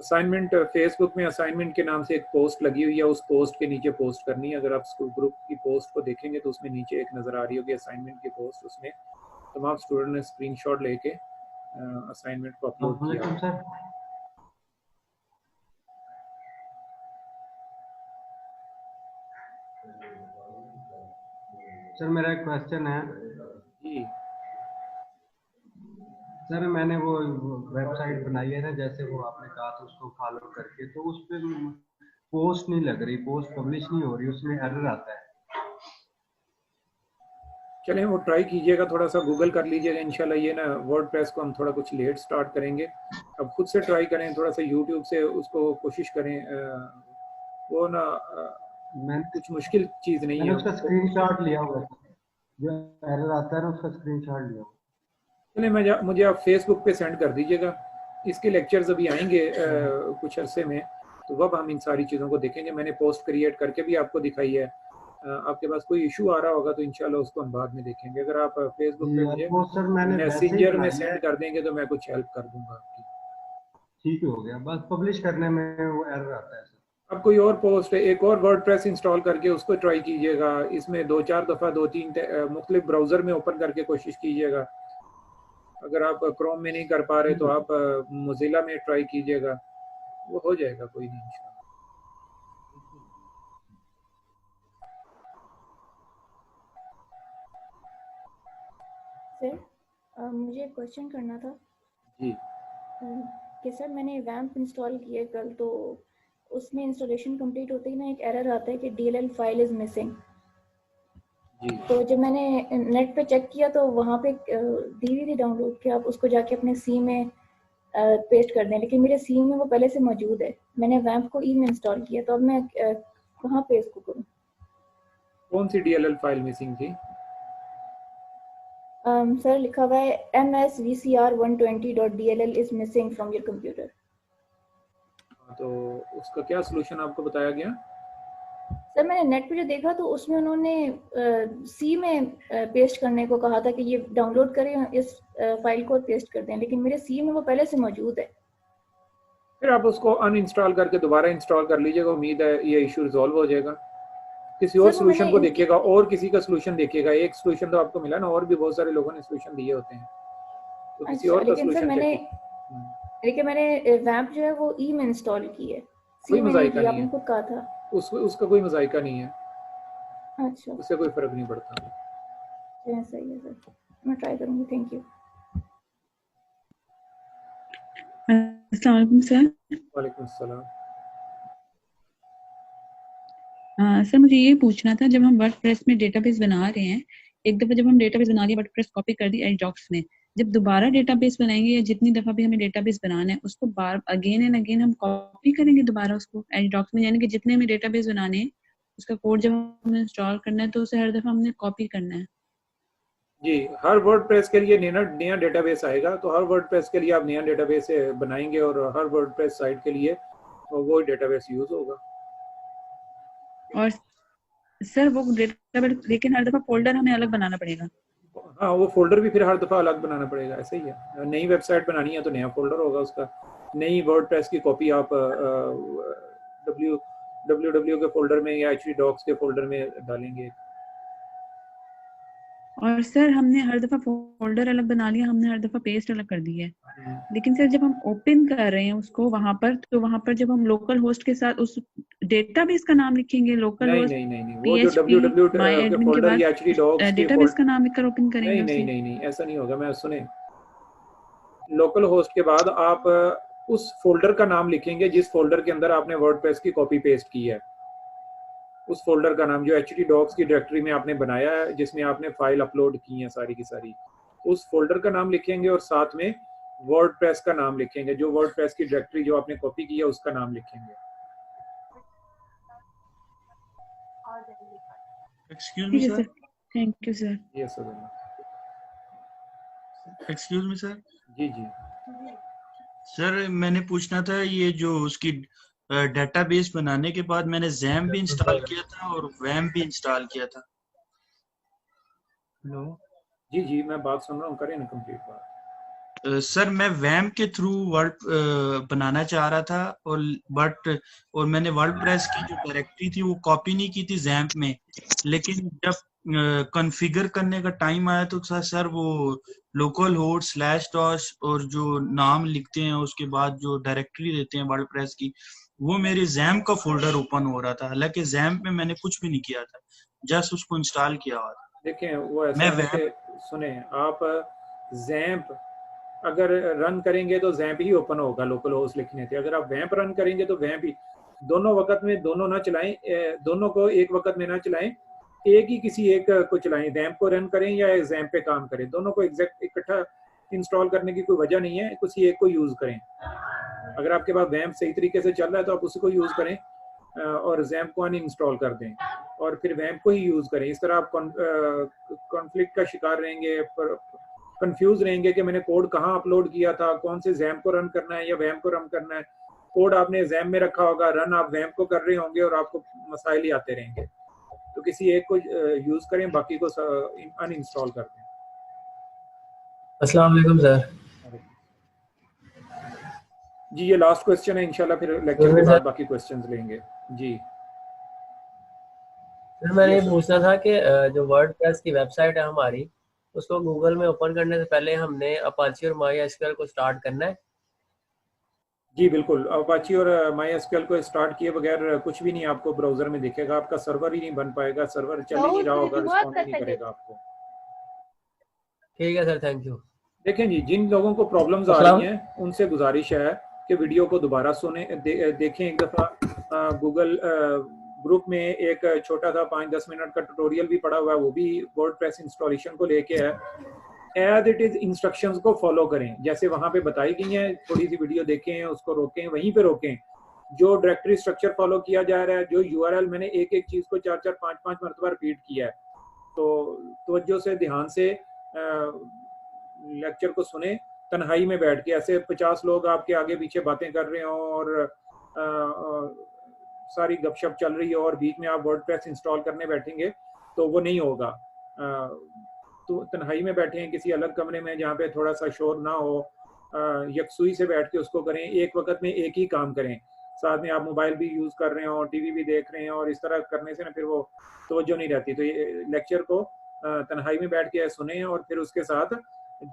Assignment Facebook में assignment के नाम से एक पोस्ट लगी हुई है, उस पोस्ट के नीचे पोस्ट करनी है। अगर आप स्कूल ग्रुप की पोस्ट को देखेंगे तो उसमें नीचे एक नज़र आ रही होगी असाइनमेंट की पोस्ट, उसमें तमाम स्टूडेंट ने स्क्रीनशॉट लेके असाइनमेंट को अपलोड किया। सर मेरा एक क्वेश्चन है। जी सर मैंने वो वेबसाइट बनाई है ना, जैसे वो आपने कहा था उसको फॉलो करके, तो उस पे पोस्ट नहीं लग रही, पोस्ट पब्लिश नहीं हो रही, उसमें एरर आता है। चलें वो ट्राई कीजिएगा, थोड़ा सा गूगल कर लीजिएगा इंशाल्लाह। ये ना वर्डप्रेस को हम थोड़ा कुछ लेट स्टार्ट करेंगे, अब खुद से ट्राई करें, थोड़ा सा यूट्यूब से उसको कोशिश करें। वो ना कुछ मुश्किल चीज़ नहीं मैंने है। उसका स्क्रीनशॉट लिया हुआ है, जो एरर आता है ना उसका स्क्रीनशॉट लिया हुआ। चलिए मुझे आप फेसबुक पे सेंड कर दीजिएगा। इसके लेक्चर्स अभी आएंगे कुछ अरसे में, तो वब हम इन सारी चीज़ों को देखेंगे। मैंने पोस्ट क्रिएट करके भी आपको दिखाई है। आपके पास कोई इशू आ रहा होगा तो इंशाल्लाह उसको हम बाद में देखेंगे। अगर आप फेसबुक पे मुझे वो सर मैंने वैसे ही मैसेंजर में बनाई है। सेंड कर देंगे तो मैं कुछ हेल्प कर दूंगा आपकी। ठीक हो गया, बस पब्लिश करने में वो एरर आता है सर। अब कोई और पोस्ट है, एक और वर्डप्रेस इंस्टॉल करके उसको ट्राई कीजिएगा। इसमें 2-4 दफ़ा 2-3 मुख्तलिफ ब्राउज़र में ओपन करके कोशिश कीजिएगा। अगर आप क्रोम में नहीं कर पा रहे तो आप मोजिला में ट्राई कीजिएगा, वो हो जाएगा, कोई नहीं इंशाल्लाह। सर मुझे क्वेश्चन करना था जी कि सर मैंने वैम्प इंस्टॉल किया कल, तो उसमें इंस्टॉलेशन कंप्लीट होते ही ना एक एरर आता है कि DLL फाइल इज़ मिसिंग। तो जब मैंने नेट पे चेक किया तो वहाँ पे दी हुई थी डाउनलोड कि आप उसको जाके अपने सी में पेस्ट कर दें, लेकिन मेरे सी में वो पहले से मौजूद है। मैंने वैम्प को ई में इंस्टॉल किया, तो अब मैं कहाँ पे इसको करूँ? कौन सी DLL फाइल मिसिंग थी? सर लिखा हुआ है MSVCR120.dll is missing from your computer। तो उसका क्या सोल्यूशन आपको बताया गया? सर मैंने नेट पे जो देखा तो उसमें उन्होंने सी में पेस्ट करने को कहा था कि ये डाउनलोड करें, इस फाइल को पेस्ट कर दें, लेकिन मेरे सी में वो पहले से मौजूद है। फिर आप उसको अनइंस्टॉल करके दोबारा इंस्टॉल कर लीजिएगा, उम्मीद है ये इशू रिजॉल्व हो जाएगा। किसी और सोल्यूशन को देखिएगा, और किसी का सोल्यूशन देखिएगा। एक सोल्यूशन तो आपको मिला ना, और भी बहुत सारे लोगों ने सोल्यूशन दिए होते हैं, तो किसी और का सोल्यूशन देखिए। लेकिन मैंने वैम्प जो है वो ई में इंस्टॉल की है, सी में नहीं किया, आपने खुद कहा था। उसका कोई मजाइका नहीं है। अच्छा, उससे कोई फर्क नहीं पड़ता। सही है सर, मैं ट्राई करूंगी। Thank you. अस्सलाम वालेकुम सर। वालेकुम अस्सलाम। सर मुझे ये पूछना था, जब हम वर्डप्रेस में डेटाबेस बना रहे हैं, एक दफ़ा जब हम डेटाबेस बना लिया, वर्डप्रेस कॉपी कर दी एडडॉक्स में, जब दोबारा डेटाबेस बनाएंगे या जितनी दफ़ा भी हमें डेटाबेस बनाना है उसको बार अगेन एंड अगेन हम कॉपी करेंगे दोबारा उसको एडडॉक्स में, यानी कि जितने हमें डेटाबेस बनाने हैं उसका कोड जब हमने इंस्टॉल करना है तो उसे हर दफ़ा हमने कॉपी करना है? जी, हर वर्डप्रेस के लिए नया डेटाबेस आएगा, तो हर वर्डप्रेस के लिए आप नया डेटाबेस बनाएंगे और हर वर्डप्रेस साइट के लिए वो डेटाबेस यूज होगा। और सर वो डेटाबेस, लेकिन हर दफ़ा फोल्डर हमें अलग बनाना पड़ेगा? हाँ, वो फोल्डर भी फिर हर दफ़ा अलग बनाना पड़ेगा, ऐसे ही है। नई वेबसाइट बनानी है तो नया फोल्डर होगा उसका। नई वर्डप्रेस की कॉपी आप www के फोल्डर में या htdocs के फोल्डर में डालेंगे। और सर हमने हर दफ़ा फोल्डर अलग बना लिया, हमने हर दफ़ा पेस्ट अलग कर दी है, लेकिन सर जब हम ओपन कर रहे हैं उसको वहां पर, तो वहां पर जब हम लोकल होस्ट के साथ उस डेटाबेस का नाम लिखेंगे, लोकल होस्ट नहीं, वो जो PHP माय के एडमिन के फोल्डर बाद या htdocs के डेटाबेस का नाम लिखकर ओपन करेंगे उसे? नहीं, ऐसा नहीं होगा। मैं सुने, लोकल होस्ट के बाद आप उस फोल्डर का नाम लिखेंगे जिस फोल्डर के अंदर आपने वर्डप्रेस की कॉपी पेस्ट की है। उस फोल्डर का नाम जो htdocs की डायरेक्टरी में आपने बनाया है, जिसमें आपने फाइल अपलोड की है सारी की सारी, उस फोल्डर का नाम लिखेंगे और साथ में वर्डप्रेस का नाम लिखेंगे। जो वर्डप्रेस की डायरेक्टरी जो आपने कॉपी की है उसका नाम लिखेंगे। Excuse me sir. Thank you sir. Yes sir. Excuse me sir. जी सर मैंने पूछना था, ये जो उसकी डेटाबेस बनाने के बाद मैंने जैम भी इंस्टॉल किया था और वैम भी इंस्टॉल किया था। हेलो जी, मैं बात सुन रहा हूँ, करें ना कंप्लीट बात। सर मैं वैम के थ्रू वर्ड बनाना चाह रहा था और मैंने वर्डप्रेस की जो डायरेक्टरी थी वो कॉपी नहीं की थी जैम्प में, लेकिन जब कॉन्फ़िगर करने का टाइम आया तो सर वो लोकल होस्ट स्लैश डॉस और जो नाम लिखते हैं उसके बाद जो डायरेक्टरी देते हैं वर्डप्रेस की, वो मेरे जैम्प का फोल्डर ओपन हो रहा था, हालांकि जैम्प में मैंने कुछ भी नहीं किया था, जस्ट उसको इंस्टॉल किया हुआ था। देखें वो ऐसा है कि सुने, आप जैम्प अगर रन करेंगे तो जैम्प ही ओपन होगा लोकल होस्ट लिखने से। अगर आप वैम्प रन करेंगे तो वैम्प ही, दोनों वक्त में दोनों ना चलाएं, दोनों को एक वक्त में ना चलाएं, एक ही किसी एक को चलाएं, वैम्प को रन करें या जैम्प पे काम करें, दोनों को एग्जैक्ट इकट्ठा इंस्टॉल करने की कोई वजह नहीं है, किसी एक को यूज करें। अगर आपके पास वैम्प सही तरीके से चल रहा है तो आप उसी को यूज करें और जैम्प को अनइंस्टॉल कर दें और फिर वैम्प को ही यूज करें। इस तरह आप कॉन्फ्लिक्ट का शिकार रहेंगे, कंफ्यूज रहेंगे कि मैंने कोड कहाँ अपलोड किया था, कौन से जैम्प को रन करना है या वैम्प को रन करना है। कोड आपने जैम्प में रखा होगा, रन आप वैम्प को कर रहे होंगे और आपको मसाइल ही आते रहेंगे। तो किसी एक को यूज करें, बाकी को अनइंस्टॉल कर दें। अस्सलाम वालेकुम सर। जी ये लास्ट क्वेश्चन है, इंशाल्लाह फिर लेक्चर के बाद बाकी क्वेश्चंस लेंगे। जी सर मैंने ये पूछना था कि जो वर्डप्रेस की वेबसाइट है हमारी, उसको गूगल में ओपन करने से पहले हमने अपाची और MySQL को स्टार्ट करना है? जी बिल्कुल, अपाची और MySQL को स्टार्ट किए बगैर कुछ भी नहीं आपको ब्राउजर में दिखेगा, आपका सर्वर ही नहीं बन पाएगा, सर्वर चल ही नहीं रहा होगा, रिस्पॉन्ड नहीं करेगा आपको। ठीक है सर, थैंक यू। देखें जी, जिन लोगों को प्रॉब्लम्स आ रही हैं उनसे गुजारिश है कि वीडियो को दोबारा सुने, देखें एक दफ़ा। गूगल ग्रुप में एक छोटा सा 5-10 मिनट का ट्यूटोरियल भी पड़ा हुआ है, वो भी वर्डप्रेस इंस्टॉलेशन को लेके है। एज इट इज इंस्ट्रक्शंस को फॉलो करें, जैसे वहां पे बताई गई हैं, थोड़ी सी वीडियो देखें, उसको रोकें, वहीं पे रोकें। जो डायरेक्टरी स्ट्रक्चर फॉलो किया जा रहा है, जो URL, मैंने एक एक चीज को 4-4 5-5 मरतबा रिपीट किया है, तो तवज्जो से ध्यान से लेक्चर को सुने, तन्हाई में बैठ के। ऐसे 50 लोग आपके आगे पीछे बातें कर रहे हो और सारी गपशप चल रही है और बीच में आप वर्डप्रेस इंस्टॉल करने बैठेंगे तो वो नहीं होगा। तो तन्हाई में बैठे हैं किसी अलग कमरे में जहाँ पे थोड़ा सा शोर ना हो, यकसुई से बैठ के उसको करें, एक वक्त में एक ही काम करें, साथ में आप मोबाइल भी यूज कर रहे हो, टीवी भी देख रहे हैं, और इस तरह करने से ना फिर वो तवज्जो नहीं रहती। तो ये लेक्चर को तन्हाई में बैठ के सुने और फिर उसके साथ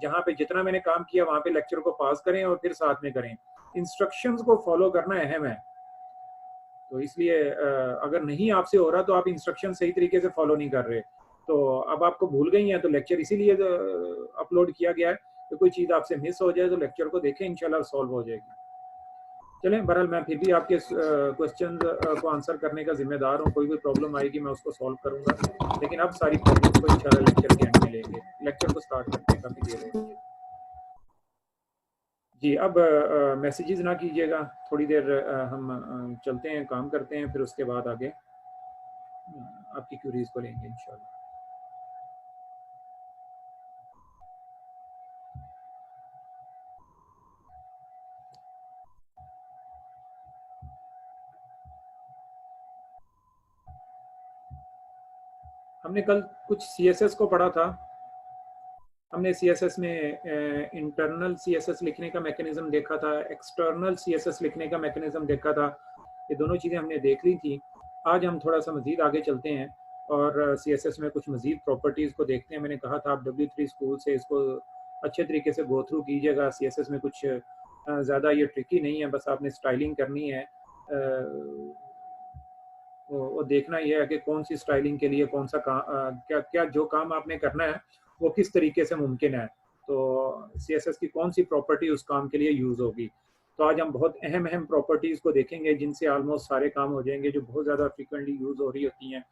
जहाँ पे जितना मैंने काम किया वहाँ पे लेक्चर को पास करें और फिर साथ में करें। इंस्ट्रक्शंस को फॉलो करना अहम है, तो इसलिए अगर नहीं आपसे हो रहा तो आप इंस्ट्रक्शन सही तरीके से फॉलो नहीं कर रहे, तो अब आपको भूल गई हैं, तो लेक्चर इसीलिए अपलोड किया गया है कि कोई चीज़ आपसे मिस हो जाए तो लेक्चर को देखें, इंशाल्लाह सॉल्व हो जाएगी। चलें, बहरहाल मैं फिर भी आपके क्वेश्चन को आंसर करने का जिम्मेदार हूँ, कोई भी प्रॉब्लम आएगी मैं उसको सॉल्व करूँगा, लेकिन अब सारी प्रॉब्लम को इंशाल्लाह लेक्चर के एंड में लेंगे। लेक्चर को स्टार्ट करते हैं, काफ़ी देर हो गई। जी अब मैसेजेस ना कीजिएगा, थोड़ी देर हम चलते हैं, काम करते हैं, फिर उसके बाद आगे आपकी क्यूरीज को लेंगे इंशाल्लाह। हमने कल कुछ CSS को पढ़ा था। हमने CSS में इंटरनल CSS लिखने का मैकेनिज्म देखा था, एक्सटर्नल CSS लिखने का मैकेनिज्म देखा था, ये दोनों चीज़ें हमने देख ली थी। आज हम थोड़ा सा मज़ीद आगे चलते हैं और CSS में कुछ मज़ीद प्रॉपर्टीज़ को देखते हैं। मैंने कहा था आप W3 स्कूल से इसको अच्छे तरीके से गो थ्रू कीजिएगा। CSS में कुछ ज़्यादा ये ट्रिकी नहीं है, बस आपने स्टाइलिंग करनी है, वो देखना ये है कि कौन सी स्टाइलिंग के लिए कौन सा क्या क्या जो काम आपने करना है वो किस तरीके से मुमकिन है, तो CSS की कौन सी प्रॉपर्टी उस काम के लिए यूज़ होगी। तो आज हम बहुत अहम प्रॉपर्टीज़ को देखेंगे जिनसे ऑलमोस्ट सारे काम हो जाएंगे, जो बहुत ज़्यादा फ्रिक्वेंटली यूज़ हो रही होती हैं,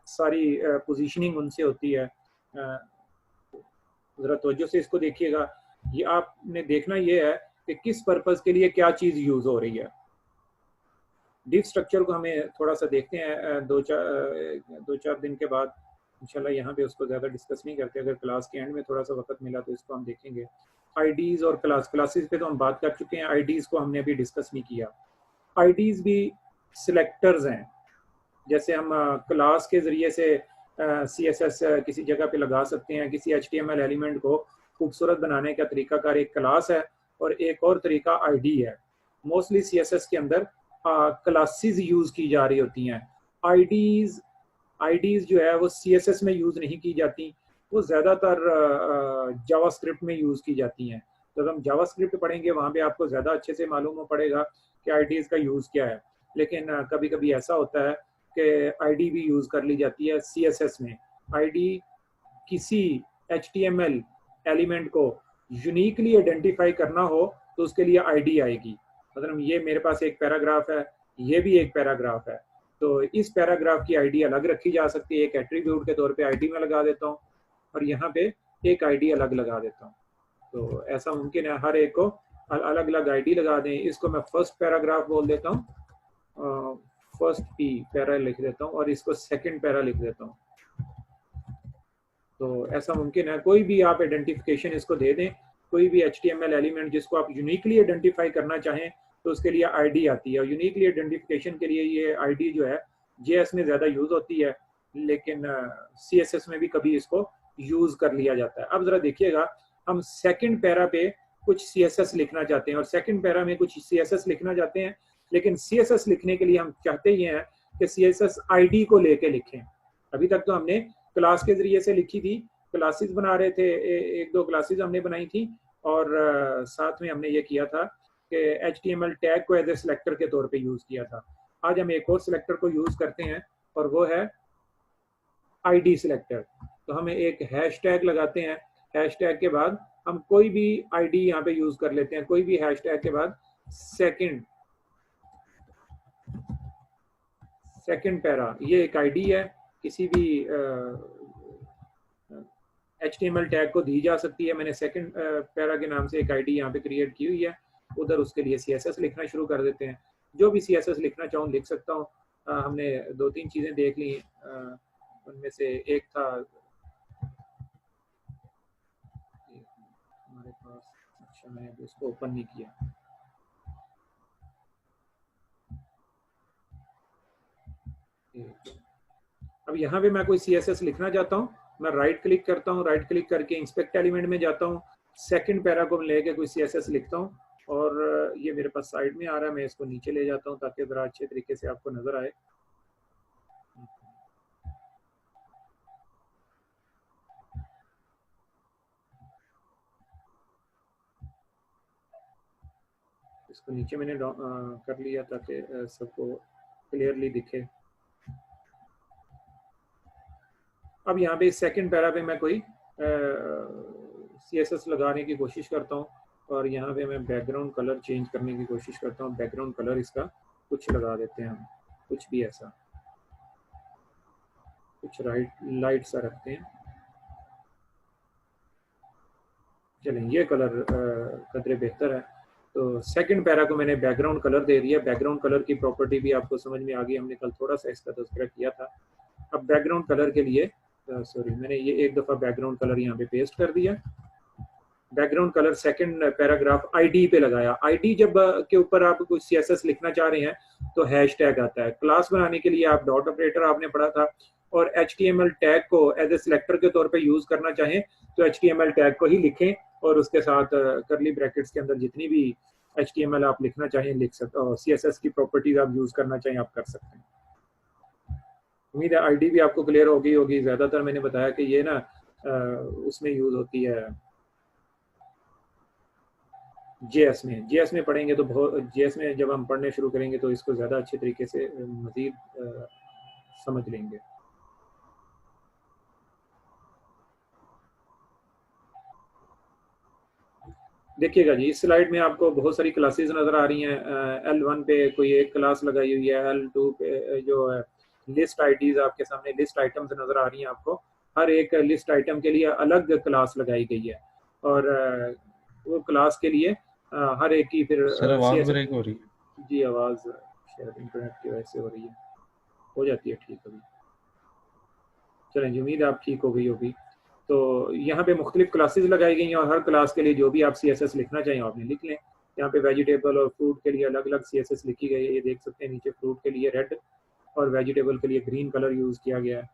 सारी पोजीशनिंग उनसे होती है। ज़रा तवज्जो से इसको देखिएगा। ये आपने देखना ये है कि किस पर्पज़ के लिए क्या चीज़ यूज़ हो रही है। डिव स्ट्रक्चर को हमें थोड़ा सा देखते हैं, दो चार दिन के बाद इंशाल्लाह। यहाँ पे उसको ज़्यादा डिस्कस नहीं करते, अगर क्लास के एंड में थोड़ा सा वक्त मिला तो इसको हम देखेंगे। आईडीज़ और क्लासेस पे तो हम बात कर चुके हैं, आईडीज़ को हमने अभी डिस्कस नहीं किया। आईडीज़ भी सिलेक्टर्स हैं, जैसे हम क्लास के ज़रिए से CSS किसी जगह पे लगा सकते हैं, किसी HTML एलिमेंट को खूबसूरत बनाने का तरीकाकार एक क्लास है और एक और तरीका आईडी है। मोस्टली सीएसएस के अंदर क्लासेस यूज की जा रही होती हैं। आईडीज जो है वो सीएसएस में यूज नहीं की जाती, वो ज्यादातर जावास्क्रिप्ट में यूज की जाती हैं। तो हम जावास्क्रिप्ट पढ़ेंगे वहां पे आपको ज्यादा अच्छे से मालूम हो पड़ेगा कि आईडीज का यूज क्या है। लेकिन कभी कभी ऐसा होता है कि आईडी भी यूज कर ली जाती है सीएसएस में। आईडी किसी HTML एलिमेंट को यूनिकली आइडेंटिफाई करना हो तो उसके लिए आईडी आएगी। मतलब ये मेरे पास एक पैराग्राफ है, ये भी एक पैराग्राफ है, तो इस पैराग्राफ की आईडी अलग रखी जा सकती है। एक एट्रीब्यूट के तौर पे आईडी में लगा देता हूँ और यहाँ पे एक आईडी अलग लगा देता हूँ। तो ऐसा मुमकिन है हर एक को अलग अलग आईडी लगा दें। इसको मैं फर्स्ट पैराग्राफ बोल देता हूँ, फर्स्ट पी पैरा लिख देता हूँ और इसको सेकंड पैरा लिख देता हूँ। तो ऐसा मुमकिन है कोई भी आप आइडेंटिफिकेशन इसको दे दें, कोई भी HTML एलिमेंट जिसको आप यूनिकली आइडेंटिफाई करना चाहें तो उसके लिए आईडी आती है। और यूनिकली आइडेंटिफिकेशन के लिए ये आईडी जो है JS में ज़्यादा यूज होती है, लेकिन CSS में भी कभी इसको यूज कर लिया जाता है। अब जरा देखिएगा, हम सेकंड पैरा पे कुछ CSS लिखना चाहते हैं और सेकंड पैरा में कुछ CSS लिखना चाहते हैं, लेकिन CSS लिखने के लिए हम चाहते ही हैं कि CSS आईडी को लेके लिखें। अभी तक तो हमने क्लास के जरिए से लिखी थी, क्लासेस बना रहे थे, एक दो क्लासेस हमने बनाई थी और साथ में हमने ये किया था कि HTML टैग को एज ए सिलेक्टर के तौर पे यूज किया था। आज हम एक और सिलेक्टर को यूज करते हैं और वो है आईडी सिलेक्टर। तो हमें एक हैशटैग लगाते हैं, हैशटैग के बाद हम कोई भी आईडी यहाँ पे यूज कर लेते हैं, कोई भी हैशटैग के बाद सेकंड पैरा, ये एक आईडी है, किसी भी HTML टैग को दी जा सकती है। मैंने सेकंड पैरा के नाम से एक आईडी यहाँ पे क्रिएट की हुई है, उधर उसके लिए CSS लिखना शुरू कर देते हैं। जो भी CSS लिखना चाहूँ लिख सकता हूँ। हमने दो तीन चीजें देख ली, उनमें से एक था हमारे पास, अच्छा मैंने उसको ओपन नहीं किया। अब यहाँ पे मैं कोई CSS लिखना चाहता हूँ, मैं राइट क्लिक करता हूँ, राइट क्लिक करके इंस्पेक्ट एलिमेंट में जाता हूँ, सेकंड पैरा को लेके कोई CSS लिखता हूँ और ये मेरे पास साइड में आ रहा है, मैं इसको नीचे ले जाता हूँ ताकि जरा अच्छे तरीके से आपको नजर आए। इसको नीचे मैंने कर लिया ताकि सबको क्लियरली दिखे। अब यहाँ पे सेकंड पैरा पे मैं कोई CSS लगाने की कोशिश करता हूँ और यहाँ पे मैं बैकग्राउंड कलर चेंज करने की कोशिश करता हूँ। बैकग्राउंड कलर इसका कुछ लगा देते हैं हम, कुछ भी ऐसा, कुछ लाइट सा रखते हैं। चलें, ये कलर कदरे बेहतर है। तो सेकंड पैरा को मैंने बैकग्राउंड कलर दे दिया। बैकग्राउंड कलर की प्रॉपर्टी भी आपको समझ में आ गई, हमने कल थोड़ा सा इसका तज़किरा किया था। अब बैकग्राउंड कलर के लिए सॉरी, मैंने ये एक दफ़ा बैकग्राउंड कलर यहाँ पे पेस्ट कर दिया। Background colour second paragraph ID पे लगाया। आईडी जब के ऊपर आप कुछ CSS लिखना चाह रहे हैं तो हैशटैग आता है। क्लास बनाने के लिए आप डॉट ऑपरेटर आपने पढ़ा था, और HTML टैग को एज ए सिलेक्टर के तौर पे यूज करना चाहें तो HTML टैग को ही लिखें और उसके साथ करली ब्रैकेट्स के अंदर जितनी भी HTML आप लिखना चाहें लिख सकते हो। CSS की प्रॉपर्टीज आप यूज करना चाहें आप कर सकते हैं। उम्मीद है आईडी भी आपको क्लियर होगी। ज्यादातर मैंने बताया कि ये ना उसमें यूज होती है JS में पढ़ेंगे तो बहुत, JS में जब हम पढ़ने शुरू करेंगे तो इसको ज्यादा अच्छे तरीके से मजीद समझ लेंगे। देखिएगा जी, इस स्लाइड में आपको बहुत सारी क्लासेस नजर आ रही हैं। L1 पे कोई एक क्लास लगाई हुई है, L2 पे जो है लिस्ट आईडीज आपके सामने लिस्ट आइटम्स नजर आ रही हैं आपको। हर एक लिस्ट आइटम के लिए अलग क्लास लगाई गई है और वो क्लास के लिए हर एक की फिर सर आवाज ब्रेक हो रही है। जी, आवाज शायद इंटरनेट की वजह से हो रही है, हो जाती है ठीक अभी। चलें जी, उम्मीद है आप ठीक हो गई होगी। तो यहाँ पे मुख्तलिफ क्लासेस लगाई गई हैं और हर क्लास के लिए जो भी आप CSS लिखना चाहिए आपने लिख लें। यहाँ पे वेजिटेबल और फ्रूट के लिए अलग अलग CSS लिखी गई है, ये देख सकते हैं नीचे। फ्रूट के लिए रेड और वेजिटेबल के लिए ग्रीन कलर यूज किया गया है।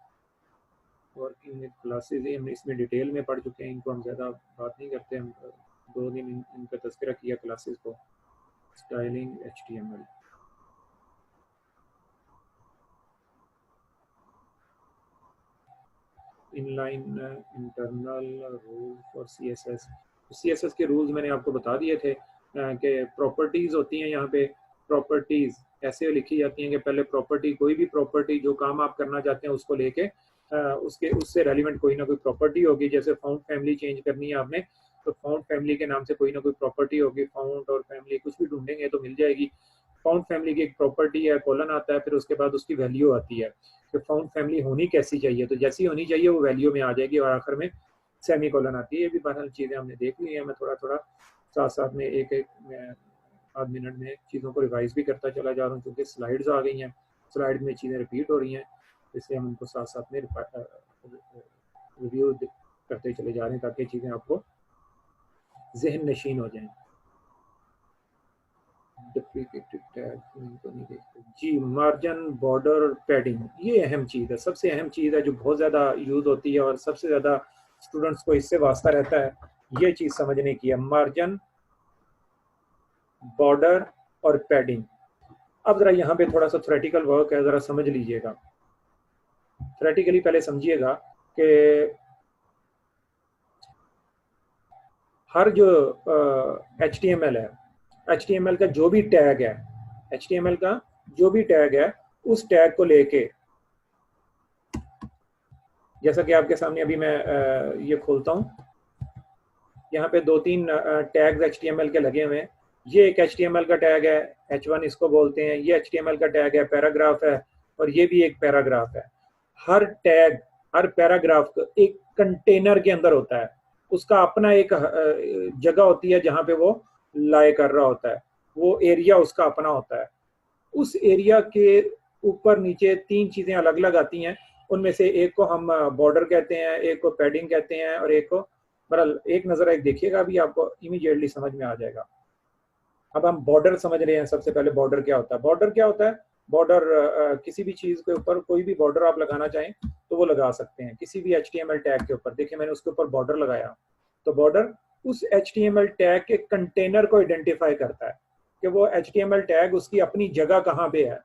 वर्किंग विद क्लासेस, हम इसमें डिटेल में पढ़ चुके हैं, इनको हम ज़्यादा बात नहीं करते, हम 2 दिन इनका तज़किरा किया क्लासेस को। Styling HTML, inline internal rule for CSS के रूल्स मैंने आपको बता दिए थे कि प्रॉपर्टीज़ होती हैं, यहाँ पे प्रॉपर्टीज़ ऐसे लिखी जाती हैं कि पहले प्रॉपर्टी, कोई भी प्रॉपर्टी जो काम आप करना चाहते हैं उसको लेके उससे रेलिवेंट कोई ना कोई प्रॉपर्टी होगी। जैसे फाउंड फैमिली चेंज करनी है आपने, तो फाउंड फैमिली के नाम से कोई ना कोई प्रॉपर्टी होगी, फाउंड और फैमिली कुछ भी ढूंढेंगे तो मिल जाएगी। फाउंड फैमिली की एक प्रॉपर्टी है, कॉलन आता है, फिर उसके बाद उसकी वैल्यू आती है कि फाउंड फैमिली होनी कैसी चाहिए, तो जैसी होनी चाहिए वो वैल्यू में आ जाएगी, और आखिर में सेमी कॉलन आती है। ये भी बहरहाल चीज़ें हमने देख ली हैं, मैं थोड़ा थोड़ा साथ साथ में एक आध मिनट में चीज़ों को रिवाइज भी करता चला जा रहा हूँ, क्योंकि स्लाइड्स आ गई हैं, स्लाइड में चीज़ें रिपीट हो रही हैं, इसलिए हम उनको साथ साथ में रिव्यू करते चले जा रहे हैं ताकि चीज़ें आपको जहन नशीन हो जाएं। जी, मार्जिन, बॉर्डर, पैडिंग, ये अहम चीज़ है, सबसे अहम चीज़ है जो बहुत ज़्यादा यूज होती है और सबसे ज़्यादा स्टूडेंट्स को इससे वास्ता रहता है, ये चीज़ समझने की है, मार्जिन, बॉर्डर और पैडिंग। अब ज़रा यहाँ पे थोड़ा सा थ्योरेटिकल वर्क है, ज़रा समझ लीजिएगा। थ्योरेटिकली पहले समझिएगा कि हर जो HTML है, HTML का जो भी टैग है, HTML का जो भी टैग है, उस टैग को लेके, जैसा कि आपके सामने अभी मैं ये खोलता हूँ, यहाँ पे 2-3 टैग्स HTML के लगे हुए हैं। ये एक HTML का टैग है, H1 इसको बोलते हैं, ये HTML का टैग है, पैराग्राफ है, और ये भी एक पैराग्राफ है। हर टैग, हर पैराग्राफ एक कंटेनर के अंदर होता है, उसका अपना एक जगह होती है जहाँ पे वो लाई कर रहा होता है, वो एरिया उसका अपना होता है। उस एरिया के ऊपर नीचे 3 चीज़ें अलग अलग आती हैं, उनमें से एक को हम बॉर्डर कहते हैं, एक को पैडिंग कहते हैं, और एक को, बहरहाल एक नज़र एक देखिएगा, अभी आपको इमीडिएटली समझ में आ जाएगा। अब हम बॉर्डर समझ रहे हैं। सबसे पहले बॉर्डर क्या होता है? बॉर्डर क्या होता है? बॉर्डर किसी भी चीज़ के ऊपर कोई भी बॉर्डर आप लगाना चाहें तो वो लगा सकते हैं, किसी भी HTML टैग के ऊपर। देखिए मैंने उसके ऊपर बॉर्डर लगाया, तो बॉर्डर उस HTML टैग के कंटेनर को आइडेंटिफाई करता है कि वो HTML टैग उसकी अपनी जगह कहाँ पे है।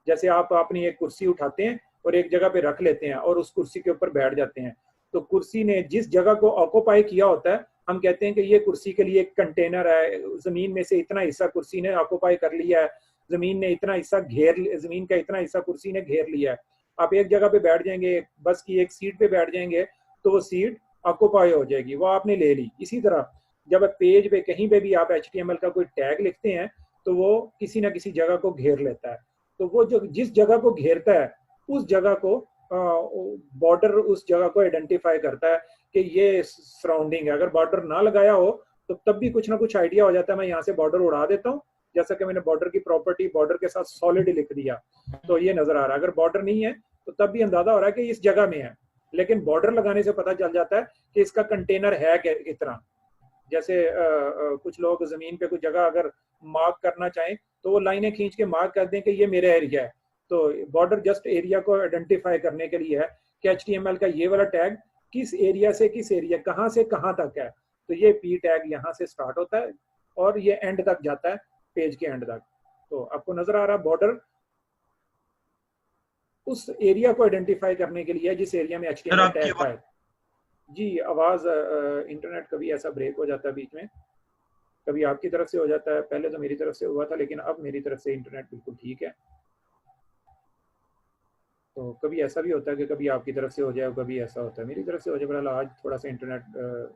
जैसे आप अपनी एक कुर्सी उठाते हैं और एक जगह पे रख लेते हैं और उस कुर्सी के ऊपर बैठ जाते हैं, तो कुर्सी ने जिस जगह को ऑक्यूपाई किया होता है, हम कहते हैं कि ये कुर्सी के लिए एक कंटेनर है, जमीन में से इतना हिस्सा कुर्सी ने ऑक्यूपाई कर लिया है, जमीन ने इतना हिस्सा जमीन का इतना हिस्सा कुर्सी ने घेर लिया है। आप एक जगह पे बैठ जाएंगे, बस की एक सीट पे बैठ जाएंगे, तो वो सीट ऑक्यूपाई हो जाएगी, वो आपने ले ली। इसी तरह जब पेज पे कहीं पे भी आप HTML का कोई टैग लिखते हैं तो वो किसी ना किसी जगह को घेर लेता है, तो वो जो जिस जगह को घेरता है उस जगह को बॉर्डर उस जगह को आइडेंटिफाई करता है कि ये सराउंडिंग है। अगर बॉर्डर ना लगाया हो तो तब भी कुछ ना कुछ आइडिया हो जाता है। मैं यहाँ से बॉर्डर उड़ा देता हूँ, जैसा कि मैंने बॉर्डर की प्रॉपर्टी बॉर्डर के साथ सॉलिड लिख दिया, तो ये नजर आ रहा है। अगर बॉर्डर नहीं है तो तब भी अंदाजा हो रहा है कि इस जगह में है, लेकिन बॉर्डर लगाने से पता चल जाता है कि इसका कंटेनर है कितना। जैसे कुछ लोग जमीन पे कुछ जगह अगर मार्क करना चाहें तो वो लाइनें खींच के मार्क कर दें कि ये मेरा एरिया है। तो बॉर्डर जस्ट एरिया को आइडेंटिफाई करने के लिए है कि HTML का ये वाला टैग किस एरिया से किस एरिया, कहाँ से कहाँ तक है। तो ये P टैग यहाँ से स्टार्ट होता है और ये एंड तक जाता है, पेज के एंड तक। तो आपको नजर आ रहा है बॉर्डर उस एरिया को आइडेंटिफाई करने के लिए जिस एरिया में HTML टैग है। जी, आवाज इंटरनेट कभी ऐसा ब्रेक हो जाता है बीच में, कभी आपकी तरफ से हो जाता है। पहले तो मेरी तरफ से हुआ था, लेकिन अब मेरी तरफ से इंटरनेट बिल्कुल ठीक है। तो कभी ऐसा भी होता है कि कभी आपकी तरफ से हो जाए, कभी ऐसा होता है मेरी तरफ से हो जाए। बहरहाल आज थोड़ा सा इंटरनेट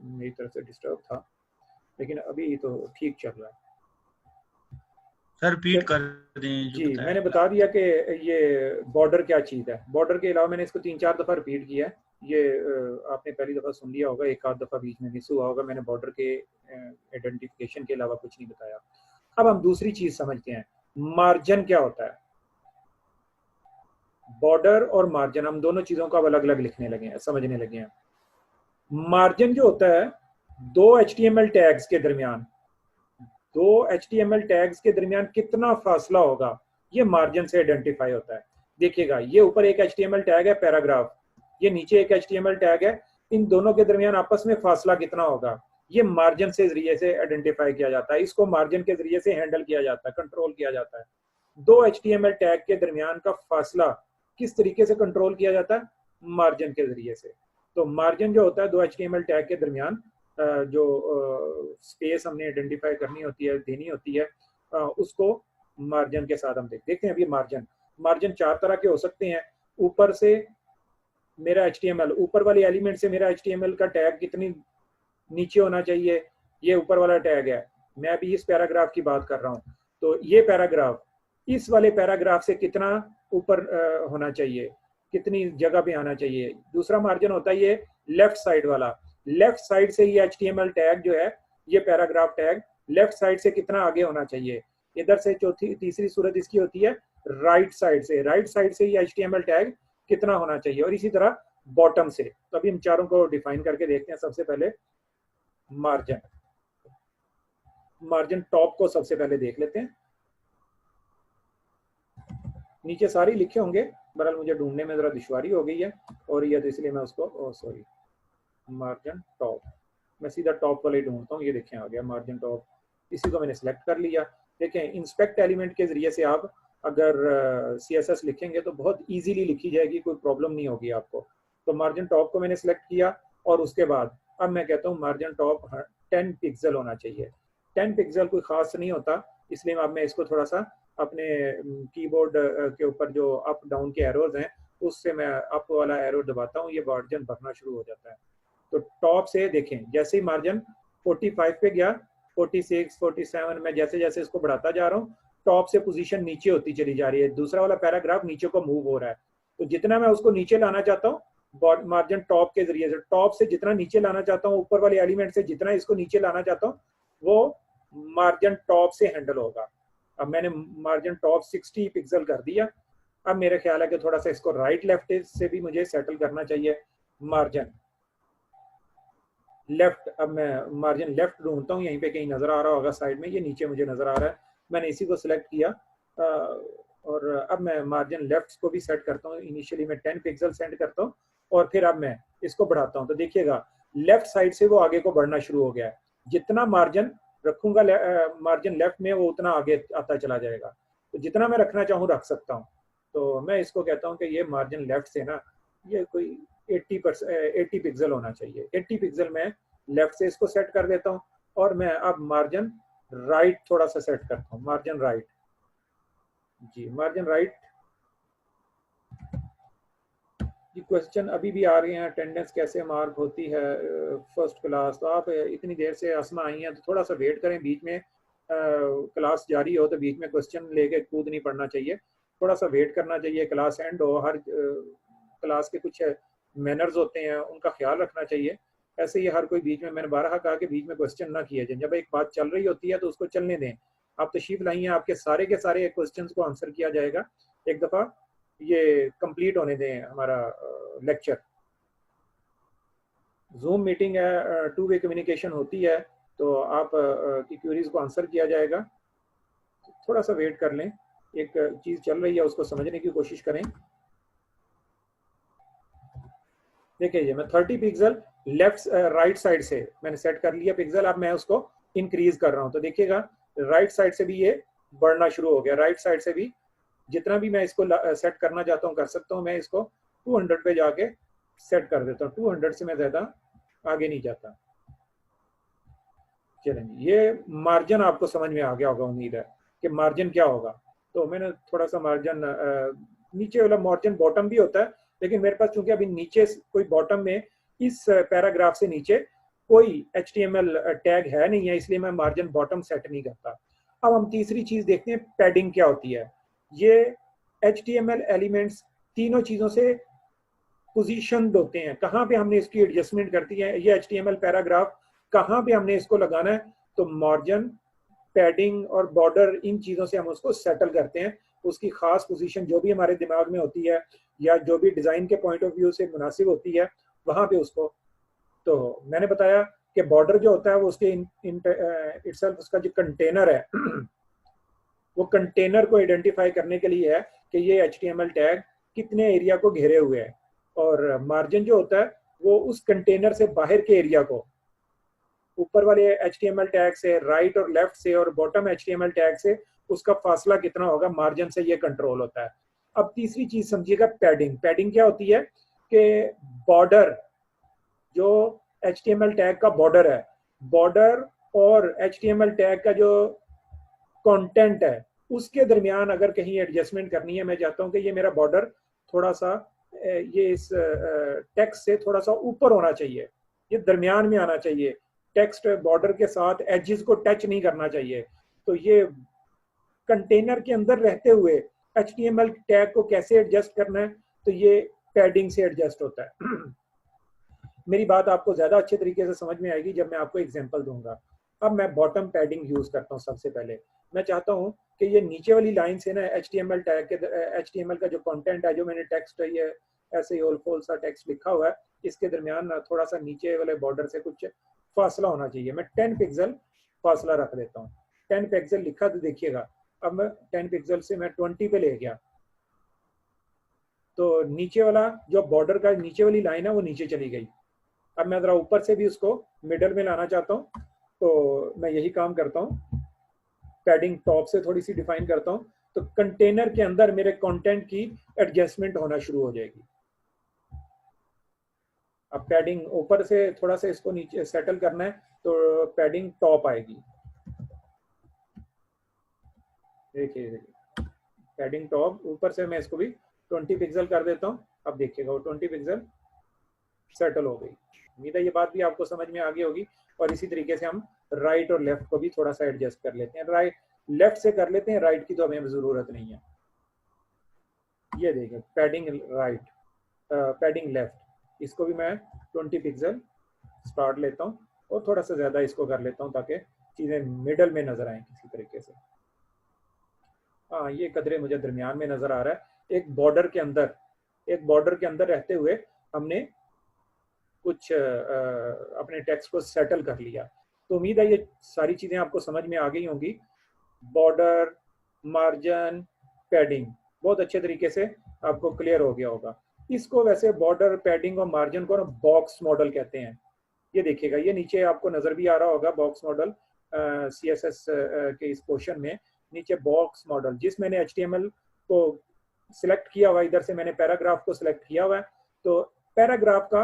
मेरी तरफ से डिस्टर्ब था, लेकिन अभी तो ठीक चल रहा है। सर रिपीट कर दें। जी, मैंने बता दिया कि ये बॉर्डर क्या चीज़ है। बॉर्डर के अलावा मैंने इसको 3-4 दफ़ा रिपीट किया है। ये आपने पहली दफ़ा सुन लिया होगा, एक आध दफ़ा बीच में मिस हुआ होगा। मैंने बॉर्डर के आइडेंटिफिकेशन के अलावा कुछ नहीं बताया। अब हम दूसरी चीज़ समझते हैं, मार्जिन क्या होता है। बॉर्डर और मार्जिन, हम दोनों चीज़ों को अब अलग अलग लिखने लगे हैं, समझने लगे हैं। मार्जिन जो होता है दो HTML टैग्स के दरमियान, दो HTML टैग्स के दरमियान कितना फासला होगा, ये मार्जिन से आइडेंटिफाई होता है। देखिएगा ये ऊपर एक HTML टैग है पैराग्राफ, ये नीचे एक HTML टैग है, इन दोनों के दरमियान आपस में फासला कितना होगा, ये मार्जिन से जरिए से आइडेंटिफाई किया जाता है। इसको मार्जिन के जरिए से हैंडल किया जाता है, कंट्रोल किया जाता है। दो HTML टैग के दरमियान का फासला किस तरीके से कंट्रोल किया जाता है, मार्जिन के जरिए से। तो मार्जिन जो होता है दो HTML टैग के दरमियान जो स्पेस हमने आइडेंटिफाई करनी होती है, देनी होती है, उसको मार्जिन के साथ हम देखते हैं। अभी मार्जिन 4 तरह के हो सकते हैं। ऊपर से मेरा HTML, ऊपर वाले एलिमेंट से मेरा HTML का टैग कितनी नीचे होना चाहिए, ये ऊपर वाला टैग है। मैं अभी इस पैराग्राफ की बात कर रहा हूँ, तो ये पैराग्राफ इस वाले पैराग्राफ से कितना ऊपर होना चाहिए, कितनी जगह पे आना चाहिए। दूसरा मार्जिन होता है ये लेफ्ट साइड वाला, लेफ्ट साइड से ये HTML टैग जो है, ये पैराग्राफ टैग लेफ्ट साइड से कितना आगे होना चाहिए। इधर से तीसरी सूरत इसकी होती है राइट साइड से ये HTML टैग कितना होना चाहिए, और इसी तरह बॉटम से। तो अभी हम चारों को डिफाइन करके देखते हैं। सबसे पहले मार्जिन टॉप को सबसे पहले देख लेते हैं। नीचे सारी लिखे होंगे, बहरहाल मुझे ढूंढने में जरा दुश्वारी हो गई है और ये तो इसलिए मैं उसको सॉरी मार्जिन टॉप, मैं सीधा टॉप वाले ढूंढता हूँ। ये देखें आ गया मार्जिन टॉप, इसी को मैंने सिलेक्ट कर लिया। देखें इंस्पेक्ट एलिमेंट के जरिए से आप अगर CSS लिखेंगे तो बहुत इजीली लिखी जाएगी, कोई प्रॉब्लम नहीं होगी आपको। तो मार्जिन टॉप को मैंने सिलेक्ट किया और उसके बाद अब मैं कहता हूँ मार्जिन टॉप 10 पिक्सल होना चाहिए। 10 पिक्सल कोई खास नहीं होता, इसलिए अब मैं इसको थोड़ा सा अपने कीबोर्ड के ऊपर जो अप डाउन के एरोज हैं उससे मैं अप वाला एरो दबाता हूँ, ये मार्जिन भरना शुरू हो जाता है। तो टॉप से देखें जैसे ही मार्जिन 45 पे गया, 46, 47 में जैसे जैसे इसको बढ़ाता जा रहा हूँ, टॉप से पोजीशन नीचे होती चली जा रही है। दूसरा वाला पैराग्राफ नीचे को मूव हो रहा है, तो जितना मैं उसको नीचे लाना चाहता हूँ मार्जिन टॉप के जरिए से, टॉप से जितना नीचे लाना चाहता हूँ, ऊपर वाले एलिमेंट से जितना इसको नीचे लाना चाहता हूँ, वो मार्जिन टॉप से हैंडल होगा। अब मैंने मार्जिन टॉप 60 पिक्सल कर दिया। अब मेरा ख्याल है कि थोड़ा सा इसको राइट लेफ्ट से भी मुझे सेटल करना चाहिए। मार्जिन लेफ्ट, अब मैं मार्जिन लेफ्ट ढूंढता हूँ, यहीं पे कहीं नजर आ रहा होगा साइड में, ये नीचे मुझे नजर आ रहा है। मैंने इसी को सिलेक्ट किया और अब मैं मार्जिन लेफ्ट को भी सेट करता हूँ। इनिशियली मैं 10 पिक्सल सेट करता हूँ और फिर अब मैं इसको बढ़ाता हूँ। तो देखिएगा लेफ्ट साइड से वो आगे को बढ़ना शुरू हो गया है। जितना मार्जिन रखूंगा मार्जिन लेफ्ट में, वो उतना आगे आता चला जाएगा। तो जितना मैं रखना चाहूँ रख सकता हूँ। तो मैं इसको कहता हूँ कि ये मार्जिन लेफ्ट से ना ये कोई 80 पिक्सल होना चाहिए। 80 पिक्सल मैं लेफ्ट से इसको सेट कर देता हूँ और मैं अब मार्जिन राइट थोड़ा सा सेट करता हूँ। मार्जिन राइट, जी मार्जिन राइट। जी क्वेश्चन अभी भी आ रहे हैं, अटेंडेंस कैसे मार्क होती है फर्स्ट क्लास। तो आप इतनी देर से असमा आई हैं तो थोड़ा सा वेट करें, बीच में क्लास जारी हो तो बीच में क्वेश्चन लेके कूद नहीं पड़ना चाहिए, थोड़ा सा वेट करना चाहिए। क्लास एंड हो, हर क्लास के कुछ मैनर्स होते हैं उनका ख्याल रखना चाहिए। ऐसे ही हर कोई बीच में, मैंने बारहा कहा कि बीच में क्वेश्चन ना किए जाए। जब एक बात चल रही होती है तो उसको चलने दें। आप तशरीफ लाई हैं, आपके सारे के सारे क्वेश्चन को आंसर किया जाएगा। एक दफ़ा ये कंप्लीट होने दें हमारा लेक्चर। जूम मीटिंग है, 2 वे कम्युनिकेशन होती है, तो आप की क्वेरीज को आंसर किया जाएगा। थोड़ा सा वेट कर लें, एक चीज़ चल रही है उसको समझने की कोशिश करें। देखिए मैं 30 पिक्सल लेफ्ट राइट साइड से मैंने सेट कर लिया पिक्सल। अब मैं उसको इंक्रीज कर रहा हूँ, तो देखिएगा राइट साइड से भी ये बढ़ना शुरू हो गया। राइट साइड से भी जितना भी मैं इसको सेट करना चाहता हूँ कर सकता हूँ। मैं इसको 200 पे जाके सेट कर देता हूँ, 200 से मैं ज्यादा आगे नहीं जाता। चलें, ये मार्जिन आपको समझ में आ गया होगा, उम्मीद है कि मार्जिन क्या होगा। तो मैंने थोड़ा सा मार्जिन नीचे वाला मार्जिन बॉटम भी होता है, लेकिन मेरे पास चूंकि अभी नीचे कोई बॉटम में इस पैराग्राफ से नीचे कोई HTML टैग है नहीं है, इसलिए मैं मार्जिन बॉटम सेट नहीं करता। अब हम तीसरी चीज देखते हैं, पैडिंग क्या होती है। ये HTML एलिमेंट्स तीनों चीजों से पोजीशन होते हैं, कहाँ पे हमने इसकी एडजस्टमेंट करती है। ये HTML पैराग्राफ कहाँ पे हमने इसको लगाना है, तो मार्जिन, पैडिंग और बॉर्डर, इन चीजों से हम उसको सेटल करते हैं। उसकी खास पोजीशन जो भी हमारे दिमाग में होती है या जो भी डिजाइन के पॉइंट ऑफ व्यू से मुनासिब होती है, वहां पे उसको। तो मैंने बताया कि बॉर्डर जो होता है वो उसके इटसेल्फ उसका जो कंटेनर है वो कंटेनर को आइडेंटिफाई करने के लिए है कि ये HTML टैग कितने एरिया को घेरे हुए है। और मार्जिन जो होता है वो उस कंटेनर से बाहर के एरिया को, ऊपर वाले HTML टैग से, राइट और लेफ्ट से और बॉटम HTML टैग से उसका फासला कितना होगा, मार्जिन से ये कंट्रोल होता है। अब तीसरी चीज समझिएगा पैडिंग। पैडिंग क्या होती है कि बॉर्डर, जो HTML टैग का बॉर्डर है, बॉर्डर और HTML टैग का जो कंटेंट है उसके दरमियान अगर कहीं एडजस्टमेंट करनी है, मैं चाहता हूं कि ये मेरा बॉर्डर थोड़ा सा ये इस टेक्स्ट से थोड़ा सा ऊपर होना चाहिए, ये दरमियान में आना चाहिए, टेक्स्ट बॉर्डर के साथ एजेस को टच नहीं करना चाहिए, तो ये कंटेनर के अंदर रहते हुए HTML टैग को कैसे एडजस्ट करना है, तो ये पैडिंग से एडजस्ट होता है। मेरी बात आपको ज्यादा अच्छे तरीके से समझ में आएगी जब मैं आपको एग्जांपल दूंगा। अब मैं बॉटम पैडिंग यूज करता हूँ। सबसे पहले मैं चाहता हूँ कि ये नीचे वाली लाइन से ना HTML टैग के HTML का जो कंटेंट है, जो मैंने टेक्स्ट है, ये ऐसे ही ओल सा टेक्स्ट लिखा हुआ है, इसके दरमियान थोड़ा सा नीचे वाले बॉर्डर से कुछ फासला होना चाहिए। मैं 10 पिक्सल फासला रख देता हूँ। 10 पिक्सल लिखा तो देखिएगा, अब मैं 10 पिक्सल से मैं 20 पे ले गया, तो नीचे वाला जो बॉर्डर का नीचे वाली लाइन है वो नीचे चली गई। अब मैं जरा ऊपर से भी उसको मिडल में लाना चाहता हूँ, तो मैं यही काम करता हूँ, पैडिंग टॉप से थोड़ी सी डिफाइन करता हूँ, तो कंटेनर के अंदर मेरे कंटेंट की एडजस्टमेंट होना शुरू हो जाएगी। अब पैडिंग ऊपर से थोड़ा सा इसको नीचे सेटल करना है, तो पैडिंग टॉप आएगी। देखिए पैडिंग टॉप, ऊपर से मैं इसको भी 20 पिक्सल कर देता हूँ। अब देखिएगा वो 20 पिक्सल सेटल हो गई। उम्मीद है ये बात भी आपको समझ में आ गई होगी। और इसी तरीके से हम राइट और लेफ्ट को भी थोड़ा सा एडजस्ट कर लेते हैं। राइट लेफ्ट से कर लेते हैं, राइट की तो हमें जरूरत नहीं है। ये देखिए पैडिंग राइट, पैडिंग लेफ्ट, इसको भी मैं 20 पिक्सल स्टार्ट लेता हूँ और थोड़ा सा ज्यादा इसको कर लेता हूँ ताकि चीजें मिडल में नजर आए किसी तरीके से। हाँ ये कदरे मुझे दरमियान में नजर आ रहा है। एक बॉर्डर के अंदर रहते हुए हमने कुछ अपने टेक्स्ट को सेटल कर लिया। तो उम्मीद है ये सारी चीजें आपको समझ में आ गई होंगी। बॉर्डर, मार्जिन, पैडिंग बहुत अच्छे तरीके से आपको क्लियर हो गया होगा। इसको वैसे बॉर्डर, पैडिंग और मार्जिन को ना बॉक्स मॉडल कहते हैं। ये देखिएगा, ये नीचे आपको नजर भी आ रहा होगा बॉक्स मॉडल, CSS के इस पोर्शन में नीचे बॉक्स मॉडल, जिस मैंने HTML को सिलेक्ट किया हुआ, इधर से मैंने पैराग्राफ को सिलेक्ट किया हुआ है, तो पैराग्राफ का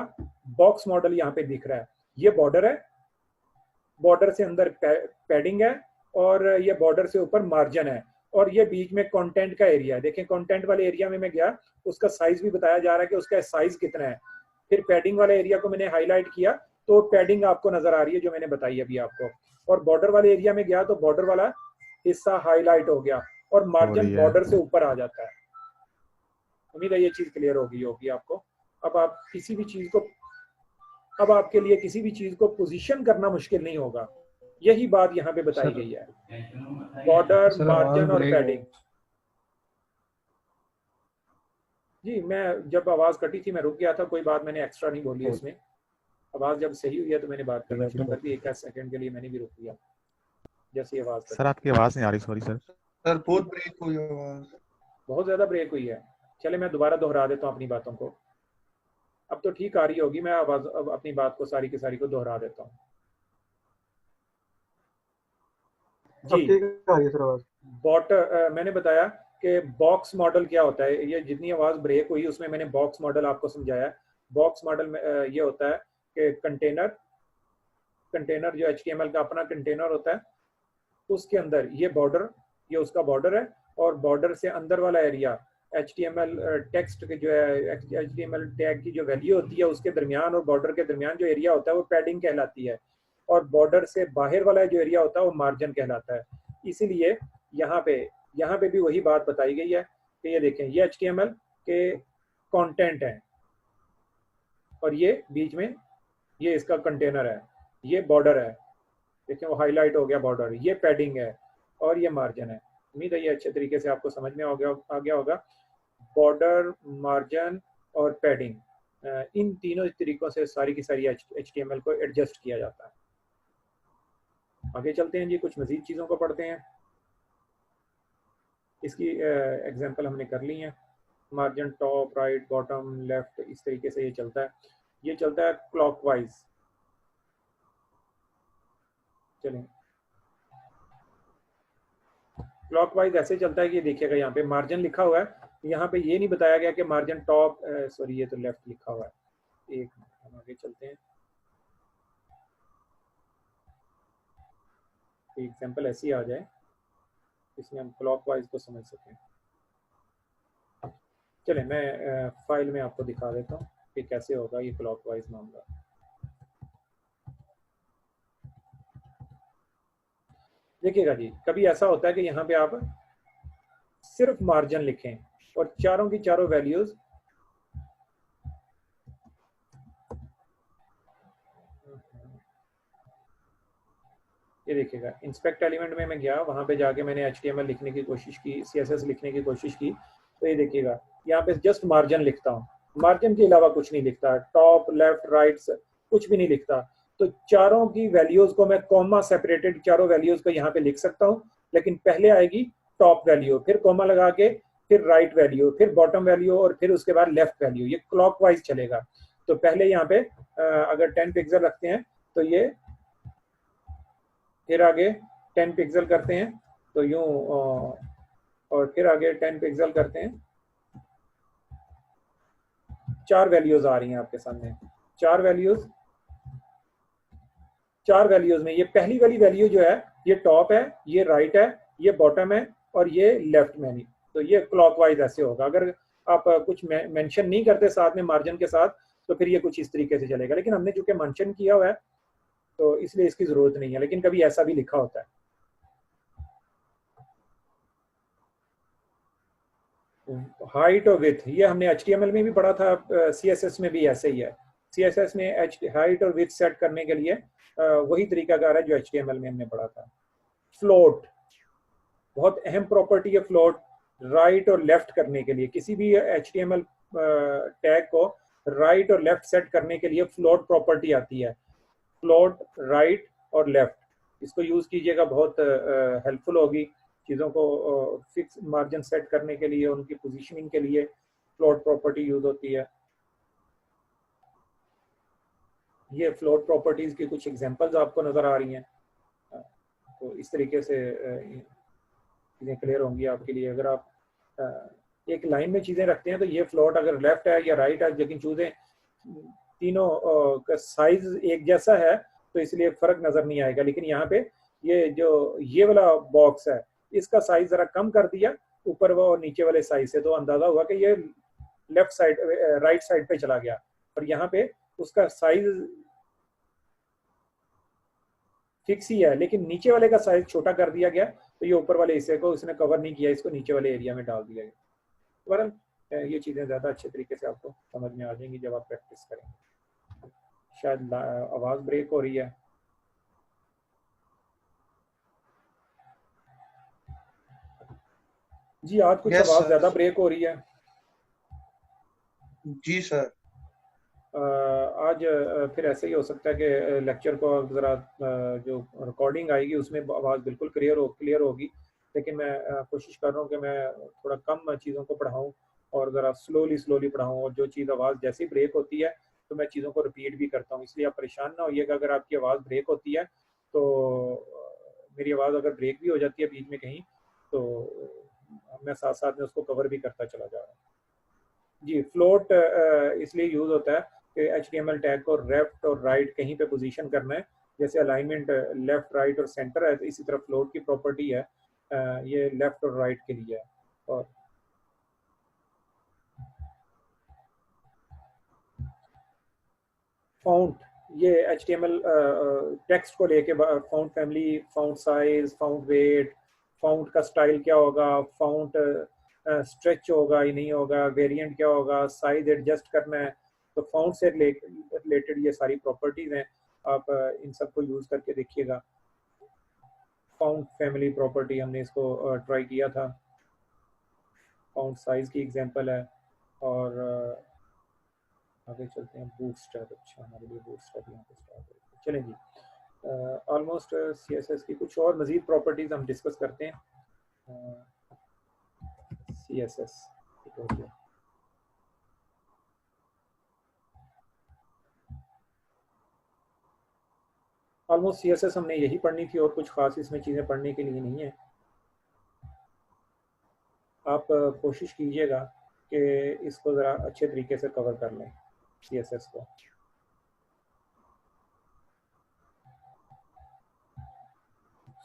बॉक्स मॉडल यहाँ पे दिख रहा है। ये बॉर्डर है, बॉर्डर से अंदर पैडिंग है और ये बॉर्डर से ऊपर मार्जिन है और ये बीच में कंटेंट का एरिया है। देखें कंटेंट वाले एरिया में मैं गया, उसका साइज भी बताया जा रहा है कि उसका साइज कितना है। फिर पैडिंग वाले एरिया को मैंने हाईलाइट किया तो पैडिंग आपको नजर आ रही है जो मैंने बताई अभी आपको। और बॉर्डर वाले एरिया में गया तो बॉर्डर वाला हिस्सा हाईलाइट हो गया और मार्जिन बॉर्डर से ऊपर आ जाता है। उम्मीद है ये चीज क्लियर होगी आपको। अब आप किसी भी चीज को, अब आपके लिए किसी भी चीज को पोजीशन करना मुश्किल नहीं होगा। यही बात यहाँ पे बताई गई है, बॉर्डर, मार्जिन और पैडिंग। जी मैं जब आवाज कटी थी मैं रुक गया था, कोई बात मैंने एक्स्ट्रा नहीं बोली इसमें। आवाज जब सही हुई है तो मैंने बात करना शुरू कर दी। एक सेकंड के लिए मैंने भी रुक दिया जैसी आवाज। सर आपकी आवाज नहीं आ रही, सॉरी सर। सर बहुत ब्रेक हुई आवाज, बहुत ज्यादा ब्रेक हुई है। चले मैं दोबारा दोहरा देता हूँ अपनी बातों को। अब तो ठीक आ रही होगी, मैं आवाज अब अपनी बात को सारी की सारी को दोहरा देता हूँ। जी ठीक आ रही है सर आवाज। मैंने बताया कि बॉक्स मॉडल क्या होता है। ये जितनी आवाज ब्रेक हुई उसमें मैंने बॉक्स मॉडल आपको समझाया। बॉक्स मॉडल में ये होता है कि कंटेनर जो HTML का अपना कंटेनर होता है, उसके अंदर ये बॉर्डर, ये उसका बॉर्डर है और बॉर्डर से अंदर वाला एरिया HTML टेक्स्ट के जो है, HTML टैग की जो वैल्यू होती है उसके दरमियान और बॉर्डर के दरमियान जो एरिया होता है वो पैडिंग कहलाती है और बॉर्डर से बाहर वाला जो एरिया होता है वो मार्जिन कहलाता है। इसीलिए यहाँ पे भी वही बात बताई गई है कि ये देखें, ये HTML के कंटेंट है और ये बीच में ये इसका कंटेनर है, ये बॉर्डर है, देखें वो हाईलाइट हो गया बॉर्डर, ये पैडिंग है और ये मार्जिन है। उम्मीद है ये अच्छे तरीके से आपको समझ में आ गया होगा। बॉर्डर, मार्जिन और पैडिंग, इन तीनों तरीकों से सारी की सारी HTML को एडजस्ट किया जाता है। आगे चलते हैं जी, कुछ मजीद चीज़ों को पढ़ते हैं। इसकी एग्जांपल हमने कर ली है। Margin top, right, bottom, left, इस तरीके से ये चलता है। ये चलता है क्लॉकवाइज। चलें, क्लॉकवाइज ऐसे चलता है कि देखिएगा यहाँ पे मार्जिन लिखा हुआ है, यहाँ पे ये नहीं बताया गया कि मार्जिन टॉप, सॉरी ये तो लेफ्ट लिखा हुआ है। एक मिनट, हम आगे चलते हैं। एग्जांपल ऐसी आ जाए इसमें हम क्लॉकवाइज को समझ सकें। चले, मैं फाइल में आपको दिखा देता हूँ कि कैसे होगा ये क्लॉकवाइज मामला। देखिएगा जी, कभी ऐसा होता है कि यहाँ पे आप सिर्फ मार्जिन लिखें और चारों की चारों वैल्यूज ये देखिएगा, इंस्पेक्ट एलिमेंट में मैं गया, वहां पे जाके मैंने HTML लिखने की कोशिश की, CSS लिखने की कोशिश की, तो ये देखिएगा यहाँ पे जस्ट मार्जिन लिखता हूँ, मार्जिन के अलावा कुछ नहीं लिखता, टॉप, लेफ्ट, राइट कुछ भी नहीं लिखता। तो चारों की वैल्यूज को मैं कॉमा सेपरेटेड चारों वैल्यूज को यहाँ पे लिख सकता हूँ, लेकिन पहले आएगी टॉप वैल्यू, फिर कॉमा लगा के, फिर राइट वैल्यू, फिर बॉटम वैल्यू और फिर उसके बाद लेफ्ट वैल्यू। ये क्लॉकवाइज चलेगा। तो पहले यहाँ पे अगर 10 पिक्सल रखते हैं तो ये, फिर आगे 10 पिक्सल करते हैं तो यूं, और फिर आगे 10 पिक्सल करते हैं। चार वैल्यूज आ रही हैं आपके सामने, चार वैल्यूज में ये पहली वाली वैल्यू जो है ये टॉप है, ये राइट है, ये बॉटम है और ये लेफ्ट में नहीं। तो ये क्लॉकवाइज ऐसे होगा। अगर आप कुछ मेंशन नहीं करते साथ में मार्जिन के साथ तो फिर ये कुछ इस तरीके से चलेगा, लेकिन हमने चूंकि मेंशन किया हुआ है तो इसलिए इसकी जरूरत नहीं है, लेकिन कभी ऐसा भी लिखा होता है। हाइट और विथ ये हमने HTML में भी पढ़ा था, CSS में भी ऐसे ही है। CSS में हाइट और विथ सेट करने के लिए वही तरीकाकार है जो HTML में हमने पढ़ा था। फ्लोट बहुत अहम प्रॉपर्टी है, फ्लोट राइट और लेफ्ट करने के लिए, किसी भी HTML टैग को राइट और लेफ्ट सेट करने के लिए फ्लोट प्रॉपर्टी आती है। फ्लोट, राइट और लेफ्ट, इसको यूज कीजिएगा, बहुत हेल्पफुल होगी चीज़ों को फिक्स मार्जिन सेट करने के लिए, उनकी पोजीशनिंग के लिए फ्लोट प्रॉपर्टी यूज होती है। ये फ्लोट प्रॉपर्टीज की कुछ एग्जांपल्स आपको नजर आ रही हैं, तो इस तरीके से चीज़ें क्लियर होंगी आपके लिए। अगर आप एक लाइन में चीज़ें रखते हैं तो ये फ्लोट अगर लेफ्ट है या राइट है, लेकिन चीज़ें तीनों का साइज एक जैसा है तो इसलिए फर्क नजर नहीं आएगा। लेकिन यहाँ पे ये जो ये वाला बॉक्स है इसका साइज जरा कम कर दिया ऊपर वो और नीचे वाले साइज से, तो अंदाजा हुआ कि ये लेफ्ट साइड राइट साइड पे चला गया, और यहाँ पे उसका साइज फिक्स ही है लेकिन नीचे वाले का साइज छोटा कर दिया गया, तो ये ऊपर वाले हिस्से को उसने कवर नहीं किया, इसको नीचे वाले एरिया में डाल दिया गया। बहरहाल ये चीज़ें ज़्यादा अच्छे तरीके से आपको समझ में आ जाएंगी जब आप प्रैक्टिस करेंगे। शायद आवाज़ ब्रेक हो रही है। जी आज कुछ Yes, आवाज़ sir. ज़्यादा ब्रेक हो रही है। जी सर। आज फिर ऐसे ही हो सकता है कि लेक्चर को ज़रा जो रिकॉर्डिंग आएगी उसमें आवाज़ बिल्कुल क्लियर होगी, लेकिन मैं कोशिश कर रहा हूँ कि मैं थोड़ा कम चीज़ों को पढ़ाऊँ और ज़रा स्लोली पढ़ाऊँ, और जो चीज़ आवाज़ जैसी ब्रेक होती है तो मैं चीज़ों को रिपीट भी करता हूँ। इसलिए आप परेशान ना होइएगा अगर आपकी आवाज़ ब्रेक होती है, तो मेरी आवाज़ अगर ब्रेक भी हो जाती है बीच में कहीं तो मैं साथ साथ में उसको कवर भी करता चला जा रहा हूँ। जी, फ्लोट इसलिए यूज़ होता है कि HTML टैग को लेफ्ट और राइट कहीं पे पोजीशन करना है, जैसे अलाइनमेंट लेफ्ट, राइट और सेंटर है, तो इसी तरह फ्लोट की प्रॉपर्टी है ये लेफ्ट और राइट के लिए है। और फाउंट ये HTML टेक्स्ट को लेके font family, font size, font weight, font का स्टाइल क्या होगा, फाउंट स्ट्रेच होगा या नहीं होगा, वेरिएंट क्या होगा, साइज एडजस्ट करना है, तो फाउंट से रिलेटेड ये सारी प्रॉपर्टीज हैं। आप इन सबको यूज करके देखिएगा। फाउंट फैमिली प्रॉपर्टी हमने इसको ट्राई किया था, फाउंट साइज की एग्जांपल है। और आगे चलते हैं, बूटस्ट्रैप, अच्छा हमारे लिए बूटस्ट्रैप यहाँ पे स्टार्ट है। चलें जी, ऑलमोस्ट CSS की कुछ और मजीद प्रॉपर्टीज हम डिस्कस करते हैं। CSS ऑलमोस्ट CSS हमने यही पढ़नी थी और कुछ खास इसमें चीज़ें पढ़ने के लिए नहीं है। आप कोशिश कीजिएगा कि इसको ज़रा अच्छे तरीके से कवर कर लें CSS को।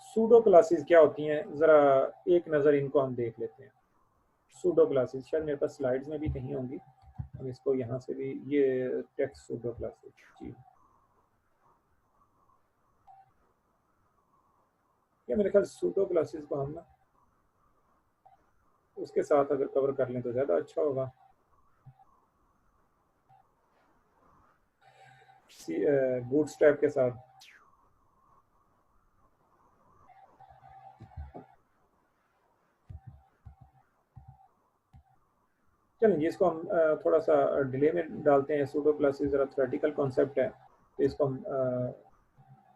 सूडो क्लासेस क्या होती हैं, ज़रा एक नज़र इनको हम देख लेते हैं। सूडो क्लासेस शायद मेरे पास स्लाइड्स में भी कहीं होंगी, हम इसको यहाँ से भी, ये टेक्स्ट सूडो क्लासेस, जी ये मेरे ख्याल सूडो क्लासेस को हम ना उसके साथ अगर कवर कर लें तो ज़्यादा अच्छा होगा। बूटस्ट्रैप के साथ चलें जी, इसको हम थोड़ा सा डिले में डालते हैं। सूडो क्लासेस ज़रा थ्योरेटिकल कॉन्सेप्ट है, तो इसको हम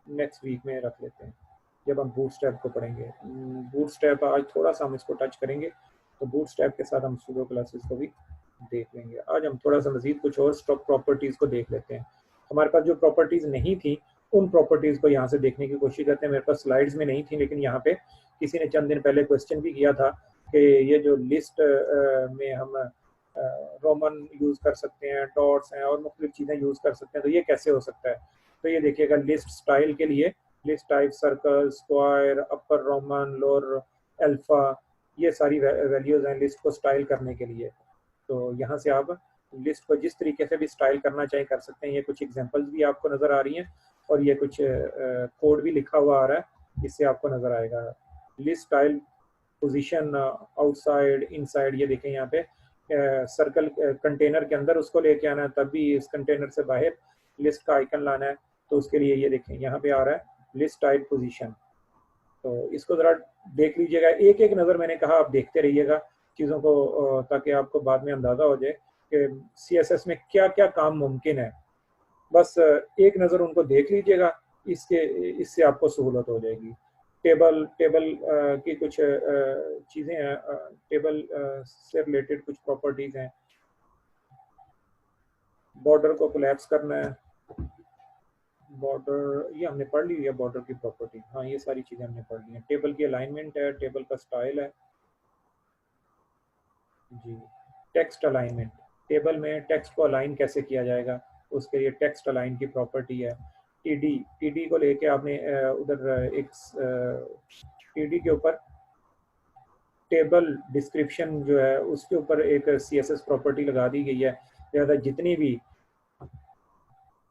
नेक्स्ट वीक में रख लेते हैं जब हम बूटस्ट्रैप को पढ़ेंगे। बूटस्ट्रैप आज थोड़ा सा हम इसको टच करेंगे, तो बूटस्ट्रैप के साथ हम सूडो क्लासेस को भी देख लेंगे। आज हम थोड़ा सा मजीद कुछ और स्टॉक प्रॉपर्टीज़ को देख लेते हैं। हमारे पास जो प्रॉपर्टीज़ नहीं थी उन प्रॉपर्टीज़ को यहाँ से देखने की कोशिश करते हैं। मेरे पास स्लाइड्स में नहीं थी, लेकिन यहाँ पे किसी ने चंद दिन पहले क्वेश्चन भी किया था कि ये जो लिस्ट में हम रोमन यूज़ कर सकते हैं, डॉट्स हैं और मुख्तलिफ चीज़ें यूज़ कर सकते हैं, तो ये कैसे हो सकता है। तो ये देखिएगा, लिस्ट स्टाइल के लिए लिस्ट टाइप सर्कल, स्क्वायर, अपर रोमन, लोअर अल्फा, ये सारी वैल्यूज़ हैं लिस्ट को स्टाइल करने के लिए। तो यहाँ से आप लिस्ट को जिस तरीके से भी स्टाइल करना चाहे कर सकते हैं। ये कुछ एग्जांपल्स भी आपको नज़र आ रही हैं और ये कुछ कोड भी लिखा हुआ आ रहा है, इससे आपको नज़र आएगा। List style, position, outside, inside, ये देखें यहाँ पे सर्कल कंटेनर के अंदर उसको लेके आना है, तब भी इस कंटेनर से बाहर लिस्ट का आइकन लाना है, तो उसके लिए ये देखें यहाँ पे आ रहा है लिस्ट टाइप पोजीशन। तो इसको ज़रा देख लीजिएगा, एक एक नज़र मैंने कहा आप देखते रहिएगा चीज़ों को, ताकि आपको बाद में अंदाज़ा हो जाए कि CSS में क्या क्या काम मुमकिन है। बस एक नज़र उनको देख लीजिएगा, इससे आपको सहूलत हो जाएगी। टेबल की कुछ चीज़ें हैं, टेबल से रिलेटेड कुछ प्रॉपर्टीज़ हैं। बॉर्डर को कोलैप्स करना है, बॉर्डर ये हमने पढ़ ली है, बॉर्डर की प्रॉपर्टी, हाँ ये सारी चीज़ें हमने पढ़ ली हैं। टेबल की अलाइनमेंट है, टेबल का स्टाइल है जी। टेक्स्ट अलाइनमेंट, टेबल में टेक्स्ट को अलाइन कैसे किया जाएगा, उसके लिए टेक्स्ट अलाइन की प्रॉपर्टी है। टीडी को लेके आपने उधर एक टीडी के ऊपर टेबल डिस्क्रिप्शन जो है उसके ऊपर एक CSS प्रॉपर्टी लगा दी गई है, लिहाजा जितनी भी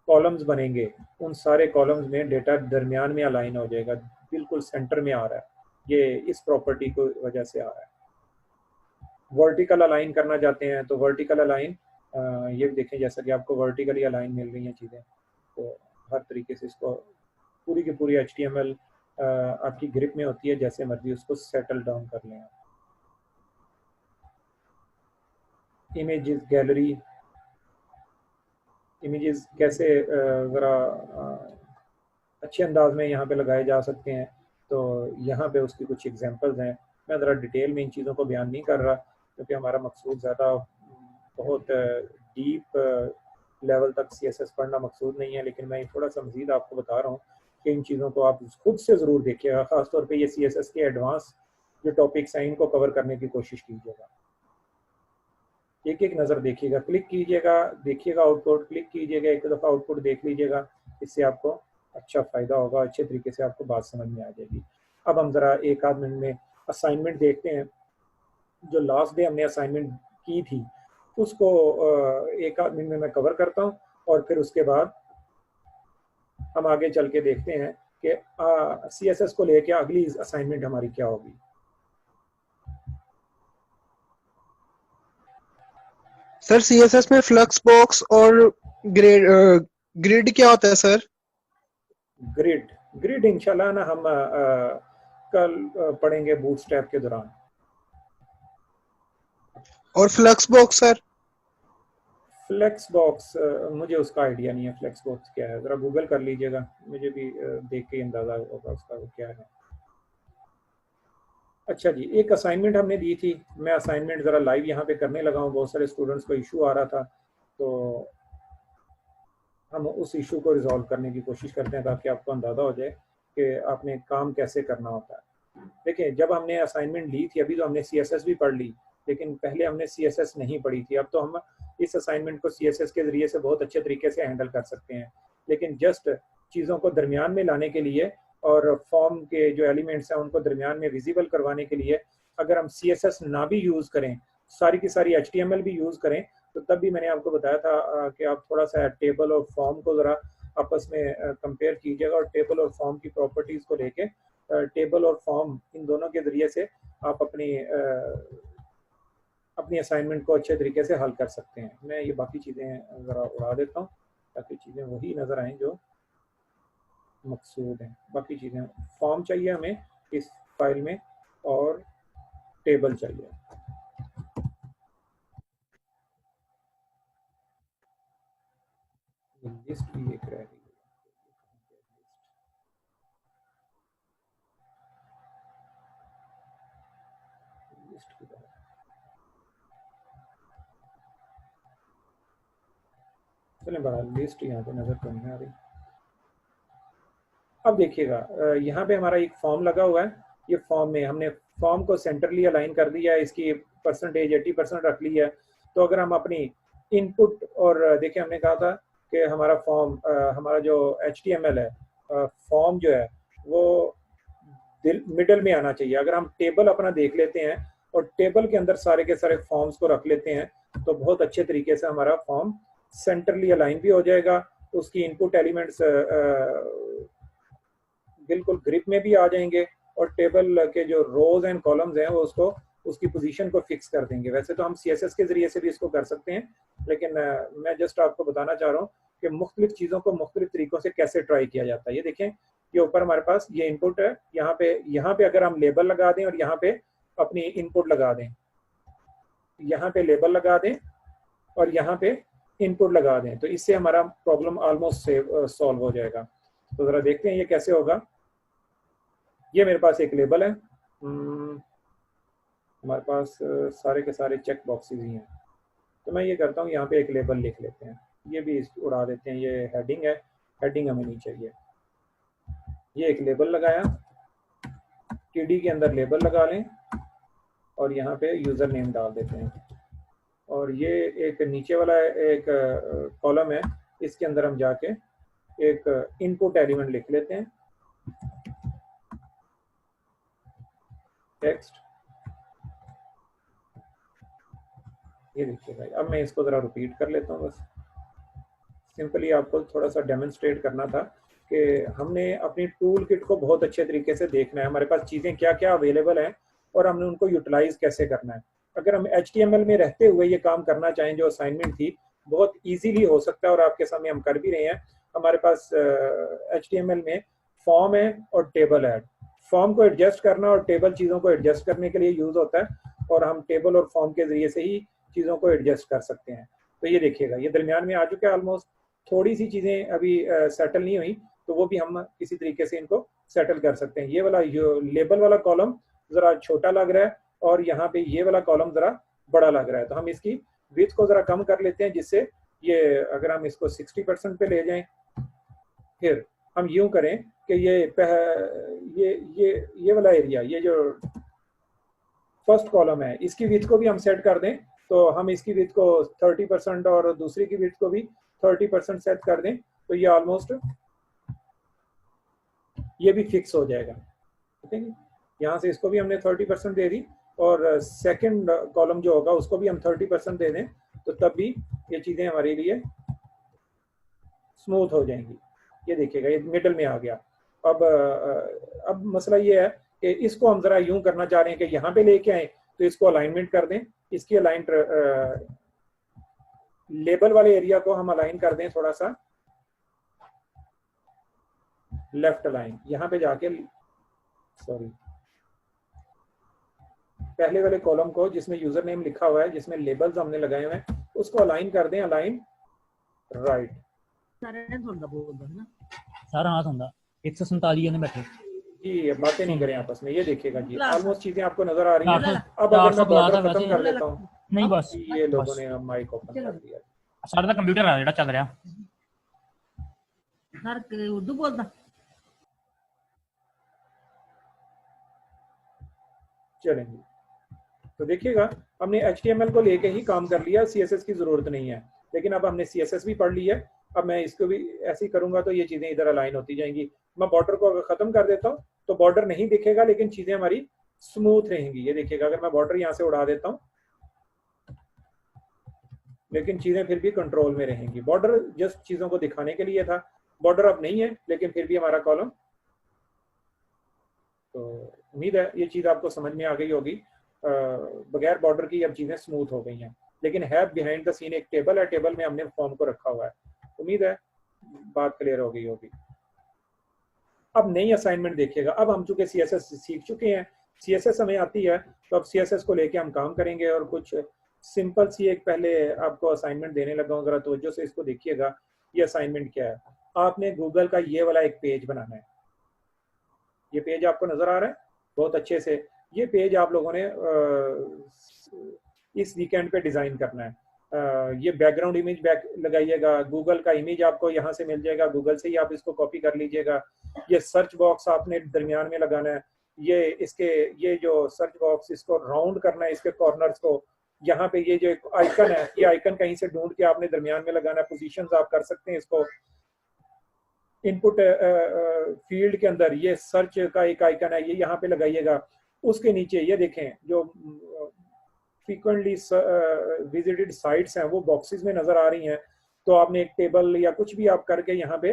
कॉलम्स बनेंगे उन सारे कॉलम्स में डेटा दरमियान में अलाइन हो जाएगा, बिल्कुल सेंटर में आ रहा है, ये इस प्रॉपर्टी को वजह से आ रहा है। वर्टिकल अलाइन करना चाहते हैं तो वर्टिकल अलाइन, ये देखें जैसा कि आपको वर्टिकली अलाइन मिल रही हैं चीज़ें, तो हर तरीके से इसको पूरी की पूरी HTML आपकी ग्रिप में होती है, जैसे मर्जी उसको सेटल डाउन कर लें। इमेजेस गैलरी, इमेजेस कैसे ज़रा अच्छे अंदाज में यहाँ पे लगाए जा सकते हैं, तो यहाँ पे उसकी कुछ एग्जांपल्स हैं। मैं ज़रा डिटेल में इन चीज़ों को बयान नहीं कर रहा क्योंकि हमारा मकसूद ज़्यादा बहुत डीप लेवल तक CSS पढ़ना मकसूद नहीं है, लेकिन मैं थोड़ा सा मज़ीद आपको बता रहा हूँ कि इन चीज़ों को आप खुद से ज़रूर देखिएगा। ख़ासतौर पे ये CSS के एडवांस जो टॉपिक्स हैं इनको कवर करने की कोशिश कीजिएगा। एक एक नज़र देखिएगा, क्लिक कीजिएगा, देखिएगा आउटपुट, क्लिक कीजिएगा, एक दफ़ा आउटपुट देख लीजिएगा, इससे आपको अच्छा फ़ायदा होगा, अच्छे तरीके से आपको बात समझ में आ जाएगी। अब हम ज़रा एक आध मिनट में असाइनमेंट देखते हैं। जो लास्ट डे हमने असाइनमेंट की थी उसको एक आध मिनट में मैं कवर करता हूँ और फिर उसके बाद हम आगे चल के देखते हैं कि CSS को लेके अगली असाइनमेंट हमारी क्या होगी। सर CSS में फ्लक्स बॉक्स और ग्रिड क्या होता है सर? ग्रिड इंशाल्लाह ना हम कल पढ़ेंगे बूटस्ट्रैप के दौरान। और flux box sir? Flex box मुझे उसका आइडिया नहीं है, फ्लेक्स बॉक्स क्या है, ज़रा गूगल कर लीजिएगा, मुझे भी देख के अंदाज़ा होगा उसका क्या है। अच्छा जी, एक असाइनमेंट हमने दी थी, मैं असाइनमेंट ज़रा लाइव यहाँ पे करने लगा हूँ, बहुत सारे स्टूडेंट्स को इशू आ रहा था, तो हम उस इशू को रिजॉल्व करने की कोशिश करते हैं ताकि आपको अंदाज़ा हो जाए कि आपने काम कैसे करना होता है। देखिए, जब हमने असाइनमेंट ली थी, अभी तो हमने CSS भी पढ़ ली, लेकिन पहले हमने CSS नहीं पढ़ी थी। अब तो हम इस असाइनमेंट को CSS के ज़रिए से बहुत अच्छे तरीके से हैंडल कर सकते हैं, लेकिन जस्ट चीज़ों को दरमियान में लाने के लिए और फॉर्म के जो एलिमेंट्स हैं उनको दरमियान में विजिबल करवाने के लिए अगर हम CSS ना भी यूज़ करें, सारी की सारी HTML भी यूज़ करें, तो तब भी मैंने आपको बताया था कि आप थोड़ा सा टेबल और फॉर्म को ज़रा आपस में कंपेयर कीजिएगा और टेबल और फॉर्म की प्रॉपर्टीज़ को लेके टेबल और फॉर्म इन दोनों के ज़रिए से आप अपनी असाइनमेंट को अच्छे तरीके से हल कर सकते हैं। मैं ये बाकी चीज़ें ज़रा उड़ा देता हूँ ताकि चीज़ें वही नज़र आएँ जो मकसूद हैं। बाकी चीज़ें, फॉर्म चाहिए हमें इस फाइल में और टेबल चाहिए। लिस्ट भी एक रह गई है। लिस्ट की तरह चलें, बड़ा लिस्ट यहाँ पे नजर तो नहीं आ रही। अब देखिएगा, यहाँ पे हमारा एक फॉर्म लगा हुआ है। ये फॉर्म में हमने फॉर्म को सेंटरली अलाइन कर दिया है, इसकी परसेंटेज 80% रख ली है। तो अगर हम अपनी इनपुट और देखिए, हमने कहा था कि हमारा फॉर्म, हमारा जो HTML है, फॉर्म जो है वो मिडल में आना चाहिए। अगर हम टेबल अपना देख लेते हैं और टेबल के अंदर सारे के सारे फॉर्म्स को रख लेते हैं तो बहुत अच्छे तरीके से हमारा फॉर्म सेंटरली अलाइन भी हो जाएगा। उसकी इनपुट एलिमेंट्स बिल्कुल ग्रिप में भी आ जाएंगे और टेबल के जो रोज एंड कॉलम्स हैं वो उसको उसकी पोजीशन को फिक्स कर देंगे। वैसे तो हम CSS के जरिए से भी इसको कर सकते हैं, लेकिन मैं जस्ट आपको बताना चाह रहा हूँ कि मुख्तलिफ चीज़ों को मुख्तलिफ तरीकों से कैसे ट्राई किया जाता है। ये देखें, ये ऊपर हमारे पास ये इनपुट है, यहाँ पे अगर हम लेबल लगा दें और यहाँ पे अपनी इनपुट लगा दें, यहाँ पे लेबल लगा दें और यहाँ पे इनपुट लगा दें, तो इससे हमारा प्रॉब्लम ऑलमोस्ट सॉल्व हो जाएगा। तो ज़रा देखते हैं ये कैसे होगा। ये मेरे पास एक लेबल है, हमारे पास सारे के सारे चेक बॉक्सेस ही हैं। तो मैं ये करता हूँ, यहाँ पे एक लेबल लिख लेते हैं, ये भी उड़ा देते हैं। ये हेडिंग है, हेडिंग हमें नहीं चाहिए। ये एक लेबल लगाया, TD के अंदर लेबल लगा लें और यहाँ पे यूज़र नेम डाल देते हैं। और ये एक नीचे वाला एक कॉलम है, इसके अंदर हम जाके एक इनपुट एलिमेंट लिख लेते हैं, टेक्स्ट। ये देखिए भाई, अब मैं इसको ज़रा रिपीट कर लेता हूँ। बस सिंपली आपको थोड़ा सा डेमोन्स्ट्रेट करना था कि हमने अपनी टूल किट को बहुत अच्छे तरीके से देखना है, हमारे पास चीज़ें क्या क्या अवेलेबल हैं और हमने उनको यूटिलाइज कैसे करना है। अगर हम HTML में रहते हुए ये काम करना चाहें, जो असाइनमेंट थी, बहुत इजीली हो सकता है और आपके सामने हम कर भी रहे हैं। हमारे पास HTML में फॉर्म है और टेबल है। फॉर्म को एडजस्ट करना और टेबल चीज़ों को एडजस्ट करने के लिए यूज़ होता है और हम टेबल और फॉर्म के ज़रिए से ही चीज़ों को एडजस्ट कर सकते हैं। तो ये देखिएगा, ये दरमियान में आ चुके हैं ऑलमोस्ट। थोड़ी सी चीज़ें अभी सेटल नहीं हुई, तो वो भी हम किसी तरीके से इनको सेटल कर सकते हैं। ये वाला लेबल वाला कॉलम ज़रा छोटा लग रहा है और यहाँ पे ये वाला कॉलम ज़रा बड़ा लग रहा है, तो हम इसकी विड्थ को ज़रा कम कर लेते हैं, जिससे ये अगर हम इसको 60% पे ले जाएं, फिर हम यूं करें कि ये वाला एरिया, ये जो फर्स्ट कॉलम है, इसकी विड्थ को भी हम सेट कर दें। तो हम इसकी विड्थ को 30% और दूसरी की विड्थ को भी 30% सेट कर दें, तो ये ऑलमोस्ट ये भी फिक्स हो जाएगा। ठीक है, यहाँ से इसको भी हमने 30% दे दी और सेकंड कॉलम जो होगा उसको भी हम 30% दे दें, तो तब भी ये चीज़ें हमारे लिए स्मूथ हो जाएंगी। ये देखिएगा, ये मिडल में आ गया। अब मसला ये है कि इसको हम ज़रा यूं करना चाह रहे हैं कि यहाँ पे लेके आए, तो इसको अलाइनमेंट कर दें। इसकी अलाइन लेबल वाले एरिया को हम अलाइन कर दें थोड़ा सा लेफ्ट अलाइन। यहाँ पे जाके पहले वाले कॉलम को जिसमें यूजर नेम लिखा हुआ है, जिसमें लेबल्स हमने लगाए हुए हैं, उसको अलाइन कर दें, अलाइन राइट। सारा हाथ होंगे 147 जने बैठे जी, बातें नहीं करें आपस में। ये देखिएगा जी, ऑलमोस्ट चीजें आपको नजर आ रही हैं। अब अगर मैं बॉर्डर खत्म कर लेता हूँ, नहीं बस ये लोगों ने माइक ओपन कर दिया। सारा कंप्यूटर है जेड़ा चल रहा सर उर्दू बोलता। चलेंगे तो देखिएगा हमने HTML को लेके ही काम कर लिया, CSS की जरूरत नहीं है। लेकिन अब हमने CSS भी पढ़ ली है, अब मैं इसको भी ऐसे ही करूंगा तो ये चीजें इधर अलाइन होती जाएंगी। मैं बॉर्डर को अगर खत्म कर देता हूँ तो बॉर्डर नहीं दिखेगा, लेकिन चीजें हमारी स्मूथ रहेंगी। ये देखिएगा अगर मैं बॉर्डर यहाँ से उड़ा देता हूँ लेकिन चीजें फिर भी कंट्रोल में रहेंगी। बॉर्डर जस्ट चीजों को दिखाने के लिए था, बॉर्डर अब नहीं है लेकिन फिर भी हमारा कॉलम। तो उम्मीद है ये चीज आपको समझ में आ गई होगी। बगैर बॉर्डर की अब चीजें स्मूथ हो गई हैं, लेकिन है बिहाइंड द सीन एक टेबल है, टेबल में हमने फॉर्म को रखा हुआ है। उम्मीद है बात क्लियर हो गई होगी। अब नई असाइनमेंट देखिएगा। अब हम चूंकि CSS सीख चुके हैं, CSS हमें आती है, तो अब CSS को लेके हम काम करेंगे। और कुछ सिंपल सी एक पहले आपको असाइनमेंट देने लगा हूँ, जरा तवज्जो से इसको देखिएगा। ये असाइनमेंट क्या है, आपने गूगल का ये वाला एक पेज बनाना है। ये पेज आपको नजर आ रहा है बहुत अच्छे से। ये पेज आप लोगों ने इस वीकेंड पे डिजाइन करना है। ये बैकग्राउंड इमेज बैक लगाइएगा, गूगल का इमेज आपको यहाँ से मिल जाएगा, गूगल से ही आप इसको कॉपी कर लीजिएगा। ये सर्च बॉक्स आपने दरमियान में लगाना है। ये जो सर्च बॉक्स, इसको राउंड करना है, इसके कॉर्नर्स को। यहाँ पे ये जो आइकन है, ये आइकन कहीं से ढूंढ के आपने दरमियान में लगाना है। पोजीशंस आप कर सकते हैं इसको। इनपुट फील्ड के अंदर ये सर्च का एक आइकन है, ये यहाँ पे लगाइएगा। उसके नीचे ये देखें जो फ्रीक्वेंटली विजिटेड साइट्स हैं वो बॉक्सेस में नजर आ रही हैं। तो आपने एक टेबल या कुछ भी आप करके यहाँ पे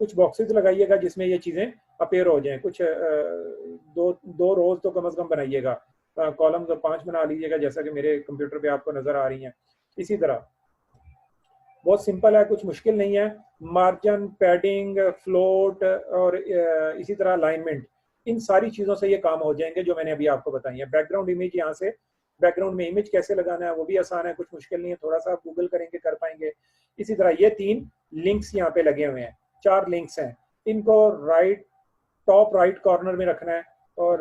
कुछ बॉक्सेस लगाइएगा जिसमें ये चीजें अपेयर हो जाएं। कुछ दो रोज तो कम से कम बनाइएगा। कॉलम 5 बना लीजिएगा जैसा कि मेरे कंप्यूटर पे आपको नजर आ रही हैं। इसी तरह बहुत सिंपल है, कुछ मुश्किल नहीं है। मार्जिन, पैडिंग, फ्लोट और इसी तरह अलाइनमेंट, इन सारी चीजों से ये काम हो जाएंगे जो मैंने अभी आपको बताई है। बैकग्राउंड इमेज, यहाँ से बैकग्राउंड में इमेज कैसे लगाना है वो भी आसान है, कुछ मुश्किल नहीं है। थोड़ा सा गूगल करेंगे कर पाएंगे। इसी तरह ये 3 लिंक्स यहाँ पे लगे हुए हैं, 4 लिंक्स हैं। इनको टॉप राइट कॉर्नर में रखना है और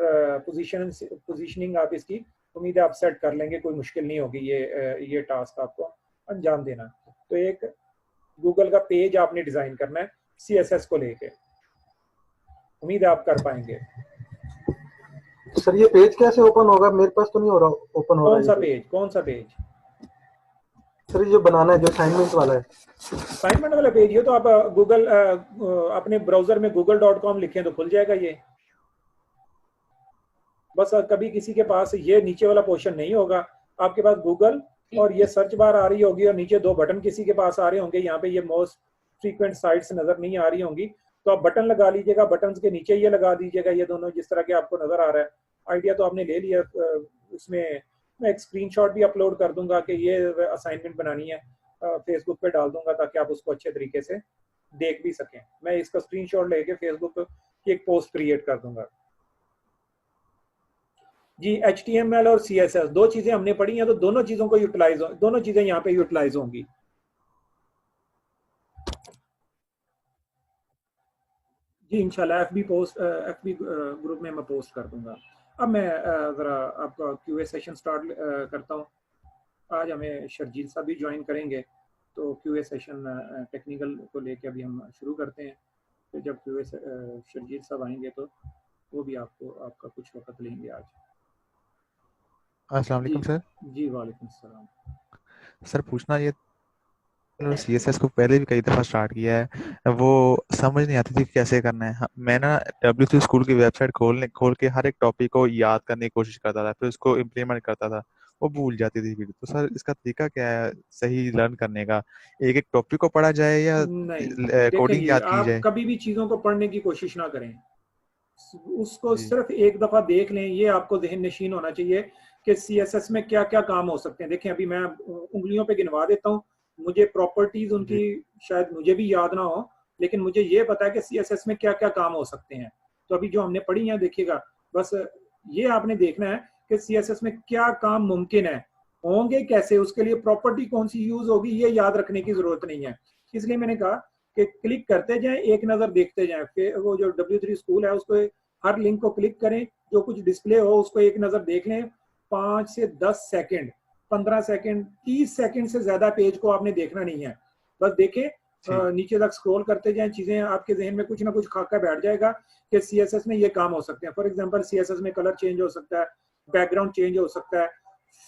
पोजीशनिंग आप इसकी उम्मीद है आप सेट कर लेंगे, कोई मुश्किल नहीं होगी ये टास्क आपको अंजाम देना। तो एक गूगल का पेज आपने डिजाइन करना है CSS को लेके, उम्मीद है आप कर पाएंगे। सर ये पेज कैसे ओपन होगा? मेरे पास तो नहीं हो रहा ओपन हो रहा है। कौन सा पेज? सर जो बनाना है, जो असाइनमेंट वाला है। असाइनमेंट वाला पेज, ये तो आप गूगल अपने ब्राउजर में google.com लिखें तो खुल जाएगा ये। बस कभी किसी के पास ये नीचे वाला पोर्शन नहीं होगा, आपके पास गूगल और ये सर्च बार आ रही होगी और नीचे 2 बटन किसी के पास आ रहे होंगे। यहाँ पे ये मोस्ट फ्रीक्वेंट साइट्स नजर नहीं आ रही होंगी, तो आप बटन लगा लीजिएगा। बटन के नीचे ये लगा दीजिएगा, ये दोनों जिस तरह के आपको नजर आ रहा है। आइडिया तो आपने ले लिया। उसमें मैं एक स्क्रीनशॉट भी अपलोड कर दूंगा कि ये असाइनमेंट बनानी है, फेसबुक पे डाल दूंगा ताकि आप उसको अच्छे तरीके से देख भी सकें। मैं इसका स्क्रीनशॉट लेके फेसबुक की एक पोस्ट क्रिएट कर दूंगा जी। HTML और CSS 2 चीजें हमने पढ़ी हैं, तो दोनों चीजों को दोनों चीजें यहाँ पे यूटिलाइज होंगी। जी इंशाल्लाह FB ग्रुप में मैं पोस्ट कर दूंगा। अब मैं जरा आपका QA सेशन स्टार्ट करता हूँ। आज हमें शर्जील साहब भी ज्वाइन करेंगे, तो QA सेशन टेक्निकल को लेके अभी हम शुरू करते हैं। तो जब QA शर्जील साहब आएंगे तो वो भी आपका कुछ वक्त लेंगे आज। अस्सलाम वालेकुम सर। जी वालेकुम सलाम। सर पूछना ये, CSS को पहले भी कई दफा स्टार्ट किया है, वो समझ नहीं आती थी कैसे करना है। मैं ना W3 स्कूल की वेबसाइट खोल के हर एक टॉपिक को याद करने की कोशिश करता था, फिर उसको इम्प्लीमेंट करता था, वो भूल जाती थी फिर। तो सर इसका तरीका क्या है सही लर्न करने का? एक टॉपिक को पढ़ा जाए या कोडिंग याद की जाए? कभी भी चीजों को पढ़ने की कोशिश ना करें, उसको सिर्फ एक दफा देख लें। ये आपको ज़हन नशीन होना चाहिए कि CSS में क्या क्या काम हो सकते हैं। देखें अभी मैं उंगलियों पे गिनवा देता हूँ, मुझे प्रॉपर्टीज उनकी शायद मुझे भी याद ना हो, लेकिन मुझे ये पता है कि CSS में क्या क्या काम हो सकते हैं। तो अभी जो हमने पढ़ी है देखिएगा, बस ये आपने देखना है कि CSS में क्या काम मुमकिन है, होंगे कैसे, उसके लिए प्रॉपर्टी कौन सी यूज होगी, ये याद रखने की जरूरत नहीं है। इसलिए मैंने कहा कि क्लिक करते जाएं, एक नजर देखते जाएं। फिर वो जो W3 स्कूल है उसको हर लिंक को क्लिक करें, जो कुछ डिस्प्ले हो उसको एक नजर देख लें। 5 से 10 सेकंड, 15 सेकंड, 30 सेकंड से ज्यादा पेज को आपने देखना नहीं है। बस देखें नीचे तक स्क्रॉल करते जाएं, चीजें आपके जहन में कुछ ना कुछ खाका बैठ जाएगा कि CSS में ये काम हो सकते हैं। फॉर एग्जांपल CSS में कलर चेंज हो सकता है, बैकग्राउंड चेंज हो सकता है,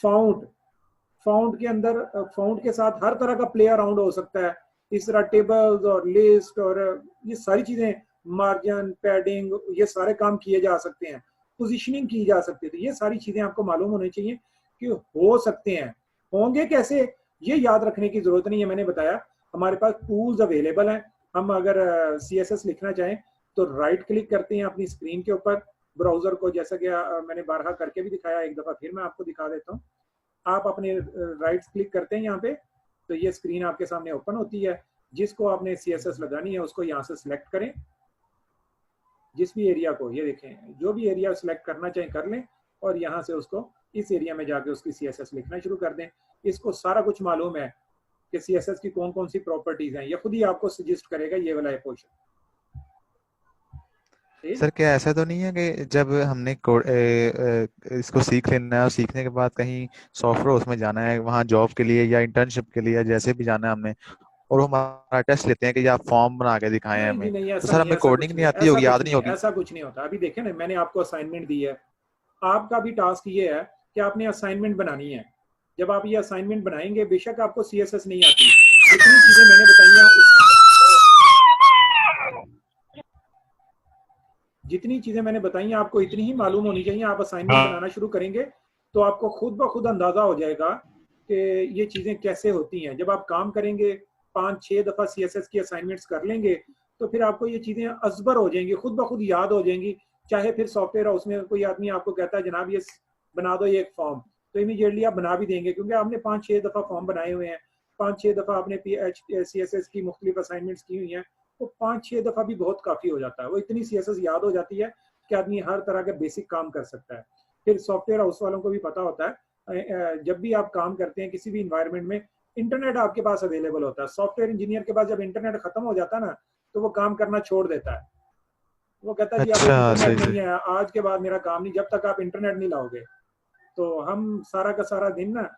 फाउंट के अंदर फाउंट के साथ हर तरह का प्ले अराउंड हो सकता है। इस तरह टेबल्स और लिस्ट और ये सारी चीजें, मार्जिन, पैडिंग, ये सारे काम किए जा सकते हैं, पोजीशनिंग की जा सकती है। तो ये सारी चीजें आपको मालूम होनी चाहिए कि हो सकते हैं। होंगे कैसे, ये याद रखने की जरूरत नहीं है। मैंने बताया हमारे पास टूल्स अवेलेबल हैं। हम अगर CSS लिखना चाहें तो राइट क्लिक करते हैं अपनी स्क्रीन के ऊपर ब्राउजर को, जैसा कि मैंने बारहा करके भी दिखाया, एक दफा फिर मैं आपको दिखा देता हूँ। आप अपने राइट क्लिक करते हैं यहाँ पे, तो ये स्क्रीन आपके सामने ओपन होती है। जिसको आपने CSS लगानी है उसको यहाँ से सिलेक्ट करें, जिस भी एरिया को, ये देखें जो भी एरिया सिलेक्ट करना चाहें कर लें, और यहाँ से उसको इस एरिया में जाके उसकी CSS लिखना शुरू कर दें। इसको सारा कुछ मालूम है कि CSS की कौन कौन सी प्रॉपर्टीज हैं, ये खुद ही आपको सजेस्ट करेगा ये वाला पोर्शन। सर क्या ऐसा तो नहीं है कि जब हमने इसको सीख लेना है और सीखने के बाद कहीं सॉफ्टवेयर उसमें जाना है, वहाँ जॉब के लिए या इंटर्नशिप के लिए, जैसे भी जाना है हमने, और वो हमारा टेस्ट लेते हैं कि आप फॉर्म बना के दिखाएं हमें, तो सर हमें कोडिंग नहीं आती होगी, याद नहीं होगी? ऐसा कुछ नहीं होता। अभी देखें ना, मैंने आपको असाइनमेंट दी है, आपका भी टास्क ये है कि आपने असाइनमेंट बनानी है। जब आप ये असाइनमेंट बनाएंगे, बेशक आपको CSS नहीं आती, जितनी चीजें मैंने बताई आपको इतनी ही मालूम होनी चाहिए। आप असाइनमेंट बनाना शुरू करेंगे तो आपको खुद ब खुद अंदाजा हो जाएगा कि ये चीजें कैसे होती हैं। जब आप काम करेंगे, 5-6 दफा CSS की असाइनमेंट्स कर लेंगे, तो फिर आपको ये चीजें अजबर हो जाएंगी, खुद ब खुद याद हो जाएंगी। चाहे फिर सॉफ्टवेयर हाउस में कोई आदमी आपको कहता है जनाब ये बना दो ये एक फॉर्म, तो इमीडिएटली आप बना भी देंगे, क्योंकि आपने 5-6 दफा फॉर्म बनाए हुए हैं, 5-6 दफा आपने CSS की मुख्तलिफ असाइनमेंट्स की हुई हैं, तो 5-6 दफा भी बहुत काफी हो जाता है। वो इतनी CSS याद हो जाती है कि आदमी हर तरह के बेसिक काम कर सकता है। फिर सॉफ्टवेयर हाउस वालों को भी पता होता है, जब भी आप काम करते हैं किसी भी इन्वायरमेंट में, इंटरनेट आपके पास अवेलेबल होता है। सॉफ्टवेयर इंजीनियर के पास जब इंटरनेट खत्म हो जाता है ना, तो वो काम करना छोड़ देता है। वो कहता है जी अब इंटरनेट नहीं है, आज के बाद मेरा काम नहीं, जब तक आप इंटरनेट नहीं लाओगे। तो हम सारा का सारा दिन ना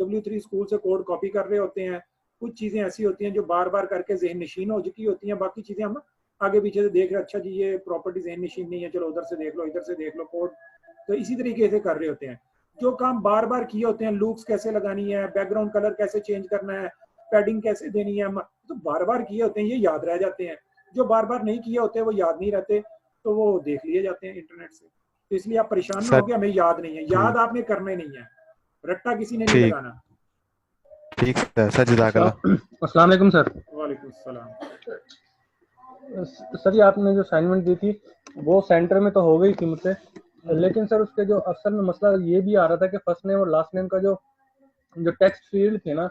W3 स्कूल से कोड कॉपी कर रहे होते हैं। कुछ चीजें ऐसी होती हैं जो बार बार करके जहन नशीन हो चुकी होती हैं, बाकी चीजें हम आगे पीछे से देख रहे, अच्छा जी ये प्रॉपर्टी जहन नशीन नहीं है, चलो उधर से देख लो, इधर से देख लो कोड। तो इसी तरीके से कर रहे होते हैं। जो काम बार बार किए होते हैं, लूप्स कैसे लगानी है, बैकग्राउंड कलर कैसे चेंज करना है, पैडिंग कैसे देनी है, तो बार बार किए होते हैं, ये याद रह जाते हैं। जो बार बार नहीं किए होते वो याद नहीं रहते, तो वो देख लिए जाते हैं इंटरनेट से। तो इसलिए आप परेशान ना हो कि हमें याद नहीं है, याद आपने करना ही नहीं है, रट्टा किसी ने नहीं लगाना। ठीक है सर, जज़ाकल्लाह। अस्सलाम वालेकुम सर। वालेकुम सलाम। सर ये आपने जो असाइनमेंट दी थी वो सेंटर में तो हो गई थी मुझसे, लेकिन सर उसके जो असल में मसला ये भी आ रहा था कि फर्स्ट नेम और लास्ट नेम का जो टेक्स्ट फील्ड थे ना,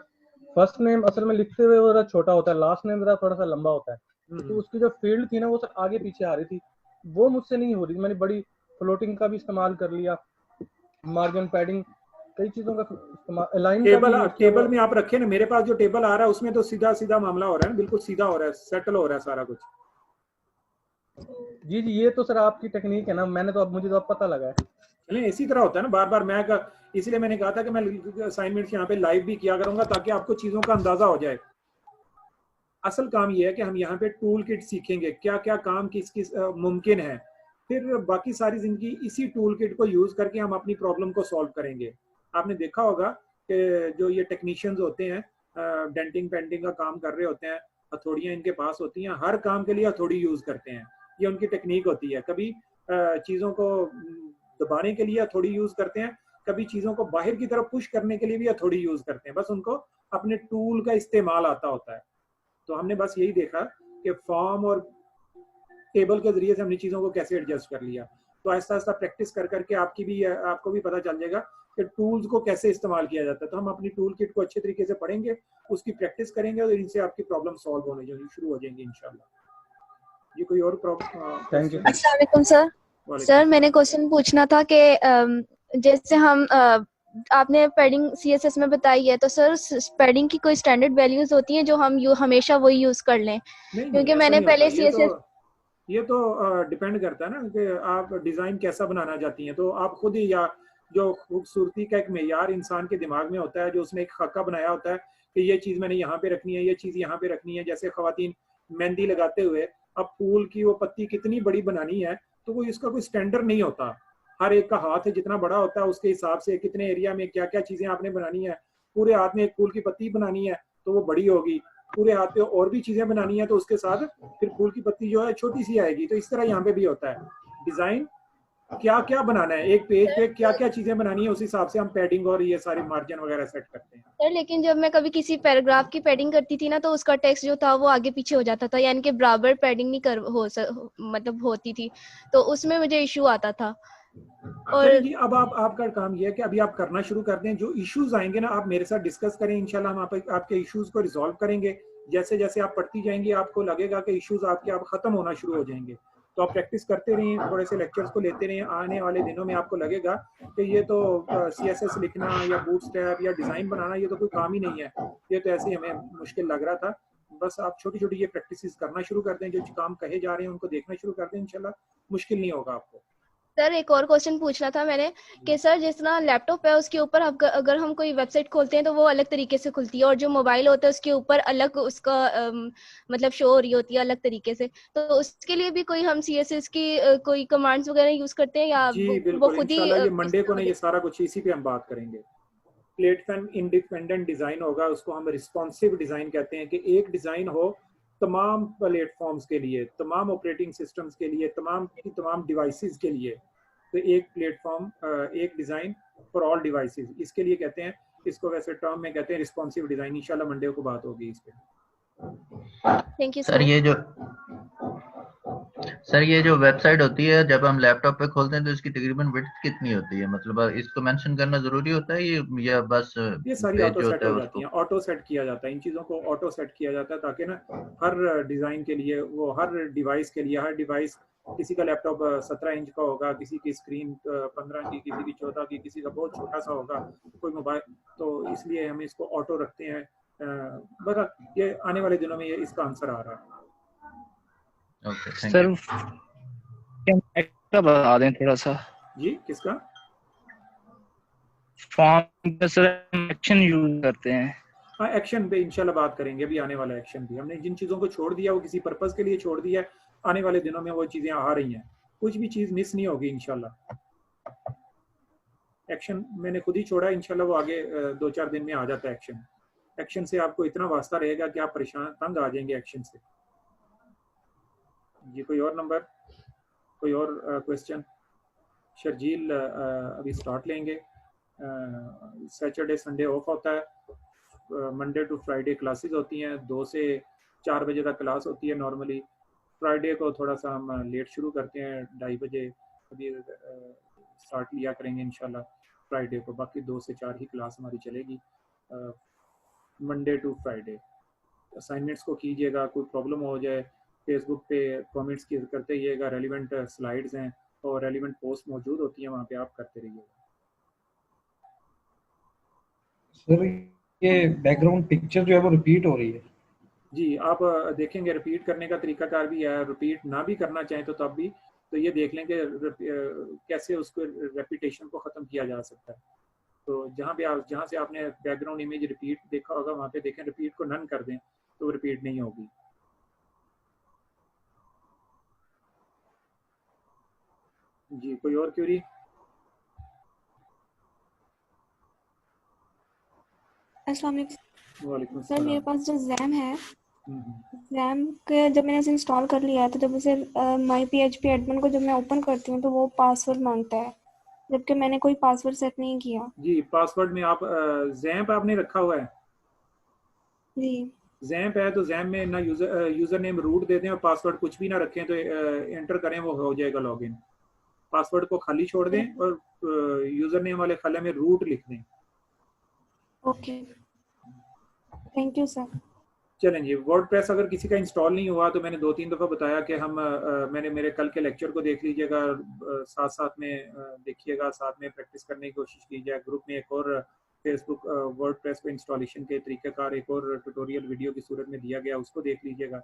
फर्स्ट नेम असल में लिखते हुए वो छोटा होता है, लास्ट नेम थोड़ा सा लंबा होता है, तो उसकी जो फील्ड थी ना वो सर आगे पीछे आ रही थी, वो मुझसे नहीं हो रही। मैंने बड़ी फ्लोटिंग का भी इस्तेमाल कर लिया, मार्जिन, पैडिंग, कई चीजों का इस्तेमाल, अलाइन टेबल में आप रखे ना, मेरे पास जो टेबल आ रहा है उसमें तो सीधा सीधा मामला हो रहा है, बिल्कुल सीधा हो रहा है, सेटल हो रहा है सारा कुछ। जी ये तो सर आपकी टेक्निक है ना, मैंने तो अब मुझे तो अब पता लगा है। नहीं इसी तरह होता है ना, बार बार मैं इसलिए मैंने कहा था कि मैं असाइनमेंट्स यहाँ पे लाइव भी किया करूंगा ताकि आपको चीजों का अंदाजा हो जाए। असल काम ये है कि हम यहाँ पे टूल किट सीखेंगे, क्या क्या काम किस किस मुमकिन है, फिर बाकी सारी जिंदगी इसी टूल किट को यूज करके हम अपनी प्रॉब्लम को सॉल्व करेंगे। आपने देखा होगा कि जो ये टेक्नीशियंस होते हैं, डेंटिंग पेंटिंग का काम कर रहे होते हैं, हथौड़ियाँ इनके पास होती हैं, हर काम के लिए हथौड़ी यूज करते हैं, ये उनकी टेक्निक होती है। कभी चीज़ों को दबाने के लिए हथौड़ी यूज करते हैं, कभी चीज़ों को बाहर की तरफ पुश करने के लिए भी हथौड़ी यूज करते हैं, बस उनको अपने टूल का इस्तेमाल आता होता है। तो हमने बस यही देखा कि फॉर्म और टेबल के जरिए से हमने चीज़ों को कैसे एडजस्ट कर लिया। तो आहिस्ता आहिस्ता प्रैक्टिस कर करके आपको भी पता चल जाएगा कि टूल्स को कैसे इस्तेमाल किया जाता है। तो हम अपनी टूल किट को अच्छे तरीके से पढ़ेंगे, उसकी प्रैक्टिस करेंगे और इनसे आपकी प्रॉब्लम सॉल्व होने शुरू हो जाएंगी इंशाल्लाह। ये कोई और प्रॉब्लम? Thank you. अस्सलाम वालेकुम सर। सर मैंने क्वेश्चन पूछना था कि जैसे हम आपने पैडिंग CSS में बताई है, तो सर पैडिंग की कोई स्टैंडर्ड वैल्यूज होती हैं जो हम हमेशा वही यूज कर लें? क्योंकि मैंने पहले CSS ये तो डिपेंड करता है ना कि आप डिजाइन कैसा बनाना चाहती हैं। तो आप खुद ही, या जो खूबसूरती का एक मेयार इंसान के दिमाग में होता है, जो उसने एक खाका बनाया होता है कि ये चीज़ मैंने यहाँ पे रखनी है, ये चीज़ यहाँ पे रखनी है। जैसे ख़वातीन मेहंदी लगाते हुए अब फूल की वो पत्ती कितनी बड़ी बनानी है, तो वो इसका कोई स्टैंडर्ड नहीं होता। हर एक का हाथ जितना बड़ा होता है उसके हिसाब से कितने एरिया में क्या क्या चीज़ें आपने बनानी है। पूरे हाथ में एक फूल की पत्ती बनानी है तो वो बड़ी होगी, पूरे हाथ पे और भी चीज़ें बनानी है तो उसके साथ फिर फूल की पत्ती जो है छोटी सी आएगी। तो इस तरह यहाँ पे भी होता है। डिज़ाइन क्या क्या बनाना है, एक पेज पे क्या क्या चीजें बनानी है, उस हिसाब से हम पैडिंग और ये सारे मार्जिन वगैरह सेट करते हैं। सर लेकिन जब मैं कभी किसी पैराग्राफ की पैडिंग करती थी ना, तो उसका टेक्स्ट जो था वो आगे पीछे हो जाता था, यानी कि बराबर पैडिंग नहीं मतलब होती थी, तो उसमें मुझे इशू आता था। और जी अब आपका काम ये है कि अभी आप करना शुरू कर दें। जो इश्यूज आएंगे ना आप मेरे साथ डिस्कस करें, इंशाल्लाह हम आपके इश्यूज को रिजॉल्व करेंगे। जैसे जैसे आप पढ़ती जाएंगी आपको लगेगा कि इश्यूज आपके आप खत्म होना शुरू हो जाएंगे। तो आप प्रैक्टिस करते रहें, थोड़े से लेक्चर्स को लेते रहें। आने वाले दिनों में आपको लगेगा कि ये तो CSS लिखना या बूटस्ट्रैप या डिज़ाइन बनाना ये तो कोई काम ही नहीं है, ये तो ऐसे ही हमें मुश्किल लग रहा था। बस आप छोटी छोटी ये प्रैक्टिस करना शुरू कर दें, जो काम कहे जा रहे हैं उनको देखना शुरू कर दें, इंशाल्लाह मुश्किल नहीं होगा आपको। सर एक और क्वेश्चन पूछना था मैंने कि सर जिस तरह लैपटॉप है उसके ऊपर अगर हम कोई वेबसाइट खोलते हैं तो वो अलग तरीके से खुलती है, और जो मोबाइल होता है उसके ऊपर अलग उसका मतलब शो हो रही होती है अलग तरीके से, तो उसके लिए भी कोई हम CSS की कोई कमांड्स वगैरह यूज करते हैं या जी वो बिल्कुल, खुद ही इंशाल्लाह ये मंडे को ना ये सारा कुछ इसी पे हम बात करेंगे। प्लेटफॉर्म इंडिपेंडेंट डिजाइन होगा, उसको हम रिस्पॉन्सिव डिजाइन कहते हैं कि एक डिजाइन हो तमाम प्लेटफॉर्म्स के लिए, तमाम ऑपरेटिंग सिस्टम्स के लिए, तमाम डिवाइसेस के लिए। तो एक प्लेटफॉर्म एक डिजाइन फॉर ऑल डिवाइसेस, इसके लिए कहते हैं, इसको वैसे टर्म में कहते हैं रिस्पॉन्सिव डिजाइन। इंशाल्लाह मंडे को बात होगी इस पे। थैंक यू सर ये जो वेबसाइट होती है जब हम लैपटॉप पे खोलते हैं तो इसकी तकरीबन विड्थ कितनी होती है, मतलब इसको मेंशन करना जरूरी होता है ये, या बस ये सारी पेज ऑटो जो सेट होता है हो जाती हैं, ऑटो सेट किया जाता है। इन चीज़ों को ऑटो सेट किया जाता है ताकि ना हर डिज़ाइन के लिए, वो हर डिवाइस के लिए, हर डिवाइस किसी का लैपटॉप 17 इंच का होगा, किसी की स्क्रीन 15 की, किसी की 14 की, किसी का बहुत छोटा सा होगा कोई मोबाइल, तो इसलिए हम इसको ऑटो रखते हैं। बस ये आने वाले दिनों में ये इसका आंसर आ रहा है। सर एक्स्ट्रा बता दें थोड़ा सा। जी किसका? फॉर्म पे सर एक्शन यूज करते हैं। हाँ एक्शन पे इंशाल्लाह बात करेंगे। अभी आने वाला एक्शन भी हमने जिन चीज़ों को छोड़ दिया वो किसी पर्पस के लिए छोड़ दिया है, आने वाले दिनों में वो चीज़ें आ रही हैं, कुछ भी चीज़ मिस नहीं होगी इंशाल्लाह। एक्शन मैंने खुद ही छोड़ा है, इंशाल्लाह वो आगे 2-4 दिन में आ जाता है एक्शन। एक्शन से आपको इतना वास्ता रहेगा कि आप परेशान तंग आ जाएंगे एक्शन से। जी कोई और नंबर, कोई और क्वेश्चन? शर्जील अभी स्टार्ट लेंगे। सैटरडे संडे ऑफ होता है, मंडे टू फ्राइडे क्लासेस होती हैं, 2 से 4 बजे तक क्लास होती है नॉर्मली। फ्राइडे को थोड़ा सा हम लेट शुरू करते हैं, 2:30 बजे अभी स्टार्ट लिया करेंगे इंशाल्लाह फ्राइडे को। बाकी 2 से 4 ही क्लास हमारी चलेगी मंडे टू फ्राइडे। असाइनमेंट्स को कीजिएगा, कोई प्रॉब्लम हो जाए फेसबुक पे कमेंट्स करते रहिएगा, रेलिवेंट स्लाइड्स हैं और रेलिवेंट पोस्ट मौजूद होती हैं वहाँ पे, आप करते रहिएगा। सर ये बैकग्राउंड पिक्चर जो है वो रिपीट हो रही है। जी आप देखेंगे रिपीट करने का तरीकाकार भी है, रिपीट ना भी करना चाहें तो तब भी, तो ये देख लें कि कैसे उसको रेपिटेशन को ख़त्म किया जा सकता है। तो जहाँ से आपने बैकग्राउंड इमेज रिपीट देखा होगा वहाँ पे देखें, रिपीट को नन कर दें तो रिपीट नहीं होगी। जी कोई और क्वेरी? अस्सलाम वालेकुम सर, मेरे सलाम। पास जो जैम है, जैम के जब मैंने उसे इंस्टॉल कर लिया है तो जब उसे माई PHP एडमिन को जब मैं ओपन करती हूँ तो वो पासवर्ड मांगता है, जबकि मैंने कोई पासवर्ड सेट नहीं किया। जी पासवर्ड में आप जैम्प आपने रखा हुआ है? जी जैम्प है तो जैम्प में ना यूजर नेम रूट दे दें और पासवर्ड कुछ भी ना रखें, तो एंटर करें वो हो जाएगा लॉगिन। पासवर्ड को खाली छोड़ दें और यूजर नेम वाले खले में रूट लिख दें। Okay thank you sir. चलें जी, वर्डप्रेस अगर किसी का इंस्टॉल नहीं हुआ तो मैंने 2-3 दफ़ा बताया कि हम मैंने मेरे कल के लेक्चर को देख लीजिएगा, साथ साथ में देखिएगा, साथ में प्रैक्टिस करने की कोशिश कीजिए। ग्रुप में एक और फेसबुक वर्डप्रेस को इंस्टॉलेशन के तरीक़ेकार एक और ट्यूटोरियल वीडियो की सूरत में दिया गया, उसको देख लीजिएगा।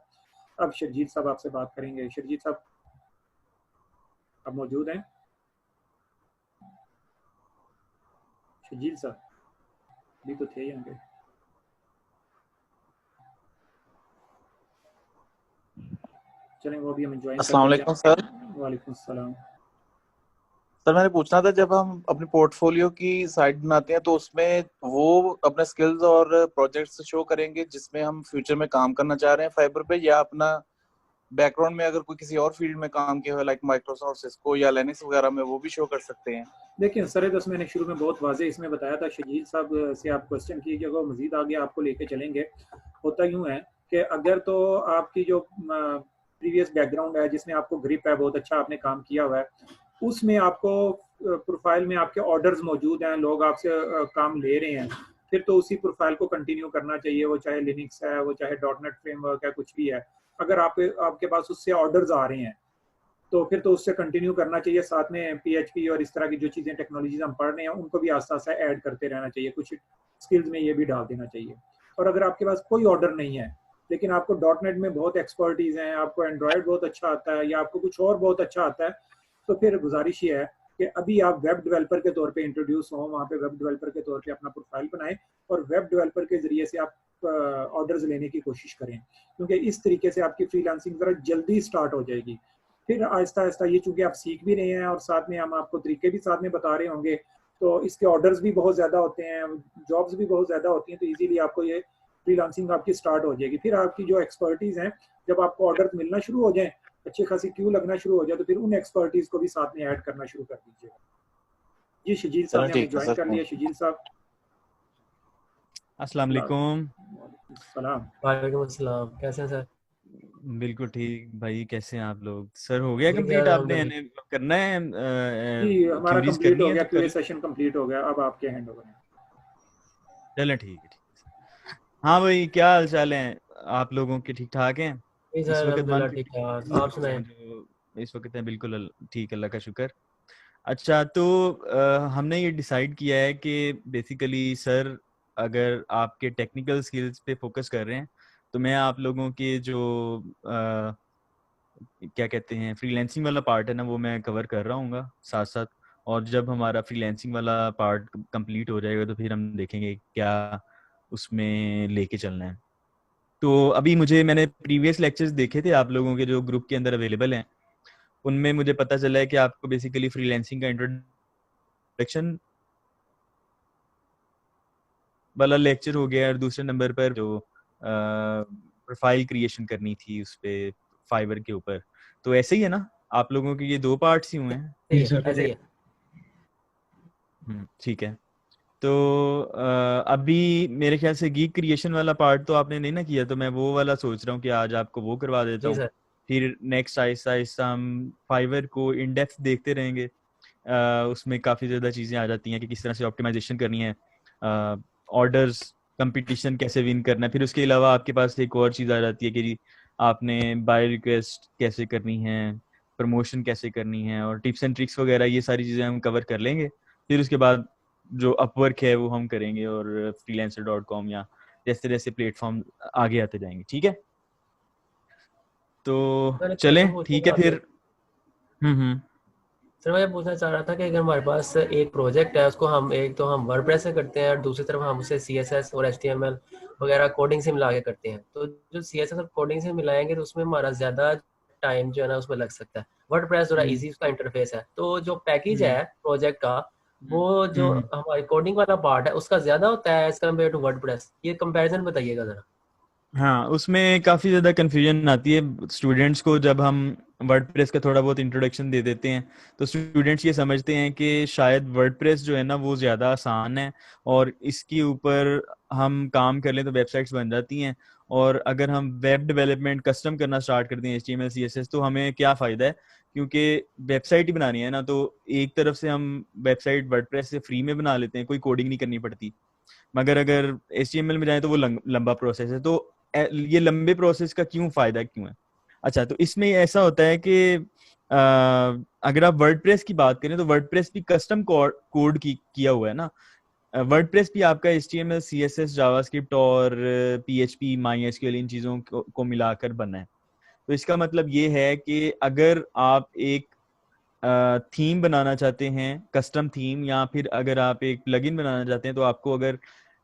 अब शर्जील साहब आपसे बात करेंगे। शर्जील साहब आप मौजूद हैं? शर्जील साहब भी तो थे यहाँ पे। चलें वो भी हम ज्वाइन अस्सलाम वालेकुम सर। वालेकुम सलाम। सर मैंने पूछना था, जब हम अपने पोर्टफोलियो की साइट बनाते हैं तो उसमें वो अपने स्किल्स और प्रोजेक्ट्स शो करेंगे जिसमें हम फ्यूचर में काम करना चाह रहे हैं फाइबर पे, या अपना बैकग्राउंड में अगर कोई किसी और फील्ड में काम किया हो लाइक माइक्रोसॉफ्ट, सिस्को या लिनक्स वगैरह में, वो भी शो कर सकते हैं? देखिए सर, दस मैंने शुरू में बहुत वाजे इसमें बताया था, शजील साहब से आप क्वेश्चन किए कि अगर मजीद आगे आपको लेके चलेंगे। होता यूँ है कि अगर तो आपकी जो प्रीवियस बैकग्राउंड है जिसमें आपको ग्रिप है, बहुत अच्छा आपने काम किया हुआ है, उसमें आपको प्रोफाइल में आपके ऑर्डर्स मौजूद हैं, लोग आपसे काम ले रहे हैं, फिर तो उसी प्रोफाइल को कंटिन्यू करना चाहिए, वो चाहे लिनक्स है, वो चाहे .NET फ्रेमवर्क है, कुछ भी है। अगर आपके पास उससे ऑर्डर्स आ रहे हैं तो फिर तो उससे कंटिन्यू करना चाहिए। साथ में PHP और इस तरह की जो चीज़ें टेक्नोलॉजीज हम पढ़ रहे हैं उनको भी आस्ता आस्ता ऐड करते रहना चाहिए, कुछ स्किल्स में ये भी डाल देना चाहिए। और अगर आपके पास कोई ऑर्डर नहीं है लेकिन आपको .NET में बहुत एक्सपर्टीज है, आपको एंड्रॉयड बहुत अच्छा आता है या आपको कुछ और बहुत अच्छा आता है, तो फिर गुजारिश ये है कि अभी आप वेब डेवलपर के तौर पे इंट्रोड्यूस हो, वहाँ पे वेब डेवलपर के तौर पे अपना प्रोफाइल बनाएं और वेब डेवलपर के जरिए से आप ऑर्डर्स लेने की कोशिश करें, क्योंकि इस तरीके से आपकी फ्रीलांसिंग ज़रा जल्दी स्टार्ट हो जाएगी। फिर आहिस्ता आहिस्ता ये चूंकि आप सीख भी रहे हैं और साथ में हम आपको तरीके भी साथ में बता रहे होंगे, तो इसके ऑर्डर्स भी बहुत ज़्यादा होते हैं, जॉब्स भी बहुत ज़्यादा होती हैं, तो इजीली आपको ये फ्रीलांसिंग आपकी स्टार्ट हो जाएगी। फिर आपकी जो एक्सपर्टीज़ हैं, जब आपको ऑर्डर मिलना शुरू हो जाए, अच्छी खासी क्यू लगना शुरू हो जाए, तो फिर उन एक्सपर्टीज़ को भी साथ में ऐड करना शुरू कर दीजिएगा। जी शजील साहब ने ज्वाइन कर लिया। शजील साहब अस्सलाम वालेकुम। वालेकुम अस्सलाम, कैसे हैं सर? बिल्कुल ठीक भाई, कैसे हैं आप लोग? सर हो गया कंप्लीट? आपने यानी करना है जी, हमारा क्यूरीज कंप्लीट करनी हो है गया, तो क्यूए कर। सेशन कंप्लीट हो गया, अब आपके हैंड ओवर है। चलें ठीक है, ठीक है। हाँ भाई, क्या हाल चाल है आप लोगों के? ठीक ठाक हैं जी इस सर, वक्त? अल्हम्दुलिल्लाह ठीक ठाक, आप सुनाएं? जो इस वक्त है बिल्कुल ठीक, अल्लाह का शुक्र। अच्छा, तो हमने ये डिसाइड किया है कि बेसिकली सर अगर आपके टेक्निकल स्किल्स पे फोकस कर रहे हैं तो मैं आप लोगों के जो क्या कहते हैं फ्रीलांसिंग वाला पार्ट है ना, वो मैं कवर कर रहा हूँ साथ साथ। और जब हमारा फ्रीलांसिंग वाला पार्ट कंप्लीट हो जाएगा तो फिर हम देखेंगे क्या उसमें लेके चलना है। तो अभी मैंने प्रीवियस लेक्चर्स देखे थे आप लोगों के जो ग्रुप के अंदर अवेलेबल हैं, उनमें मुझे पता चला है कि आपको बेसिकली फ्रीलांसिंग का इंट्रोडक्शन वाला लेक्चर हो गया, और दूसरे नंबर पर जो प्रोफाइल क्रिएशन करनी थी उस पे फाइबर के ऊपर। तो ऐसे ही है ना, आप लोगों के ये दो पार्ट्स ही हुए हैं? ऐसे ही है। ठीक है। तो अभी मेरे ख्याल से गीक क्रिएशन वाला पार्ट तो आपने नहीं ना किया, तो मैं वो वाला सोच रहा हूँ कि आज आपको वो करवा देता जी हूँ। सर। फिर नेक्स्ट आहिस्ता आहिस्ता हम फाइवर को इन डेप्थ देखते रहेंगे। उसमें काफ़ी ज़्यादा चीज़ें आ जाती हैं कि किस तरह से ऑप्टिमाइजेशन करनी है, ऑर्डर्स, कंपटीशन कैसे विन करना है। फिर उसके अलावा आपके पास एक और चीज़ आ जाती है कि जी आपने बाय रिक्वेस्ट कैसे करनी है, प्रमोशन कैसे करनी है, और टिप्स एंड ट्रिक्स वगैरह, ये सारी चीज़ें हम कवर कर लेंगे। फिर उसके बाद जो अपवर्क है वो हम करेंगे, और freelancer.com या जैसे जैसे प्लेटफॉर्म आगे आते जाएंगे। ठीक है, तो चलें, ठीक है फिर। सर मैं पूछना चाह रहा था कि अगर हमारे पास एक प्रोजेक्ट है, उसको हम एक तो हम वर्डप्रेस से करते हैं और दूसरी तरफ हम उसे CSS और HTML वगैरह कोडिंग से मिला के करते हैं, तो जो CSS और कोडिंग से मिलाएंगे तो उसमें हमारा ज़्यादा टाइम जो है ना उसमें लग सकता है। वर्डप्रेस थोड़ा इजी उसका इंटरफेस है, तो जो पैकेज है प्रोजेक्ट का, वो जो हमारी कोडिंग वाला पार्ट है उसका ज़्यादा होता है एज कम्पेयर टू वर्डप्रेस। ये कंपैरिजन बताइएगा ज़रा। हाँ, उसमें काफ़ी ज़्यादा कन्फ्यूजन आती है स्टूडेंट्स को। जब हम वर्डप्रेस का थोड़ा बहुत इंट्रोडक्शन दे देते हैं तो स्टूडेंट्स ये समझते हैं कि शायद वर्डप्रेस जो है ना वो ज़्यादा आसान है, और इसके ऊपर हम काम कर लें तो वेबसाइट्स बन जाती हैं। और अगर हम वेब डेवलपमेंट कस्टम करना स्टार्ट करते हैं HTML CSS, तो हमें क्या फ़ायदा है, क्योंकि वेबसाइट ही बनानी है ना। तो एक तरफ से हम वेबसाइट वर्डप्रेस से फ्री में बना लेते हैं, कोई कोडिंग नहीं करनी पड़ती। मगर अगर HTML में जाए तो वो लंबा प्रोसेस है। तो ये लंबे प्रोसेस का क्यों फायदा क्यों है? अच्छा, तो इसमें ऐसा होता है कि अगर आप वर्डप्रेस की बात करें तो वर्डप्रेस भी कस्टम कोड किया हुआ है ना। वर्डप्रेस भी आपका HTML CSS जावास्क्रिप्ट और PHP MySQL इन चीज़ों को मिलाकर बना है। तो इसका मतलब ये है कि अगर आप एक थीम बनाना चाहते हैं, कस्टम थीम, या फिर अगर आप एक प्लगइन बनाना चाहते हैं, तो आपको अगर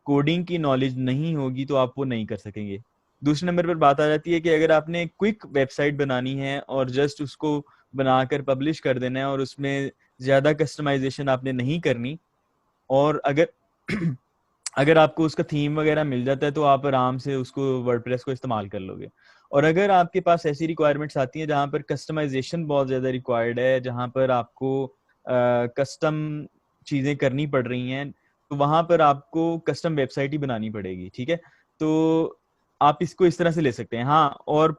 कोडिंग की नॉलेज नहीं होगी तो आप वो नहीं कर सकेंगे। दूसरे नंबर पर बात आ जाती है कि अगर आपने क्विक वेबसाइट बनानी है और जस्ट उसको बनाकर पब्लिश कर देना है और उसमें ज्यादा कस्टमाइजेशन आपने नहीं करनी, और अगर अगर आपको उसका थीम वगैरह मिल जाता है तो आप आराम से उसको वर्डप्रेस को इस्तेमाल कर लोगे। और अगर आपके पास ऐसी रिक्वायरमेंट्स आती हैं जहां पर कस्टमाइजेशन बहुत ज्यादा रिक्वायर्ड है, जहां पर आपको कस्टम चीजें करनी पड़ रही हैं, तो वहां पर आपको कस्टम वेबसाइट ही बनानी पड़ेगी। ठीक है, तो आप इसको इस तरह से ले सकते हैं। हाँ, और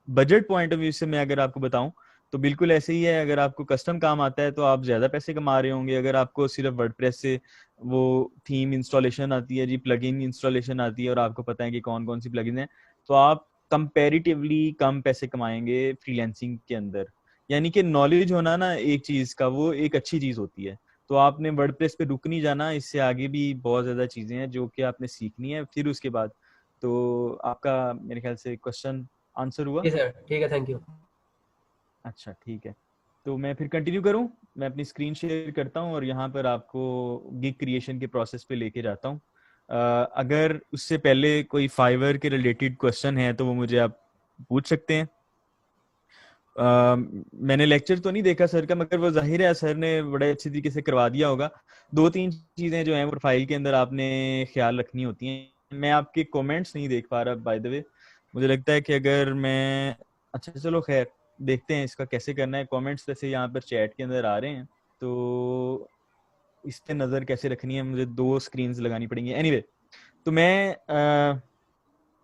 बजट पॉइंट ऑफ व्यू से मैं अगर आपको बताऊं तो बिल्कुल ऐसे ही है। अगर आपको कस्टम काम आता है तो आप ज्यादा पैसे कमा रहे होंगे। अगर आपको सिर्फ वर्डप्रेस से वो थीम इंस्टॉलेशन आती है जी, प्लगइन इंस्टॉलेशन आती है और आपको पता है कि कौन कौन सी प्लगइन है, तो आप कंपैरेटिवली कम पैसे कमाएंगे फ्रीलांसिंग के अंदर। यानी कि नॉलेज होना ना एक चीज का, वो एक अच्छी चीज होती है। तो आपने वर्डप्रेस पे रुक नहीं जाना, इससे आगे भी बहुत ज्यादा चीजें हैं जो कि आपने सीखनी है फिर उसके बाद। तो आपका मेरे ख्याल से क्वेश्चन आंसर हुआ। जी सर, ठीक है, थैंक यू। अच्छा ठीक है, तो मैं फिर कंटिन्यू करूं। मैं अपनी स्क्रीन शेयर करता हूं और यहाँ पर आपको गिग क्रिएशन के प्रोसेस पे लेके जाता हूं। अगर उससे पहले कोई फाइवर के रिलेटेड क्वेश्चन है तो वो मुझे आप पूछ सकते हैं। मैंने लेक्चर तो नहीं देखा सर का, मगर वो जाहिर है सर ने बड़े अच्छी तरीके से करवा दिया होगा। 2-3 चीजें जो हैं प्रोफाइल के अंदर आपने ख्याल रखनी होती हैं। मैं आपके कमेंट्स नहीं देख पा रहा बाय द वे। मुझे लगता है कि अगर मैं, अच्छा चलो खैर देखते हैं इसका कैसे करना है। कमेंट्स वैसे यहाँ पर चैट के अंदर आ रहे हैं, तो इस पे नजर कैसे रखनी है, मुझे 2 स्क्रीन्स लगानी पड़ेंगी। एनीवे, तो मैं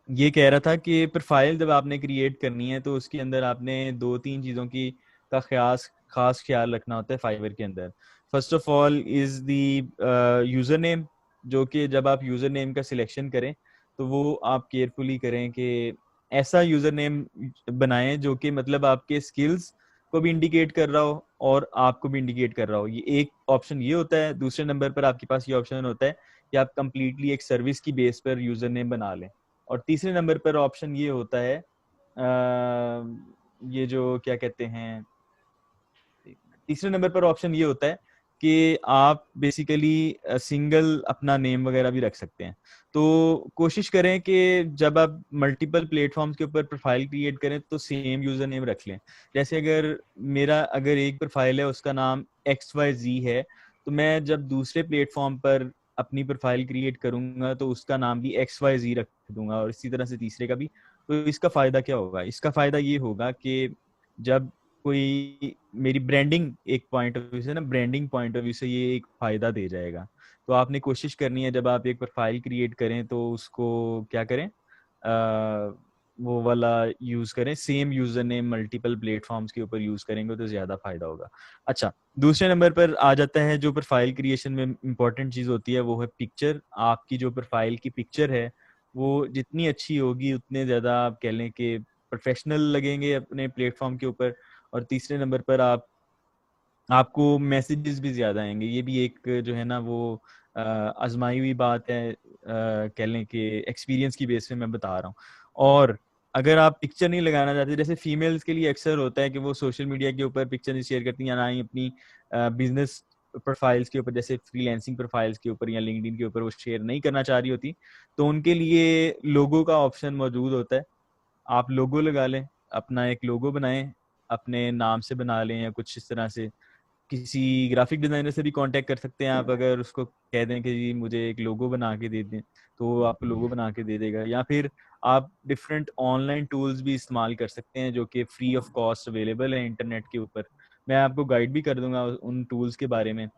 ये कह रहा था कि प्रोफाइल जब आपने क्रिएट करनी है तो उसके अंदर आपने 2-3 चीज़ों की का खास ख्याल रखना होता है फाइवर के अंदर। First of all is the user name, जो कि जब आप यूज़र नेम का सिलेक्शन करें तो वो आप केयरफुली करें कि ऐसा यूज़र नेम बनाएं जो कि मतलब आपके स्किल्स को भी इंडिकेट कर रहा हो और आपको भी इंडिकेट कर रहा हो। ये एक ऑप्शन ये होता है। दूसरे नंबर पर आपके पास ये ऑप्शन होता है कि आप कंप्लीटली एक सर्विस की बेस पर यूज़र नेम बना लें। और तीसरे नंबर पर ऑप्शन ये होता है, ये जो क्या कहते हैं, तीसरे नंबर पर ऑप्शन ये होता है कि आप बेसिकली सिंगल अपना नेम वगैरह भी रख सकते हैं। तो कोशिश करें कि जब आप मल्टीपल प्लेटफॉर्म्स के ऊपर प्रोफाइल क्रिएट करें तो सेम यूजर नेम रख लें। जैसे अगर एक प्रोफाइल है उसका नाम XYZ है, तो मैं जब दूसरे प्लेटफॉर्म पर अपनी प्रोफाइल क्रिएट करूंगा तो उसका नाम भी XYZ रख दूंगा और इसी तरह से तीसरे का भी। तो इसका फायदा क्या होगा? इसका फायदा ये होगा कि जब कोई मेरी ब्रांडिंग, एक पॉइंट ऑफ व्यू से ना, ब्रांडिंग पॉइंट ऑफ व्यू से ये एक फायदा दे जाएगा। तो आपने कोशिश करनी है जब आप एक प्रोफाइल क्रिएट करें तो उसको क्या करें, वो वाला यूज करें, same user name multiple platforms के ऊपर यूज करेंगे तो ज्यादा फायदा होगा। अच्छा, दूसरे नंबर पर आ जाता है जो प्रोफाइल क्रिएशन में इंपॉर्टेंट चीज होती है, वो है पिक्चर। आपकी जो प्रोफाइल की पिक्चर है वो जितनी अच्छी होगी उतने ज्यादा आप कह लें कि प्रोफेशनल लगेंगे अपने प्लेटफॉर्म के ऊपर। और तीसरे नंबर पर आपको मैसेजेस भी ज्यादा आएंगे। ये भी एक जो है ना वो आजमाई हुई बात है, कह लें कि एक्सपीरियंस की बेस पे मैं बता रहा हूँ। और अगर आप पिक्चर नहीं लगाना चाहते, जैसे फीमेल्स के लिए अक्सर होता है कि वो सोशल मीडिया के ऊपर पिक्चर नहीं शेयर करती, या ना ही अपनी बिजनेस प्रोफाइल्स के ऊपर जैसे फ्रीलांसिंग प्रोफाइल्स के ऊपर या लिंक्डइन के ऊपर वो शेयर नहीं करना चाह रही होती, तो उनके लिए लोगो का ऑप्शन मौजूद होता है। आप लोगो लगा लें, अपना एक लोगो बनाएं, अपने नाम से बना लें या कुछ इस तरह से। किसी ग्राफिक डिजाइनर से भी कांटेक्ट कर सकते हैं आप। अगर उसको कह दें कि जी मुझे एक लोगो बना के दे दें तो वो आपको लोगो बना के दे देगा। या फिर आप डिफरेंट ऑनलाइन टूल्स भी इस्तेमाल कर सकते हैं जो कि फ्री ऑफ कॉस्ट अवेलेबल है इंटरनेट के ऊपर। मैं आपको गाइड भी कर दूंगा उन टूल्स के बारे में।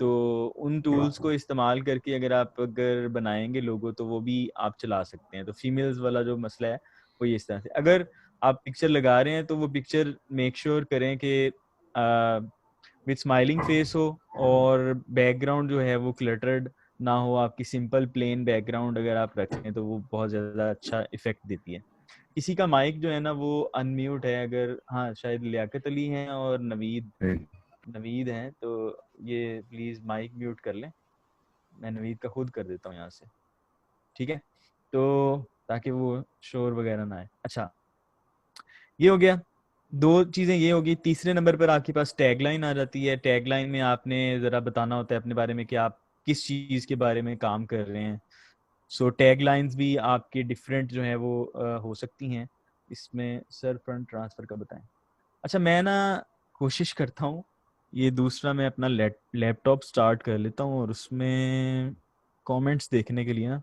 तो उन टूल्स को इस्तेमाल करके अगर बनाएंगे लोगो तो वो भी आप चला सकते हैं। तो फीमेल्स वाला जो मसला है वो ये इस तरह से। अगर आप पिक्चर लगा रहे हैं तो वो पिक्चर मेक श्योर करें कि विद स्माइलिंग फेस हो और बैकग्राउंड जो है वो क्लटर्ड ना हो। आपकी सिंपल प्लेन बैकग्राउंड अगर आप रखें तो वो बहुत ज़्यादा अच्छा इफेक्ट देती है। किसी का माइक जो है ना वो अनम्यूट है, अगर, हाँ शायद लियाकत अली हैं और नवीद हैं, तो ये प्लीज़ माइक म्यूट कर लें। मैं नवीद का खुद कर देता हूँ यहाँ से, ठीक है, तो ताकि वो शोर वगैरह ना आए। अच्छा, ये हो गया, 2 चीजें ये होगी। तीसरे नंबर पर आपके पास टैगलाइन आ जाती है। टैगलाइन में आपने जरा बताना होता है अपने बारे में कि आप किस चीज के बारे में काम कर रहे हैं। सो टैग लाइंस भी आपके डिफरेंट जो है वो हो सकती हैं इसमें। सर फंड ट्रांसफर का बताएं। अच्छा मैं ना कोशिश करता हूँ, ये दूसरा मैं अपना लैपटॉप स्टार्ट कर लेता हूँ और उसमें कमेंट्स देखने के लिए ना,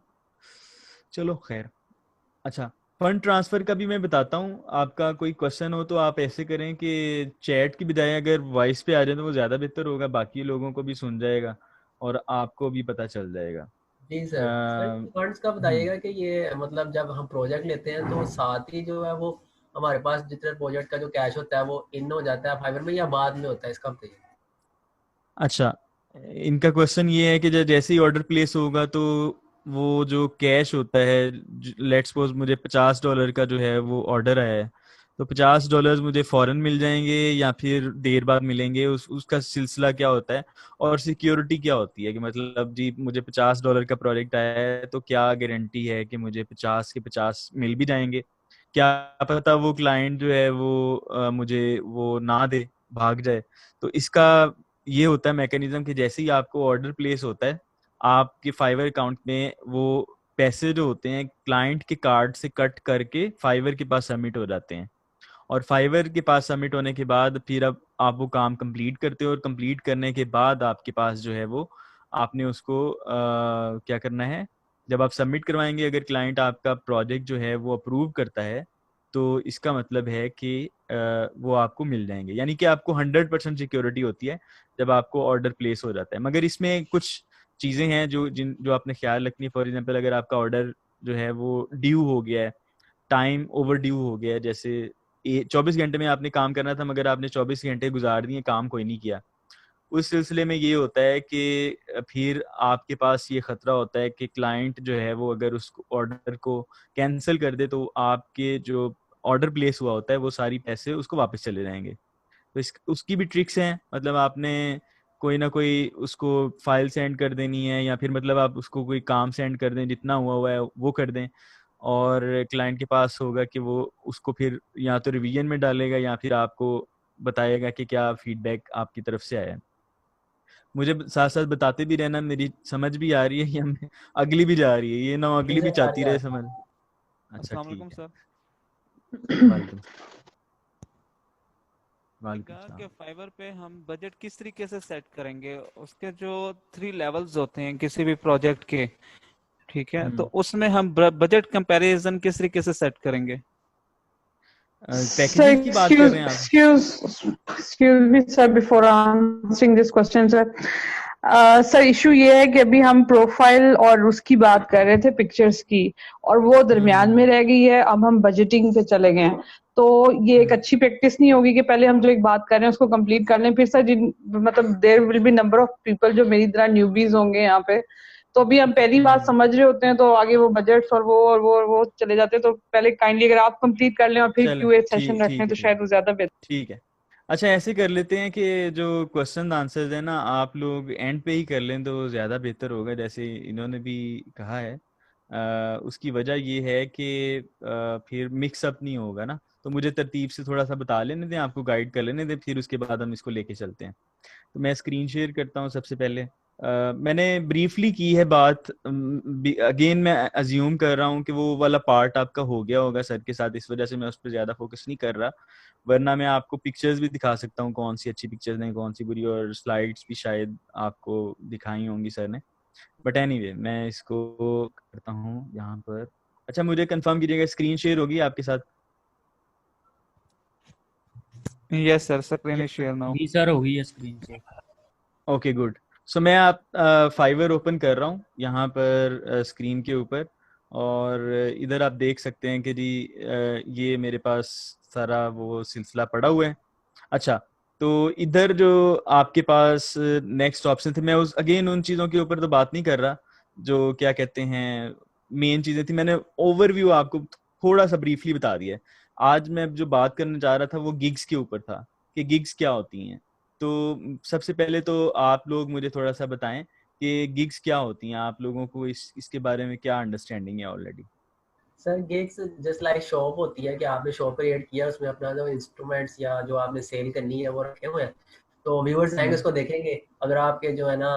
चलो खैर। अच्छा फंड ट्रांसफर का भी मैं बताता हूँ। आपका कोई क्वेश्चन हो तो आप ऐसे करें कि चैट की बजाय अगर वॉइस पे आ जाए तो वो ज़्यादा बेहतर होगा, बाकी लोगों को भी सुन जाएगा और आपको भी पता चल जाएगा। जी सर। सर फंड्स का बताइएगा कि ये मतलब जब हम प्रोजेक्ट लेते हैं तो साथ ही जो है वो हमारे पास जितना प्रोजेक्ट का जो कैश होता है वो इन हो जाता है फाइवर में या बाद में होता है, इसका बताइए। अच्छा इनका क्वेश्चन ये है कि जैसे ही ऑर्डर प्लेस होगा तो वो जो कैश होता है, लेट्स सपोज मुझे $50 का जो है वो ऑर्डर आया है, तो $50 मुझे फौरन मिल जाएंगे या फिर देर बाद मिलेंगे, उसका सिलसिला क्या होता है और सिक्योरिटी क्या होती है कि मतलब जी मुझे $50 का प्रोजेक्ट आया है तो क्या गारंटी है कि मुझे 50 के 50 मिल भी जाएंगे? क्या पता वो क्लाइंट जो है वो मुझे वो ना दे, भाग जाए। तो इसका ये होता है मैकेनिज्म कि जैसे ही आपको ऑर्डर प्लेस होता है आपके फाइवर अकाउंट में वो पैसे जो होते हैं क्लाइंट के कार्ड से कट करके फाइवर के पास सबमिट हो जाते हैं, और फाइवर के पास सबमिट होने के बाद फिर अब आप वो काम कंप्लीट करते हो और कंप्लीट करने के बाद आपके पास जो है वो आपने उसको क्या करना है, जब आप सबमिट करवाएंगे अगर क्लाइंट आपका प्रोजेक्ट जो है वो अप्रूव करता है तो इसका मतलब है कि वो आपको मिल जाएंगे, यानी कि आपको 100% सिक्योरिटी होती है जब आपको ऑर्डर प्लेस हो जाता है। मगर इसमें कुछ चीज़ें हैं जो आपने ख्याल रखनी है। फॉर एग्जांपल अगर आपका ऑर्डर जो है वो ड्यू हो गया है, टाइम ओवर ड्यू हो गया है, जैसे 24 घंटे में आपने काम करना था मगर आपने 24 घंटे गुजार दिए, काम कोई नहीं किया, उस सिलसिले में ये होता है कि फिर आपके पास ये खतरा होता है कि क्लाइंट जो है वो अगर उस ऑर्डर को कैंसिल कर दे तो आपके जो ऑर्डर प्लेस हुआ होता है वो सारी पैसे उसको वापस चले जाएंगे। तो उसकी भी ट्रिक्स हैं, मतलब आपने कोई ना कोई उसको फाइल सेंड कर देनी है या फिर मतलब आप उसको कोई काम सेंड कर दें, जितना हुआ है वो कर दें, और क्लाइंट के पास होगा कि वो उसको फिर या तो रिवीजन में डालेगा या फिर आपको बताएगा कि क्या फीडबैक आपकी तरफ से आया है। मुझे साथ साथ बताते भी रहना, मेरी समझ भी आ रही है या अगली भी जा रही है, ये ना अगली भी चाहती रहे समझ। अच्छा ठीक है सर। वालेकुम के फाइवर पे हम बजट किस तरीके से सेट करेंगे, उसके जो 3 लेवल्स होते हैं किसी भी प्रोजेक्ट के, ठीक है, तो उसमें हम बजट कंपैरिजन किस तरीके से सेट करेंगे? पैकेजिंग की बात कर रहे हैं आप? Excuse me sir, before answering this question sir, sir issue ये है कि अभी हम प्रोफाइल और उसकी बात कर रहे थे पिक्चर्स की, और वो दरमियान में रह गई है, अब हम बजटिंग पे चले गए हैं, तो ये एक अच्छी प्रैक्टिस नहीं होगी कि पहले हम जो एक बात कर रहे हैं उसको कंप्लीट कर लें, फिर सर मतलब there will be number of people जो मेरी तरह न्यूबीज होंगे यहाँ पे, तो अभी हम पहली बात समझ रहे होते हैं तो आगे वो बजट्स और वो चले जाते हैं, तो पहले काइंडली अगर आप कंप्लीट कर लें और फिर क्यूए सेशन रखें तो शायद वो ज्यादा बेहतर। ठीक है, अच्छा ऐसे कर लेते हैं कि जो क्वेश्चन आंसर्स है ना आप लोग एंड पे ही कर लें तो ज़्यादा बेहतर होगा, जैसे इन्होंने भी कहा है। उसकी वजह ये है कि फिर मिक्सअप नहीं होगा ना, तो मुझे तरतीब से थोड़ा सा बता लेने दें, आपको गाइड कर लेने दें, फिर उसके बाद हम इसको लेके चलते हैं। तो मैं स्क्रीन शेयर करता हूँ सबसे पहले। मैंने ब्रीफली की है बात, अगेन मैं अज्यूम कर रहा हूँ कि वो वाला पार्ट आपका हो गया होगा सर के साथ, इस वजह से मैं उस पर ज़्यादा फोकस नहीं कर रहा, वरना मैं आपको पिक्चर्स भी दिखा सकता हूँ कौन सी अच्छी पिक्चर्स हैं कौन सी बुरी, और स्लाइड्स भी शायद आपको दिखाई होंगी सर ने, बट एनीवे मैं इसको करता हूँ यहाँ पर। अच्छा मुझे कंफर्म कीजिएगा स्क्रीन शेयर होगी आपके साथ? Yes sir, screen share now. जी सर होगी है screen share. Okay good. So मैं आप फाइवर ओपन कर रहा हूँ यहाँ पर स्क्रीन के ऊपर, और इधर आप देख सकते हैं कि जी ये मेरे पास सारा वो सिलसिला पड़ा हुआ है। अच्छा तो इधर जो आपके पास नेक्स्ट ऑप्शन थे, मैं उस अगेन उन चीज़ों के ऊपर तो बात नहीं कर रहा जो क्या कहते हैं मेन चीज़ें थी, मैंने ओवरव्यू आपको थोड़ा सा ब्रीफली बता दिया। आज मैं जो बात करना चाह रहा था वो गिग्स के ऊपर था कि गिग्स क्या होती हैं। तो सबसे पहले तो आप लोग मुझे थोड़ा सा बताएं कि गिग्स क्या होती हैं, आप लोगों को इसके बारे में क्या अंडरस्टैंडिंग है already? Sir gigs just like shop होती है कि आपने शॉप क्रिएट किया, उसमें अपना जो इंस्ट्रूमेंट्स या जो आपने सेल करनी है वो रखे हुए हैं, तो व्यूअर्स आएंगे उसको देखेंगे, अगर आपके जो है ना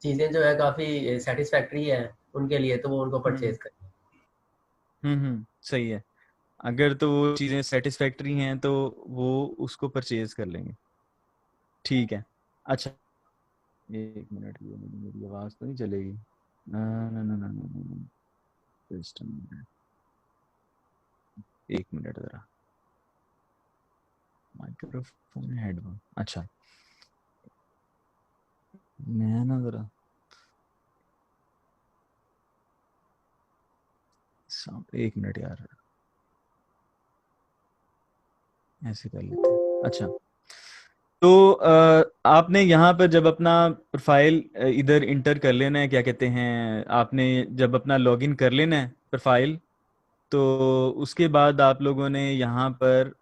चीज़ें जो है काफ़ी सेटिस्फैक्ट्री है उनके लिए, तो वो उनको परचेज करें। सही है। अगर तो वो चीजें सेटिस्फैक्टरी हैं तो वो उसको परचेज कर लेंगे। ठीक है। अच्छा, 1 मिनट, ये मेरी आवाज तो नहीं चलेगी? ना ना ना ना ना, just a minute. 1 मिनट जरा, माइक्रोफोन हेडफोन। अच्छा, मैं ना जरा 1 मिनट यार, ऐसे कर लेते हैं। अच्छा, तो आपने यहाँ पर जब अपना प्रोफाइल इधर इंटर कर लेना है, क्या कहते हैं, आपने जब अपना लॉगिन कर लेना है प्रोफाइल, तो उसके बाद आप लोगों ने यहाँ पर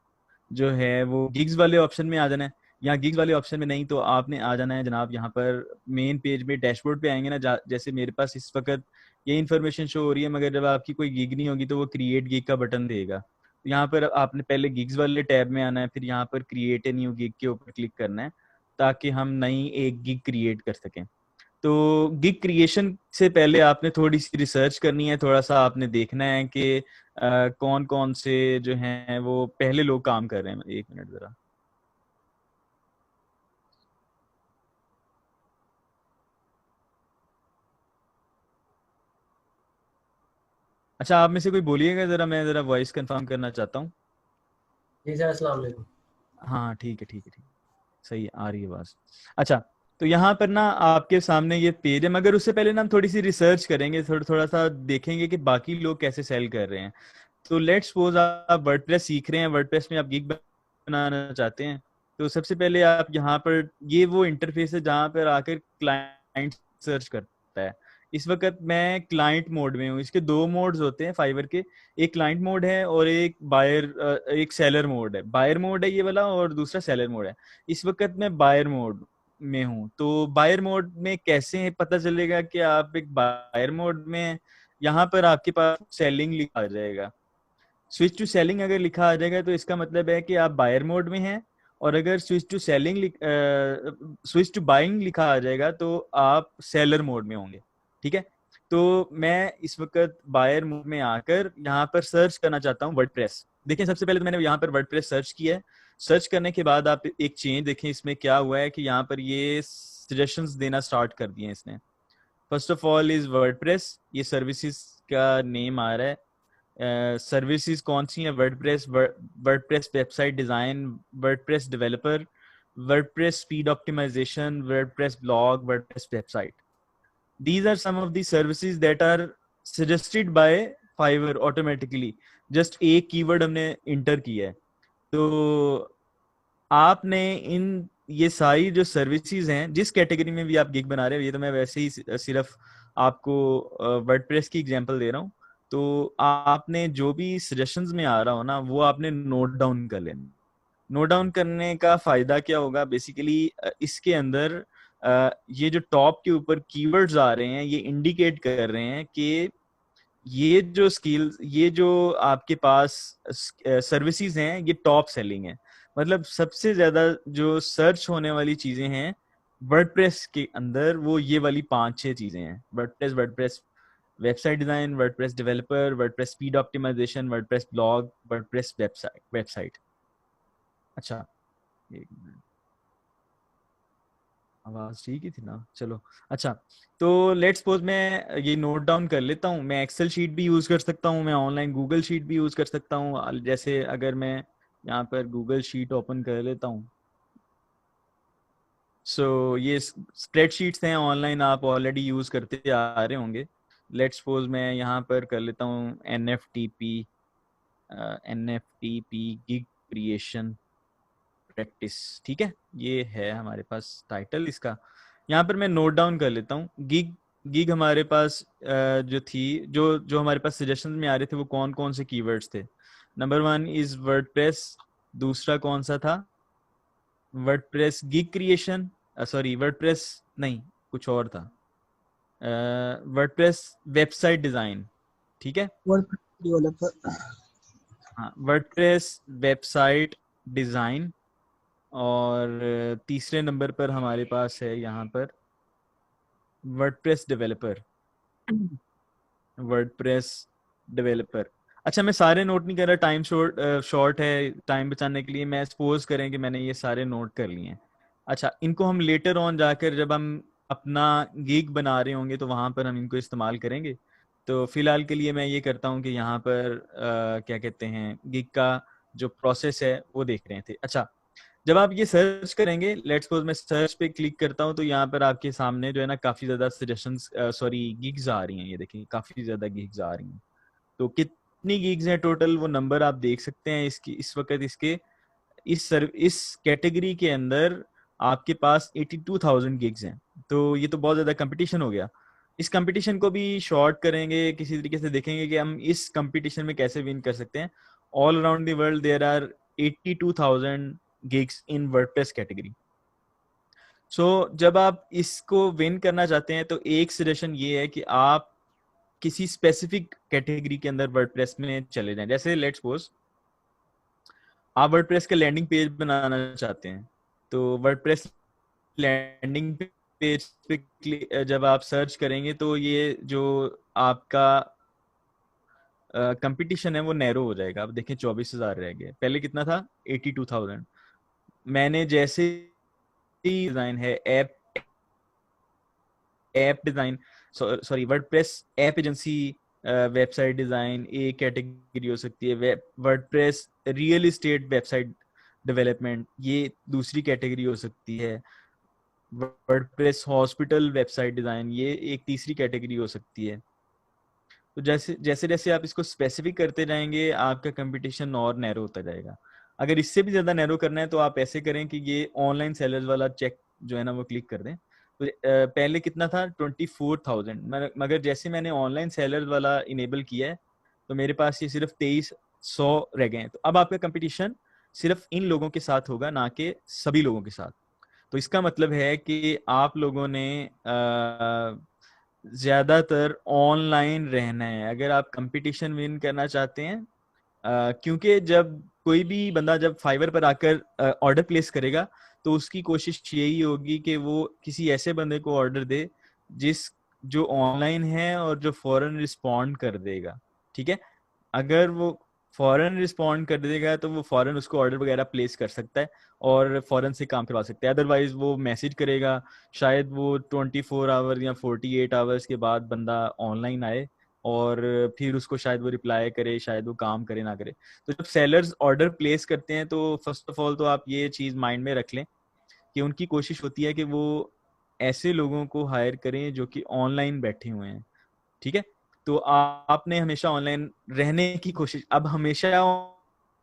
जो है वो गिग्स वाले ऑप्शन में आ जाना है। यहाँ गिग्स वाले ऑप्शन में नहीं तो आपने आ जाना है जनाब यहाँ पर मेन पेज में, डैशबोर्ड पे आएंगे ना, जैसे मेरे पास इस वक्त ये इन्फॉर्मेशन शो हो रही है, मगर जब आपकी कोई गिग नहीं होगी तो वो क्रिएट गिग का बटन देगा। यहाँ पर आपने पहले गिग्स वाले टैब में आना है, फिर यहाँ पर क्रिएट ए न्यू गिग के ऊपर क्लिक करना है ताकि हम नई एक गिग क्रिएट कर सकें। तो गिग क्रिएशन से पहले आपने थोड़ी सी रिसर्च करनी है, थोड़ा सा आपने देखना है कि कौन कौन से जो हैं वो पहले लोग काम कर रहे हैं। 1 मिनट जरा, अच्छा आप में से कोई बोलिएगा जरा, मैं जरा वॉइस कंफर्म करना चाहता हूँ। जी सर, अस्सलाम वालेकुम। हाँ ठीक है, ठीक है, ठीक है, सही आ रही है आवाज। अच्छा, तो यहाँ पर ना आपके सामने ये पेज है, मगर उससे पहले ना हम थोड़ी सी रिसर्च करेंगे, थोड़ा सा देखेंगे कि बाकी लोग कैसे सेल कर रहे हैं। तो लेट्स सपोज आप वर्डप्रेस सीख रहे हैं, वर्डप्रेस में आप गिग बनाना चाहते हैं, तो सबसे पहले आप यहाँ पर, ये वो इंटरफेस है जहाँ पर आकर क्लाइंट सर्च करता है। इस वक्त मैं क्लाइंट मोड में हूँ। इसके 2 मोड्स होते हैं फाइवर के, एक क्लाइंट मोड है और एक एक सेलर मोड है। बायर मोड है ये वाला और दूसरा सेलर मोड है। इस वक्त मैं बायर मोड में हूँ। तो बायर मोड में कैसे पता चलेगा कि आप एक बायर मोड में? यहाँ पर आपके पास सेलिंग लिखा आ जाएगा, स्विच टू सेलिंग अगर लिखा आ जाएगा तो इसका मतलब है कि आप बायर मोड में हैं, और अगर switch to selling switch to buying लिखा आ जाएगा तो आप सेलर मोड में होंगे। ठीक है, तो मैं इस वक्त बायर मोड में आकर यहाँ पर सर्च करना चाहता हूँ वर्डप्रेस। देखिए, सबसे पहले तो मैंने यहाँ पर वर्डप्रेस सर्च किया है। सर्च करने के बाद आप एक चेंज देखें, इसमें क्या हुआ है कि यहाँ पर ये सजेशंस देना स्टार्ट कर दिए इसने। First of all is WordPress, ये सर्विसेज का नेम आ रहा है। सर्विसेज कौन सी हैं? WordPress, WordPress website design, WordPress developer, WordPress speed optimisation, WordPress blog, WordPress website. These are some of the services that are suggested by Fiverr automatically. Just एक keyword हमने इंटर किया है, तो आपने इन ये सारी जो सर्विसेज हैं, जिस कैटेगरी में भी आप गिग बना रहे हो, ये तो मैं वैसे ही सिर्फ आपको वर्डप्रेस की एग्जांपल दे रहा हूँ, तो आपने जो भी सजेशंस में आ रहा हो ना, वो आपने नोट डाउन कर लेना। नोट डाउन करने का फायदा क्या होगा? बेसिकली इसके अंदर ये जो टॉप के ऊपर कीवर्ड्स आ रहे हैं, ये इंडिकेट कर रहे हैं कि ये जो स्किल्स, ये जो आपके पास सर्विसेज हैं, ये टॉप सेलिंग है। मतलब सबसे ज्यादा जो सर्च होने वाली चीजें हैं वर्डप्रेस के अंदर, वो ये वाली 5-6 चीजें हैं। WordPress, WordPress website design, WordPress developer, WordPress speed optimisation, WordPress blog, WordPress website. अच्छा, एक मिनट, आवाज ठीक ही थी ना? चलो, अच्छा, तो लेट्स सपोज मैं ये नोट डाउन कर लेता हूँ। मैं एक्सेल शीट भी यूज कर सकता हूँ, मैं ऑनलाइन गूगल शीट भी यूज कर सकता हूँ। जैसे अगर मैं यहाँ पर गूगल शीट ओपन कर लेता हूँ, सो ये स्प्रेडशीट्स हैं ऑनलाइन, आप ऑलरेडी यूज करते आ रहे होंगे। लेट्स सपोज मैं यहाँ पर कर लेता हूँ NFTP गिग क्रिएशन प्रैक्टिस। ठीक है, ये है हमारे पास टाइटल इसका। यहाँ पर मैं नोट डाउन कर लेता हूँ। गिग हमारे पास जो थी, जो हमारे पास सजेशन में आ रहे थे, वो कौन कौन से कीवर्ड्स थे? Number 1 is WordPress. दूसरा कौन सा था? WordPress gig creation, sorry WordPress नहीं, कुछ और था। WordPress website design. ठीक है, हाँ, वर्डप्रेस वेबसाइट डिजाइन। और तीसरे नंबर पर हमारे पास है यहाँ पर वर्डप्रेस डेवलपर। WordPress developer. अच्छा, मैं सारे नोट नहीं कर रहा, टाइम शॉर्ट है, टाइम बचाने के लिए मैं सपोज करें कि मैंने ये सारे नोट कर लिए हैं। अच्छा, इनको हम लेटर ऑन जाकर जब हम अपना गिग बना रहे होंगे तो वहां पर हम इनको इस्तेमाल करेंगे। तो फिलहाल के लिए मैं ये करता हूँ कि यहाँ पर क्या कहते हैं, गिग का जो प्रोसेस है वो देख रहे थे। अच्छा, जब आप ये सर्च करेंगे, लेट्स सपोज मैं सर्च पे क्लिक करता हूँ, तो यहाँ पर आपके सामने जो है ना काफी ज्यादा सजेशंस, सॉरी गिग्स आ रही हैं। ये देखिए काफी ज्यादा गिग्स आ रही हैं। तो कितनी गिग्स हैं टोटल, वो नंबर आप देख सकते हैं। इसकी इस वक्त इसके इस कैटेगरी के अंदर आपके पास 82,000 गिग्स हैं। तो ये तो बहुत ज्यादा कंपटीशन हो गया। इस कंपटीशन को भी शॉर्ट करेंगे, किसी तरीके से देखेंगे कि हम इस कंपटीशन में कैसे विन कर सकते हैं। All around the world there are 82,000 gigs in WordPress category. So जब आप इसको विन करना चाहते हैं तो एक सजेशन ये है कि आप किसी स्पेसिफिक कैटेगरी के अंदर WordPress में चले जाएं। जैसे लेट्स सपोज आप WordPress का लैंडिंग पेज बनाना चाहते हैं, तो WordPress लैंडिंग पेज पे जब आप सर्च करेंगे तो ये जो आपका कंपटीशन है वो नैरो हो जाएगा। आप देखें 24,000 रह गए, पहले कितना था 82,000। मैंने जैसे डिजाइन है app design, sorry WordPress app agency, website design एक कैटेगरी हो सकती है। WordPress real estate website development ये दूसरी कैटेगरी हो सकती है। वर्डप्रेस हॉस्पिटल वेबसाइट डिजाइन ये एक तीसरी कैटेगरी हो सकती है। तो जैसे जैसे जैसे आप इसको स्पेसिफिक करते जाएंगे आपका कंपटीशन और नैरो होता जाएगा। अगर इससे भी ज्यादा नैरो करना है तो आप ऐसे करें कि ये ऑनलाइन सेलर्स वाला चेक जो है ना वो क्लिक कर दें। तो पहले कितना था 24,000, मगर जैसे मैंने ऑनलाइन सेलर्स वाला इनेबल किया है तो मेरे पास ये सिर्फ 2300 रह गए हैं। तो अब आपका कंपटीशन सिर्फ इन लोगों के साथ होगा, ना कि सभी लोगों के साथ। तो इसका मतलब है कि आप लोगों ने ज्यादातर ऑनलाइन रहना है अगर आप कंपटीशन विन करना चाहते हैं। क्योंकि जब कोई भी बंदा जब फाइवर पर आकर ऑर्डर प्लेस करेगा तो उसकी कोशिश यही होगी कि वो किसी ऐसे बंदे को ऑर्डर दे जो ऑनलाइन है और जो फौरन रिस्पॉन्ड कर देगा। ठीक है, अगर वो फौरन रिस्पॉन्ड कर देगा तो वो फौरन उसको ऑर्डर वगैरह प्लेस कर सकता है और फौरन से काम करवा सकता है। अदरवाइज वो मैसेज करेगा, शायद वो 24 आवर्स या 48 आवर्स के बाद बंदा ऑनलाइन आए और फिर उसको शायद वो रिप्लाई करे, शायद वो काम करे ना करे। तो जब सेलर्स ऑर्डर प्लेस करते हैं तो फर्स्ट ऑफ ऑल तो आप ये चीज माइंड में रख लें कि उनकी कोशिश होती है कि वो ऐसे लोगों को हायर करें जो कि ऑनलाइन बैठे हुए हैं। ठीक है, तो आपने हमेशा ऑनलाइन रहने की कोशिश। अब हमेशा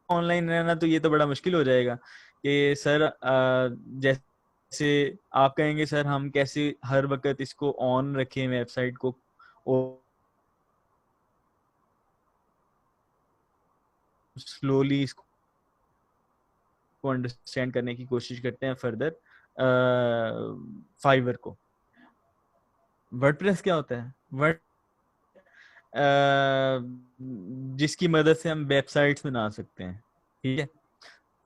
ऑनलाइन रहना तो ये तो बड़ा मुश्किल हो जाएगा कि सर जैसे आप कहेंगे सर हम कैसे हर वक्त इसको ऑन रखें वेबसाइट को, और स्लोली इसको अंडरस्टैंड करने की कोशिश करते हैं फर्दर फाइवर को। वर्डप्रेस क्या होता है? जिसकी मदद से हम वेबसाइट्स बना सकते हैं। ठीक है,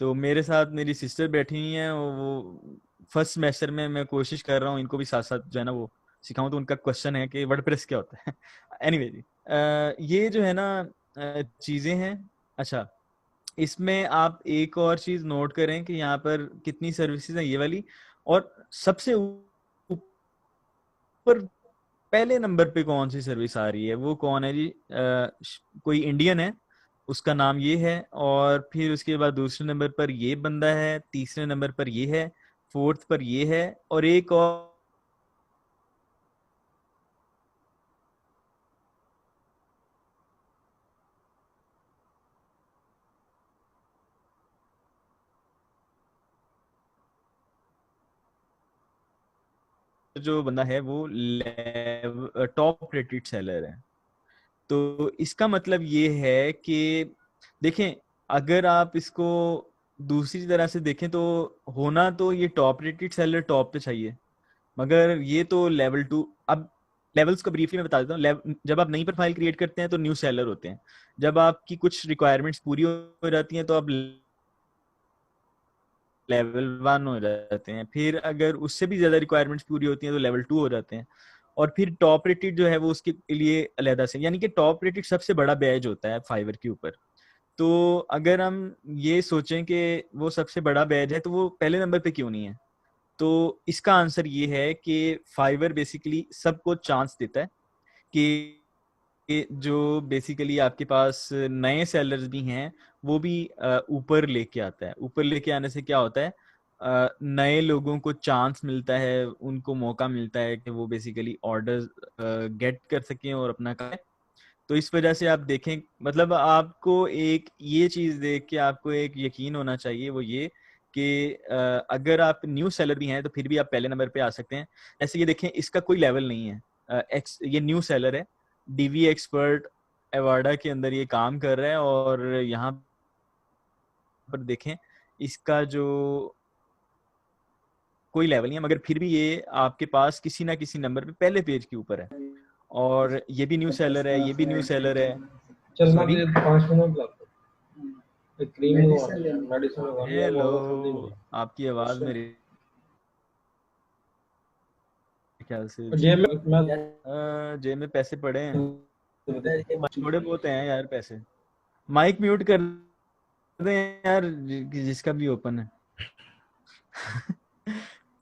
तो मेरे साथ मेरी सिस्टर बैठी हुई हैं, वो फर्स्ट सेमेस्टर में मैं कोशिश कर रहा हूँ इनको भी साथ साथ जो है ना वो सिखाऊं। तो उनका क्वेश्चन है कि वर्डप्रेस क्या होता है। एनीवे ये जो है ना चीजें हैं। अच्छा, इसमें आप एक और चीज नोट करें कि यहाँ पर कितनी सर्विसेज हैं ये वाली, और सबसे ऊपर पहले नंबर पे कौन सी सर्विस आ रही है वो कौन है जी? कोई इंडियन है, उसका नाम ये है, और फिर उसके बाद दूसरे नंबर पर ये बंदा है, तीसरे नंबर पर ये है, फोर्थ पर ये है, और एक और जो बंदा है वो टॉप रेटेड सेलर है। तो इसका मतलब ये है कि देखें, अगर आप इसको दूसरी तरह से देखें तो होना तो ये टॉप रेटेड सेलर टॉप पे चाहिए, मगर ये तो लेवल 2। अब लेवल्स को ब्रीफली मैं बता देता हूँ। जब आप नई प्रोफाइल क्रिएट करते हैं तो न्यू सेलर होते हैं। जब आपकी कुछ रिक्वायरमेंट्स पूरी हो जाती हैं तो आप लेवल 1 हो जाते हैं। फिर अगर उससे भी ज्यादा रिक्वायरमेंट्स पूरी होती हैं तो लेवल 2 हो जाते हैं। और फिर टॉप रेटेड जो है वो उसके लिए अलहदा से, यानी कि टॉप रेटेड सबसे बड़ा बैज होता है फाइवर के ऊपर। तो अगर हम ये सोचें कि वो सबसे बड़ा बैज है तो वो पहले नंबर पे क्यों नहीं है, तो इसका आंसर ये है कि फाइवर बेसिकली सबको चांस देता है कि जो बेसिकली आपके पास नए सेलर्स भी हैं वो भी ऊपर लेके आता है। ऊपर लेके आने से क्या होता है, नए लोगों को चांस मिलता है, उनको मौका मिलता है कि वो बेसिकली ऑर्डर्स गेट कर सकें और अपना करें। तो इस वजह से आप देखें, मतलब आपको एक ये चीज देख के आपको एक यकीन होना चाहिए, वो ये कि अगर आप न्यू सेलर भी हैं तो फिर भी आप पहले नंबर पे आ सकते हैं। ऐसे ये देखें, इसका कोई लेवल नहीं है, ये न्यू सेलर है, डीवी एक्सपर्ट एवार्डा के अंदर ये काम कर रहा है, और यहाँ पर देखें इसका जो कोई लेवल नहीं है, मगर फिर भी ये आपके पास किसी ना किसी नंबर पे पहले पेज के ऊपर है। और ये भी न्यू सेलर है, ये भी न्यू सेलर है। सॉरी, 5 मिनट लगते हेलो, आपकी आवाज मेरी ख्याल से जेब में पैसे पड़े हैं, थोड़े बहुत हैं यार पैसे। माइक म्यूट कर दें यार जिसका भी ओपन है।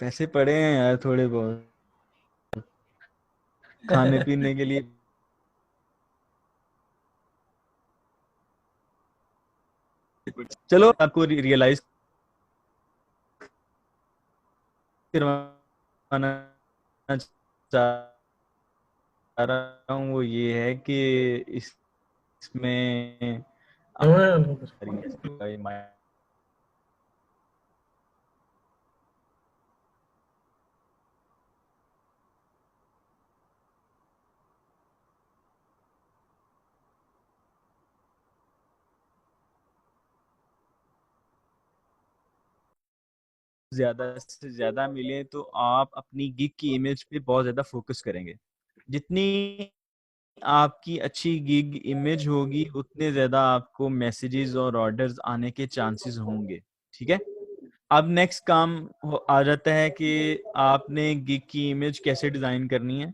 पैसे पड़े हैं यार थोड़े बहुत खाने पीने के लिए। चलो आपको रियलाइज करवाना चाह रहा हूँ, वो ये है कि इसमें ज्यादा से ज्यादा मिले तो आप अपनी गिग की इमेज पे बहुत ज्यादा फोकस करेंगे। जितनी आपकी अच्छी गिग इमेज होगी उतने ज्यादा आपको मैसेजेस और ऑर्डर्स आने के चांसेस होंगे। ठीक है, अब नेक्स्ट काम आ जाता है कि आपने गिग की इमेज कैसे डिजाइन करनी है।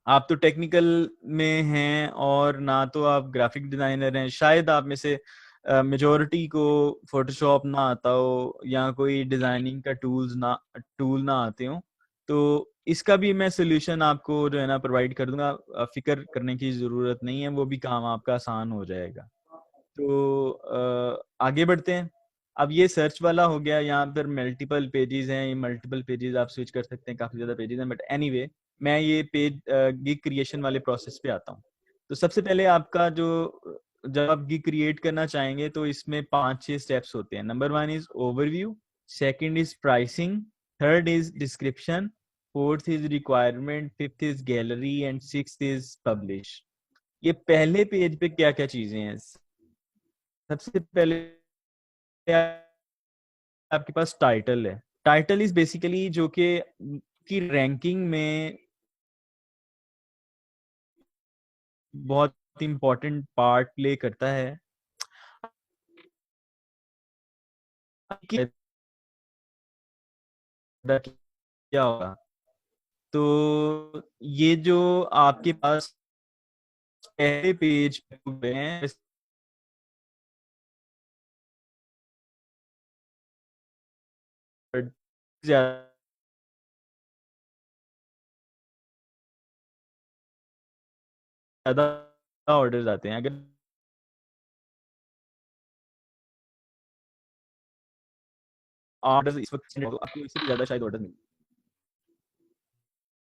आप तो टेक्निकल में हैं और ना तो आप ग्राफिक डिजाइनर हैं, शायद आप में से मेजोरिटी को फोटोशॉप ना आता हो या कोई डिजाइनिंग का टूल ना आते हो। तो इसका भी मैं सोल्यूशन आपको जो है ना प्रोवाइड कर दूंगा, फिक्र करने की जरूरत नहीं है, वो भी काम आपका आसान हो जाएगा। तो आगे बढ़ते हैं। अब ये सर्च वाला हो गया, यहाँ पर मल्टीपल पेजेस हैं, ये मल्टीपल पेजेस आप स्विच कर सकते हैं, काफी ज्यादा पेजेस हैं, बट एनीवे मैं ये पेज गिग क्रिएशन वाले प्रोसेस पे आता हूँ। तो सबसे पहले आपका जो जब आप गिग क्रिएट करना चाहेंगे तो इसमें 5-6 स्टेप्स होते हैं। Number 1 is overview, second is pricing, third is description, fourth is requirement, fifth is gallery and sixth is publish. ये पहले पेज पे क्या क्या चीजें हैं? सबसे पहले आपके पास टाइटल है। टाइटल इज बेसिकली जो कि रैंकिंग में बहुत इंपॉर्टेंट पार्ट प्ले करता है। क्या होगा, तो ये जो आपके पास पहले पेज पे हैं ज्यादा ऑर्डर्स आते हैं। अगर ऑर्डर्स इस वक्त आपको इससे ज्यादा शायद ऑर्डर नहीं,